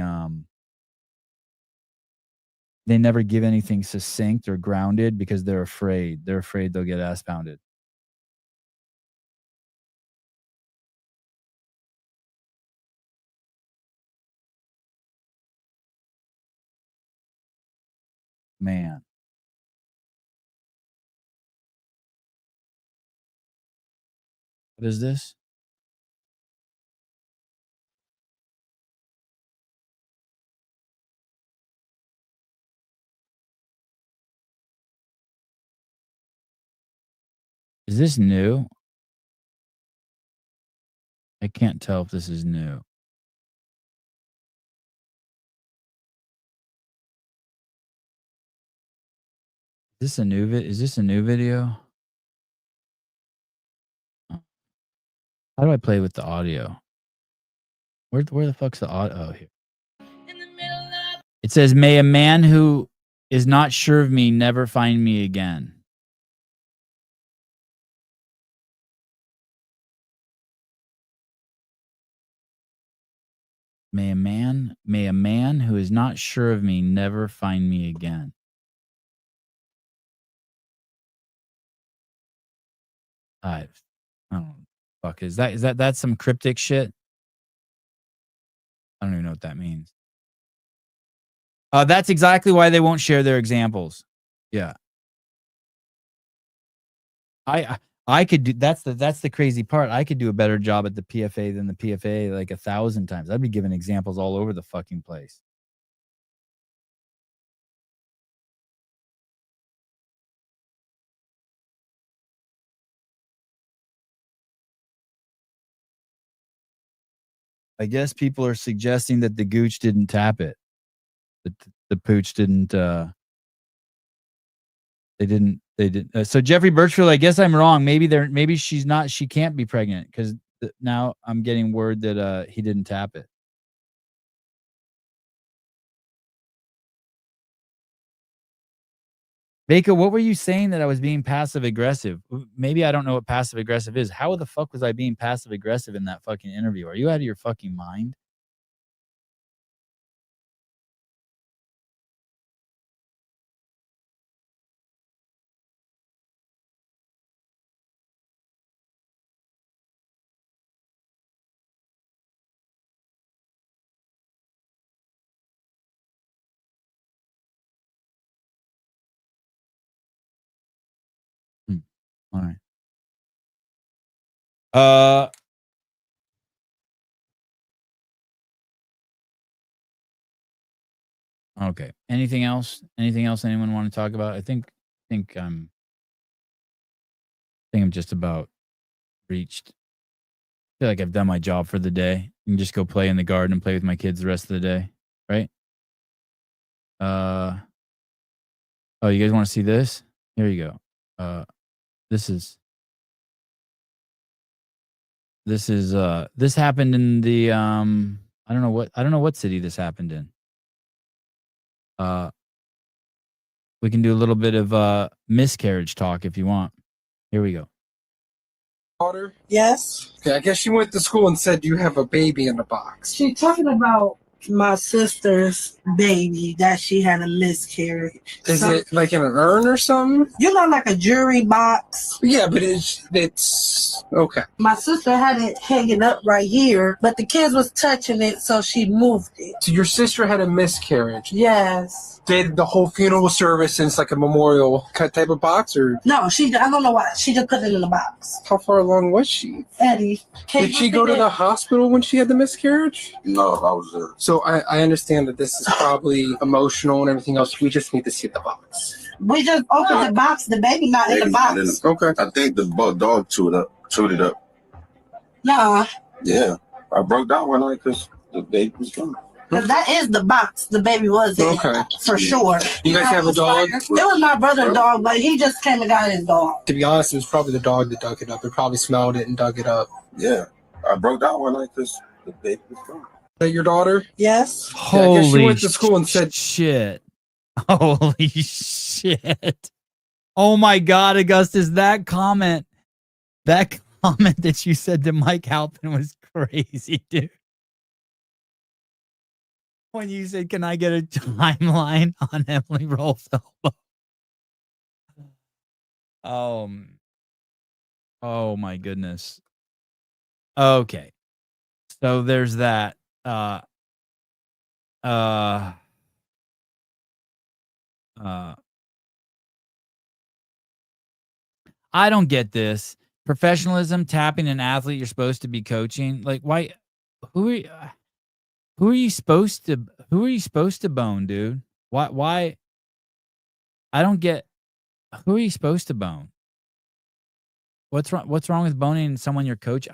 succinct or grounded because they're afraid. They're afraid they'll get ass pounded. Man. What is this? Is this new? I can't tell if this is new. Is this a new video? How do I play with the audio? Where the fuck's the audio? Oh, here. It says, "May a man who is not sure of me never find me again." May a man who is not sure of me never find me again. I don't know. Fuck, that's some cryptic shit? I don't even know what that means. That's exactly why they won't share their examples. Yeah. I could do that's the crazy part. I could do a better job at the PFA than the PFA like 1,000 times. I'd be giving examples all over the fucking place. I guess people are suggesting that the gooch didn't tap it. That the pooch didn't they didn't. So Jeffrey Birchfield, I guess I'm wrong. Maybe she can't be pregnant because now I'm getting word that he didn't tap it. Baker, what were you saying that I was being passive aggressive? Maybe I don't know what passive aggressive is. How the fuck was I being passive aggressive in that fucking interview? Are you out of your fucking mind? All right. Okay. Anything else? Anything else anyone want to talk about? I think I'm just about reached. I feel like I've done my job for the day. I can just go play in the garden and play with my kids the rest of the day, right? Oh, you guys want to see this? Here you go. This happened in the I don't know what city this happened in. We can do a little bit of miscarriage talk if you want. Here we go. Daughter? Yes. Okay, I guess she went to school and said you have a baby in the box. She's talking about my sister's baby that she had a miscarriage. Is it like in an urn or something? You know, like a jewelry box. Yeah, but it's okay. My sister had it hanging up right here, but the kids was touching it, so she moved it. So your sister had a miscarriage. Yes. Did the whole funeral service and it's like a memorial type of box, or no? I don't know why. She just put it in the box. How far along was she? Eddie, did she go to the hospital when she had the miscarriage? No, I was there. So I understand that this is probably emotional and everything else. We just need to see the box. We just opened the box. The baby not in the box. Okay. I think the dog chewed it up. Nah. Yeah, I broke down one night because the baby was gone. Because that is the box the baby was in. Okay. For sure. You guys have a dog? It was my brother's dog, but he just came and got his dog. To be honest, it was probably the dog that dug it up. It probably smelled it and dug it up. Yeah, I broke down one night because the baby was gone. Is that your daughter? Yes. Holy I guess she went to school and said shit. Holy shit. Oh my God, Augustus, that comment that you said to Mike Halpin was crazy, dude. When you said, can I get a timeline on Emily Rolfe's elbow? Oh my goodness. Okay. So there's that. I don't get this. Professionalism, tapping an athlete you're supposed to be coaching. Like, why? Who are you supposed to bone, dude? Why? I don't get. Who are you supposed to bone? What's wrong with boning someone you're coach?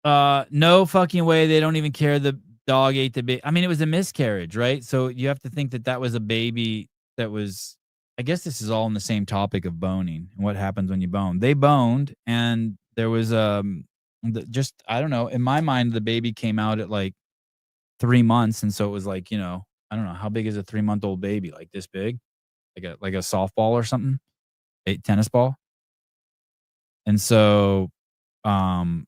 No fucking way. They don't even care the dog ate the baby. I mean, it was a miscarriage, right? So you have to think that was a baby that was, I guess this is all in the same topic of boning and what happens when you bone. They boned and there was, just, I don't know. In my mind, the baby came out at like 3 months. And so it was like, I don't know. How big is a 3-month-old baby? Like this big? Like a softball or something? A tennis ball? And so, so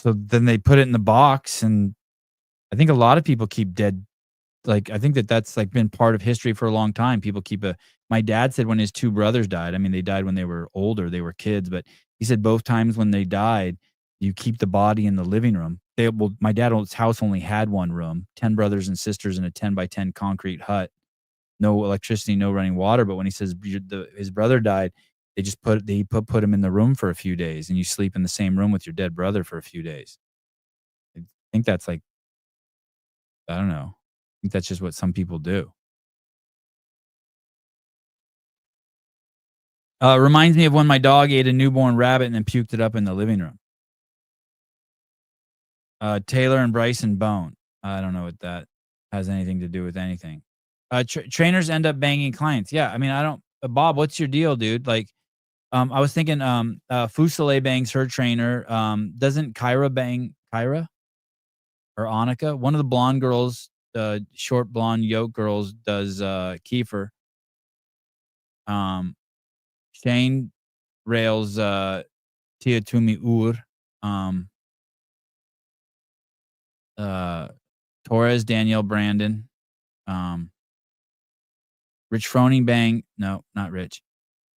then they put it in the box, and I think a lot of people keep dead. Like, I think that's like been part of history for a long time. People keep my dad said when his 2 brothers died, I mean, they died when they were older, they were kids, but he said both times when they died, you keep the body in the living room. My dad's house only had 1 room, 10 brothers and sisters in a 10 by 10 concrete hut, no electricity, no running water. But when he says his brother died, they just put him in the room for a few days, and you sleep in the same room with your dead brother for a few days. I think that's like, I don't know. I think that's just what some people do. Reminds me of when my dog ate a newborn rabbit and then puked it up in the living room. Taylor and Bryson bone. I don't know what that has anything to do with anything. Trainers end up banging clients. Yeah, I mean, I don't. Bob, what's your deal, dude? Like, I was thinking, Fusile bangs her trainer. Doesn't Kyra bang Kyra or Annika? One of the blonde girls, short blonde yoke girls, does Kiefer. Shane rails Tia Tumi Ur. Torres, Danielle Brandon. Rich Froning bang. No, not Rich.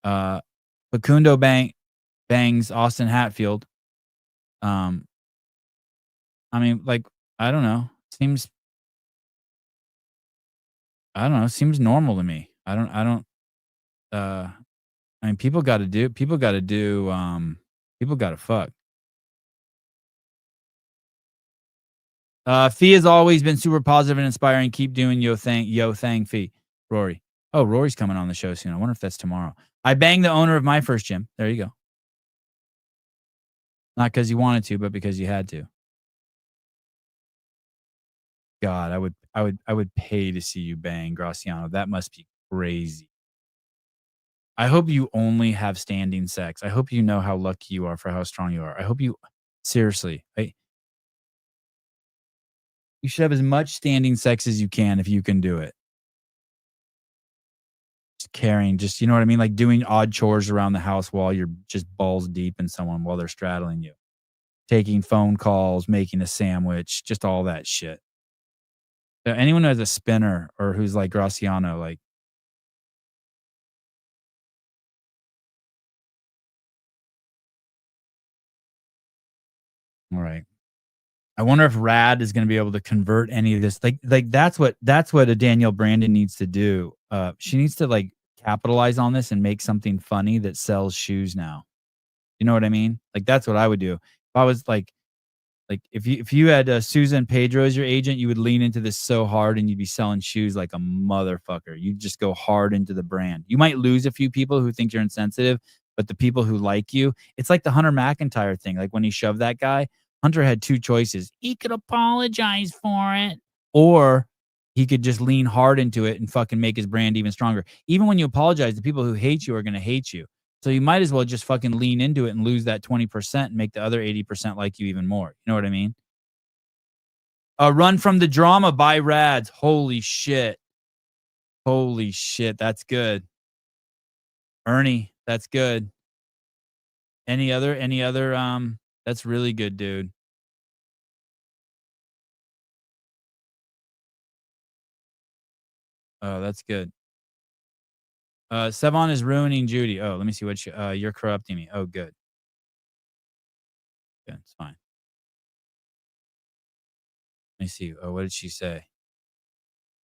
Facundo bangs Austin Hatfield. I mean, like, I don't know. Seems normal to me. I mean, people got to fuck. Fee has always been super positive and inspiring. Keep doing yo thang Fee. Rory. Oh, Rory's coming on the show soon. I wonder if that's tomorrow. I banged the owner of my first gym. There you go. Not because you wanted to, but because you had to. God, I would pay to see you bang Graciano. That must be crazy. I hope you only have standing sex. I hope you know how lucky you are for how strong you are. I hope you, seriously, you should have as much standing sex as you can if you can do it. caring, just, you know what I mean? Like doing odd chores around the house while you're just balls deep in someone while they're straddling you. Taking phone calls, making a sandwich, just all that shit. So anyone who has a spinner or who's like Graciano, like, all right. I wonder if Rad is going to be able to convert any of this. Like that's what a Danielle Brandon needs to do. She needs to like capitalize on this and make something funny that sells shoes now. You know what I mean? Like that's what I would do. If I was like if you had Susan Pedro as your agent, you would lean into this so hard and you'd be selling shoes like a motherfucker. You'd just go hard into the brand. You might lose a few people who think you're insensitive, but the people who like you, it's like the Hunter McIntyre thing. Like when he shoved that guy, Hunter had two choices. He could apologize for it, or he could just lean hard into it and fucking make his brand even stronger. Even when you apologize, the people who hate you are going to hate you. So you might as well just fucking lean into it and lose that 20% and make the other 80% like you even more. You know what I mean? Run from the Drama by Rads. Holy shit. Holy shit. That's good. Ernie, that's good. Any other, that's really good, dude. Oh, that's good. Sevon is ruining Judy. Oh, let me see what you're corrupting me. Oh, good. Good, it's fine. Let me see. Oh, what did she say?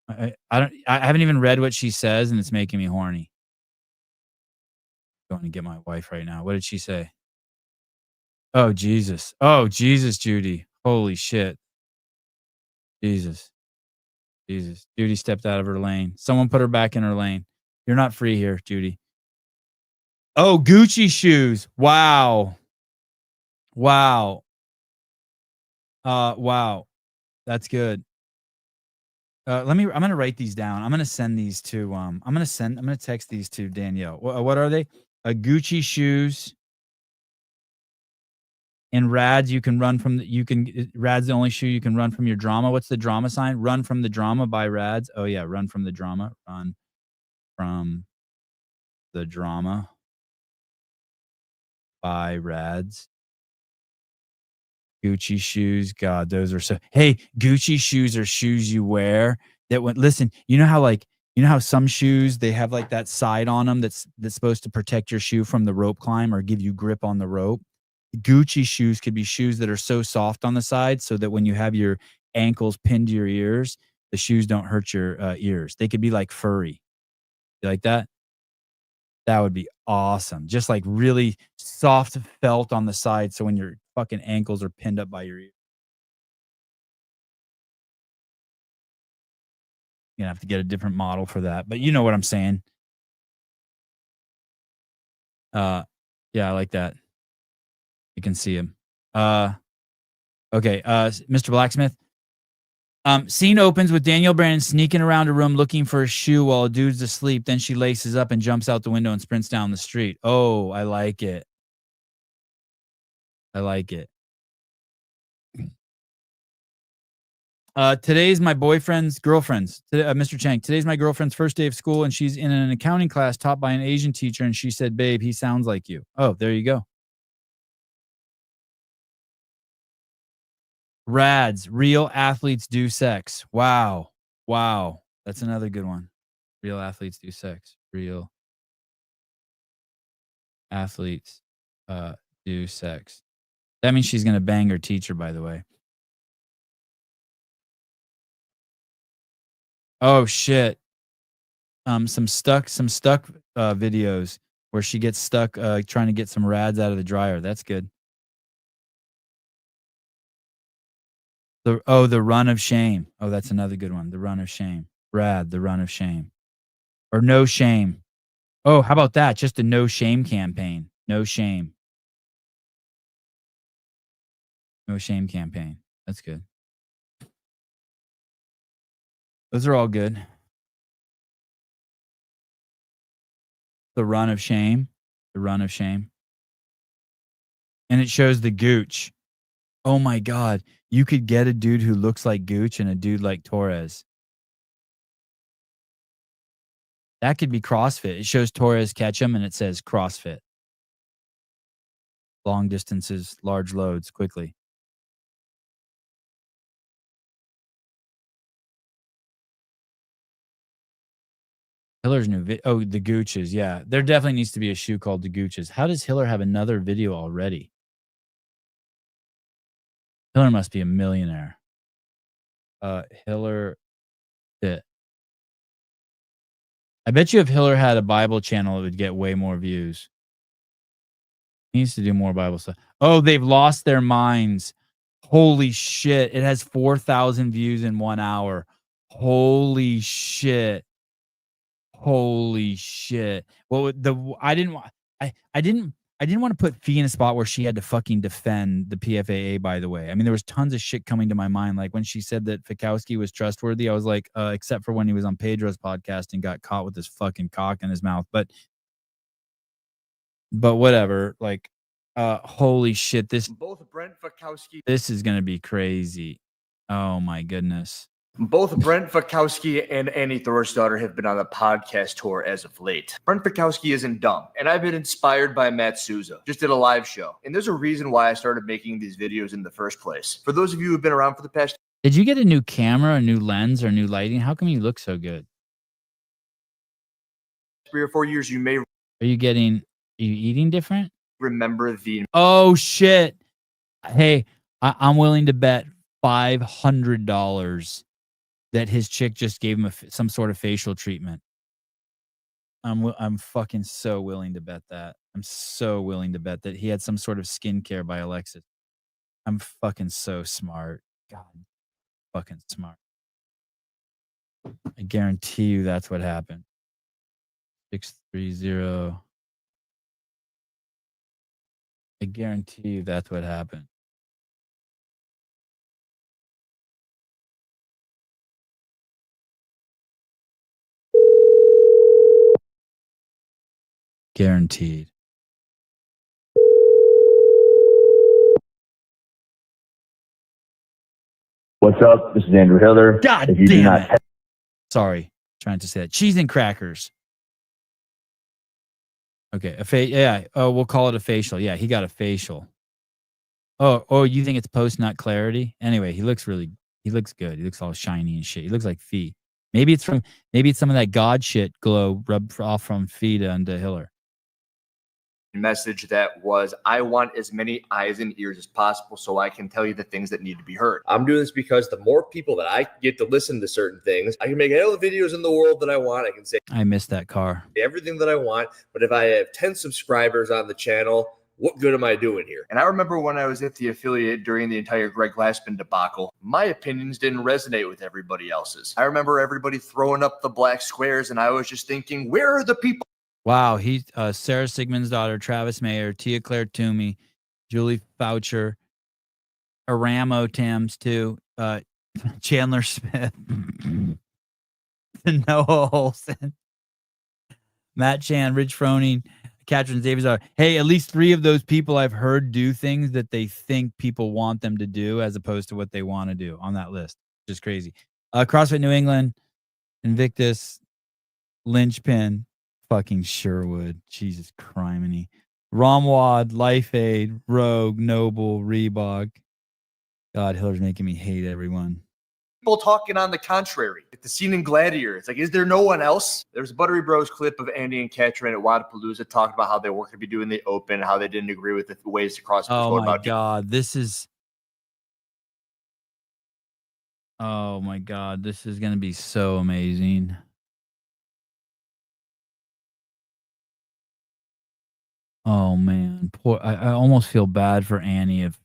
I haven't even read what she says, and it's making me horny. Going to get my wife right now. What did she say? Oh, Jesus. Oh, Jesus, Judy. Holy shit. Jesus. Jesus. Judy stepped out of her lane. Someone put her back in her lane. You're not free here, Judy. Oh, Gucci shoes. Wow. Wow. Wow. That's good. I'm going to write these down. I'm going to send these to, I'm going to text these to Danielle. What are they? Gucci shoes. And Rads, you can run from Rads the only shoe you can run from your drama. What's the drama sign? Run from the Drama by Rads. Oh yeah, run from the drama. Run from the Drama by Rads. Gucci shoes. God, those are so. Hey, Gucci shoes are shoes you wear that when listen, you know how some shoes they have like that side on them that's supposed to protect your shoe from the rope climb or give you grip on the rope. Gucci shoes could be shoes that are so soft on the side so that when you have your ankles pinned to your ears, the shoes don't hurt your ears. They could be like furry. You like that? That would be awesome. Just like really soft felt on the side so when your fucking ankles are pinned up by your ears. You're going to have to get a different model for that. But you know what I'm saying. Yeah, I like that. You can see him. Okay, Mr. Blacksmith. Scene opens with Danielle Brandon sneaking around a room looking for a shoe while a dude's asleep. Then she laces up and jumps out the window and sprints down the street. Oh, I like it. I like it. Today's my girlfriend's, Mr. Chang. Today's my girlfriend's first day of school, and she's in an accounting class taught by an Asian teacher, and she said, babe, he sounds like you. Oh, there you go. Rads, real athletes do sex. Wow. Wow. That's another good one. Real athletes do sex. Real athletes do sex. That means she's going to bang her teacher, by the way. Oh, shit. Some stuck videos where she gets stuck trying to get some rads out of the dryer. That's good. The run of shame. Oh, that's another good one. The run of shame. Rad, the run of shame. Or no shame. Oh, how about that? Just a no shame campaign. No shame. No shame campaign. That's good. Those are all good. The run of shame. The run of shame. And it shows the gooch. Oh my God. You could get a dude who looks like Gooch and a dude like Torres. That could be CrossFit. It shows Torres catch him, and it says CrossFit. Long distances, large loads, quickly. Hiller's new video. Oh, the Gooches. Yeah, there definitely needs to be a shoe called the Gooches. How does Hiller have another video already? Hiller must be a millionaire. Hiller fit. I bet you if Hiller had a Bible channel, it would get way more views. He needs to do more Bible stuff. Oh, they've lost their minds. Holy shit. It has 4,000 views in 1 hour. Holy shit. Holy shit. Well, I didn't want to put Fee in a spot where she had to fucking defend the PFAA, by the way. I mean, there was tons of shit coming to my mind. Like when she said that Fikowski was trustworthy, I was like, except for when he was on Pedro's podcast and got caught with his fucking cock in his mouth. But whatever. Like, holy shit. Both Brent Fikowski. This is going to be crazy. Oh my goodness. Both Brent Fikowski and Annie Thor's daughter have been on the podcast tour as of late. Brent Fikowski isn't dumb, and I've been inspired by Matt Souza. Just did a live show, and there's a reason why I started making these videos in the first place. For those of you who've been around for the past... Did you get a new camera, a new lens, or new lighting? How come you look so good? 3 or 4 years, you may... Are you eating different? Remember the... Oh, shit. Hey, I'm willing to bet $500 that his chick just gave him some sort of facial treatment. I'm fucking so willing to bet that. I'm so willing to bet that he had some sort of skincare by Alexis. I'm fucking so smart. God, fucking smart. I guarantee you that's what happened. 630. I guarantee you that's what happened. Guaranteed. What's up? This is Andrew Hiller. God damn it. Sorry, trying to say that. Cheese and crackers. Okay, we'll call it a facial. Yeah, he got a facial. Oh, you think it's post nut clarity? Anyway, he looks good. He looks all shiny and shit. He looks like Fee. Maybe it's some of that God shit glow rubbed off from Fee to Hiller. Message that was, I want as many eyes and ears as possible so I can tell you the things that need to be heard. I'm doing this because the more people that I get to listen to certain things, I can make all the videos in the world that I want. I can say I missed that car. Everything that I want. But if I have 10 subscribers on the channel, what good am I doing here? And I remember when I was at the affiliate during the entire Greg Glassman debacle, my opinions didn't resonate with everybody else's. I remember everybody throwing up the black squares, and I was just thinking, where are the people? Wow, he's Sarah Sigmund's daughter, Travis Mayer, Tia Claire Toomey, Julie Foucher, Aramo Tams too, Chandler Smith, Noah Olson, Matt Chan, Rich Froning, Katrin Davis. Hey, at least 3 of those people I've heard do things that they think people want them to do as opposed to what they want to do on that list. Just crazy. CrossFit New England, Invictus, Lynchpin, fucking Sherwood, Jesus criminy, Romwad, Life Aid, Rogue, Noble, Reebok. God, Hiller's making me hate everyone. People talking on the contrary. At the scene in Gladiator, it's like, is there no one else? There's a Buttery Bros clip of Andy and Katrin at Wadapalooza talking about how they were going to be doing the open, how they didn't agree with the ways to cross. Oh my God, this is going to be so amazing. Oh man, poor. I almost feel bad for Annie if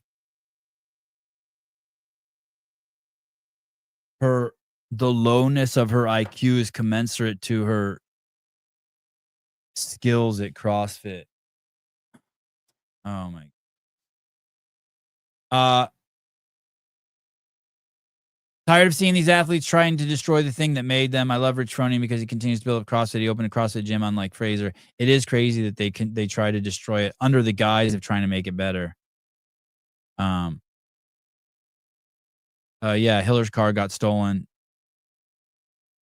the lowness of her IQ is commensurate to her skills at CrossFit. Oh my. Tired of seeing these athletes trying to destroy the thing that made them. I love Rich Froning because he continues to build up CrossFit. He opened a CrossFit gym unlike Fraser. It is crazy that they try to destroy it under the guise of trying to make it better. Yeah, Hiller's car got stolen.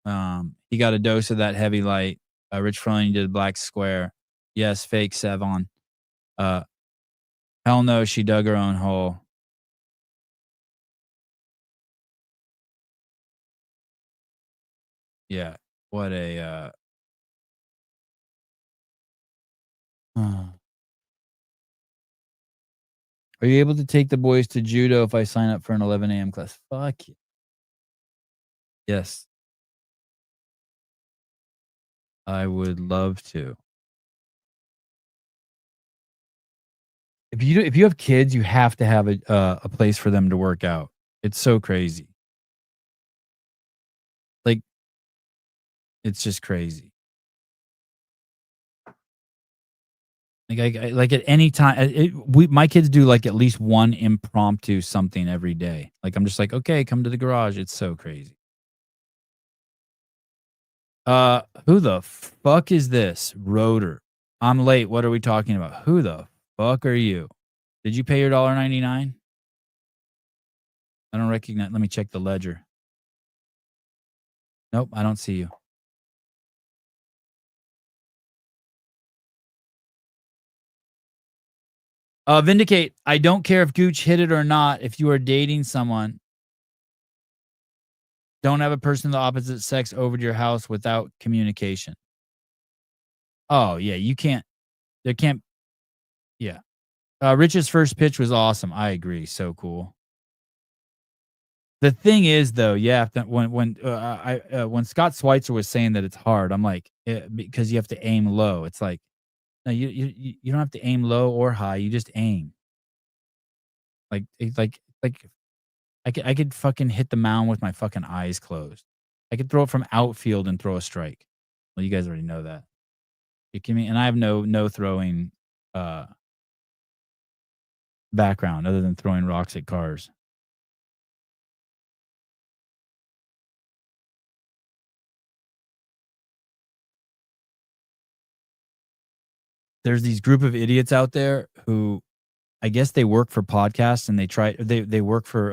He got a dose of that heavy light. Rich Froning did a black square. Yes, fake Sevon. Hell no, she dug her own hole. Yeah, what a Are you able to take the boys to judo if I sign up for an 11 a.m. class? Fuck you. Yes. I would love to. If you have kids, you have to have a place for them to work out. It's so crazy. Like, it's just crazy. Like I like at any time, my kids do like at least one impromptu something every day. Like I'm just like, okay, come to the garage. It's so crazy. Who the fuck is this? Rotor. I'm late. What are we talking about? Who the fuck are you? Did you pay your $1.99? I don't recognize. Let me check the ledger. Nope, I don't see you. Vindicate. I don't care if Gooch hit it or not. If you are dating someone, don't have a person of the opposite sex over to your house without communication. Oh, yeah, you can't. There can't. Yeah. Rich's first pitch was awesome. I agree. So cool. The thing is, though, yeah, when Scott Schweitzer was saying that it's hard, I'm like, because you have to aim low. It's like, no, you don't have to aim low or high. You just aim. Like I could fucking hit the mound with my fucking eyes closed. I could throw it from outfield and throw a strike. Well, you guys already know that. You kidding me? And I have no throwing background other than throwing rocks at cars. There's these group of idiots out there who I guess they work for podcasts and they work for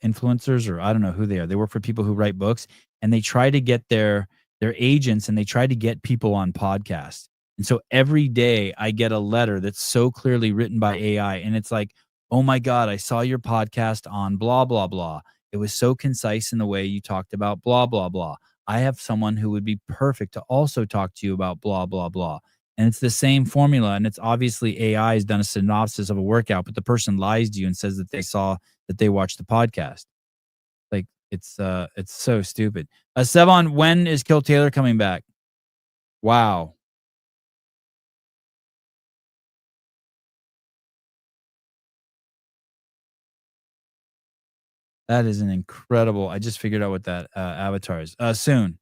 influencers, or I don't know who they are. They work for people who write books, and they try to get their agents, and they try to get people on podcasts. And so every day I get a letter that's so clearly written by AI, and it's like, "Oh my God, I saw your podcast on blah blah blah. It was so concise in the way you talked about blah blah blah. I have someone who would be perfect to also talk to you about blah blah blah." And it's the same formula, and it's obviously AI has done a synopsis of a workout, but the person lies to you and says that they watched the podcast. Like it's so stupid. Sevon, when is Kill Taylor coming back? Wow. That is an incredible. I just figured out what that avatar is. Soon.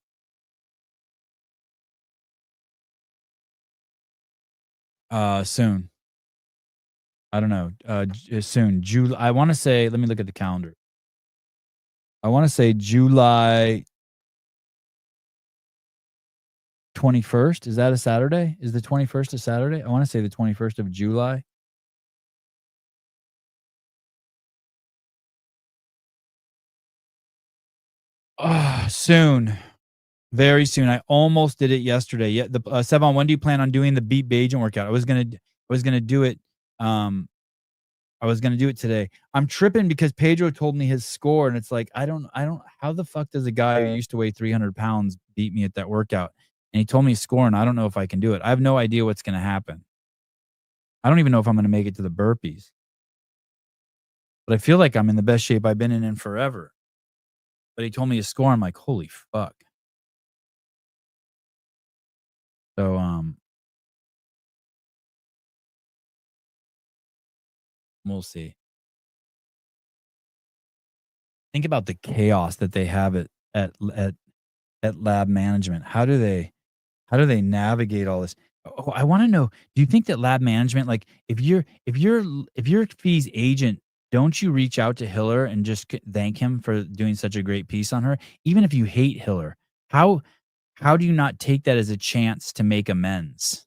Soon. I don't know. Soon. July. I want to say, let me look at the calendar. I want to say July 21st. Is that a Saturday? Is the 21st a Saturday? I want to say the 21st of July. Soon. Very soon. I almost did it yesterday. Yeah, the Sevon, when do you plan on doing the Beat Bajan workout? I was gonna do it. I was gonna do it today. I'm tripping because Pedro told me his score, and it's like I don't. How the fuck does a guy who used to weigh 300 pounds beat me at that workout? And he told me his score, and I don't know if I can do it. I have no idea what's gonna happen. I don't even know if I'm gonna make it to the burpees. But I feel like I'm in the best shape I've been in forever. But he told me his score. I'm like, holy fuck. So we'll see. Think about the chaos that they have at lab management. How do they navigate all this? Oh, I want to know, do you think that lab management, like if you're Fee's agent, don't you reach out to Hiller and just thank him for doing such a great piece on her? Even if you hate Hiller, how do you not take that as a chance to make amends?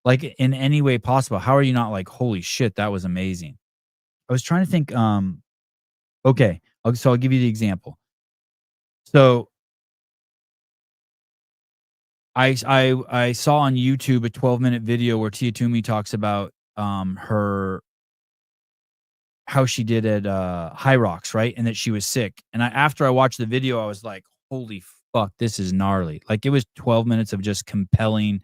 Like in any way possible. How are you not like, holy shit, that was amazing? I was trying to think, okay, so I'll give you the example. So I saw on YouTube a 12-minute video where Tia Toomey talks about her how she did at High Rocks, right? And that she was sick. And after I watched the video, I was like, holy fuck, this is gnarly. Like, it was 12 minutes of just compelling.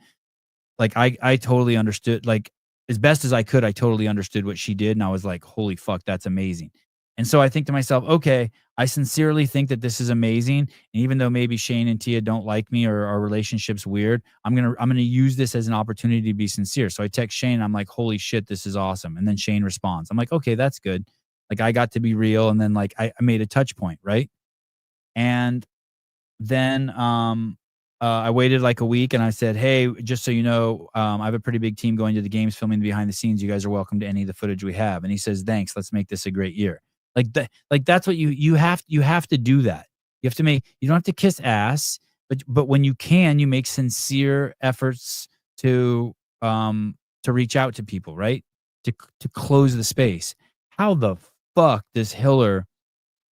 Like, I totally understood, like, as best as I could, I totally understood what she did. And I was like, holy fuck, that's amazing. And so I think to myself, okay, I sincerely think that this is amazing. And even though maybe Shane and Tia don't like me or our relationship's weird, I'm gonna use this as an opportunity to be sincere. So I text Shane, I'm like, holy shit, this is awesome. And then Shane responds. I'm like, okay, that's good. Like, I got to be real. And then, like, I made a touch point, right? And then I waited like a week and I said, hey, just so you know, I have a pretty big team going to the games, filming the behind the scenes. You guys are welcome to any of the footage we have. And he says, thanks. Let's make this a great year. Like that's what you have to do that. You have to you don't have to kiss ass, but when you can, you make sincere efforts to reach out to people, right? To close the space. How the fuck does Hiller,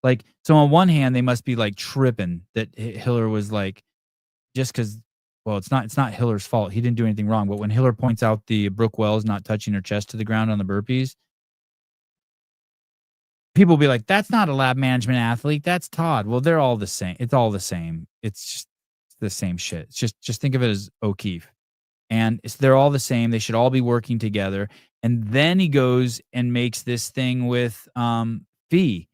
like, so on one hand, they must be like tripping that Hiller was like, just because, well, it's not Hiller's fault. He didn't do anything wrong. But when Hiller points out the Brooke Wells not touching her chest to the ground on the burpees, people will be like, that's not a lab management athlete. That's Todd. Well, they're all the same. It's all the same. It's just the same shit. It's just think of it as O'Keefe. And they're all the same. They should all be working together. And then he goes and makes this thing with Fee.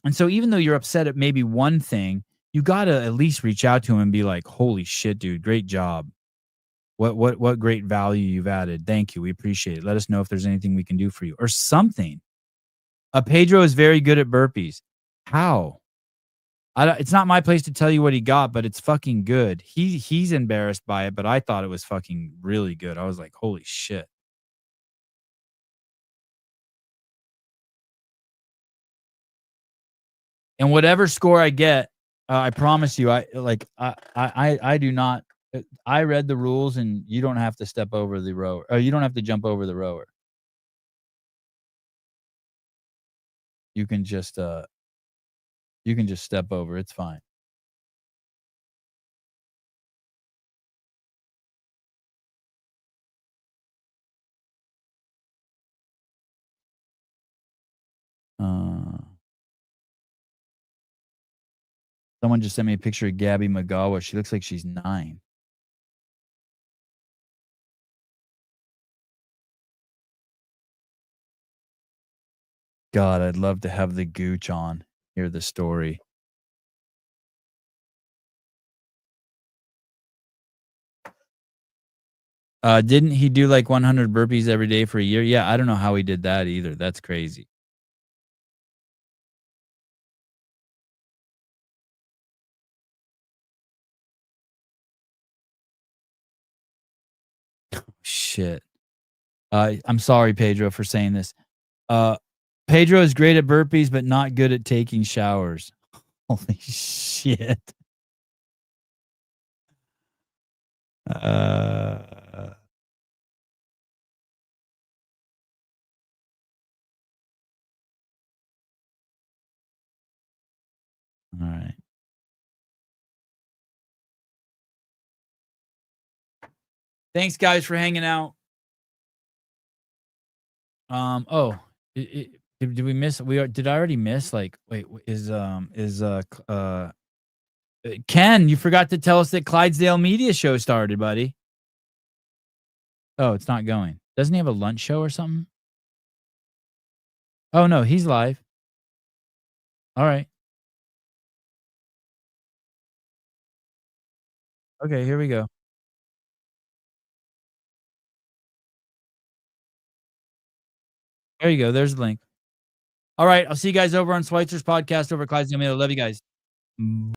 And so even though you're upset at maybe one thing, you got to at least reach out to him and be like, holy shit, dude, great job. What great value you've added. Thank you. We appreciate it. Let us know if there's anything we can do for you or something. Pedro is very good at burpees. How? It's not my place to tell you what he got, but it's fucking good. He's embarrassed by it, but I thought it was fucking really good. I was like, holy shit. And whatever score I get, I promise you, I do not. I read the rules, and you don't have to step over the rower. Or you don't have to jump over the rower. You can just step over. It's fine. Someone just sent me a picture of Gabby Magawa. She looks like she's 9. God, I'd love to have the gooch on. Hear the story. Didn't he do like 100 burpees every day for a year? Yeah, I don't know how he did that either. That's crazy. Shit. I'm sorry, Pedro, for saying this. Pedro is great at burpees, but not good at taking showers. Holy shit. All right. Thanks, guys, for hanging out. Did we miss? Did I already miss? Like, wait, Ken? You forgot to tell us that Clydesdale Media Show started, buddy. Oh, it's not going. Doesn't he have a lunch show or something? Oh no, he's live. All right. Okay, here we go. There you go. There's the link. All right, I'll see you guys over on Schweitzer's podcast over at Clydesdale Media. Love you guys.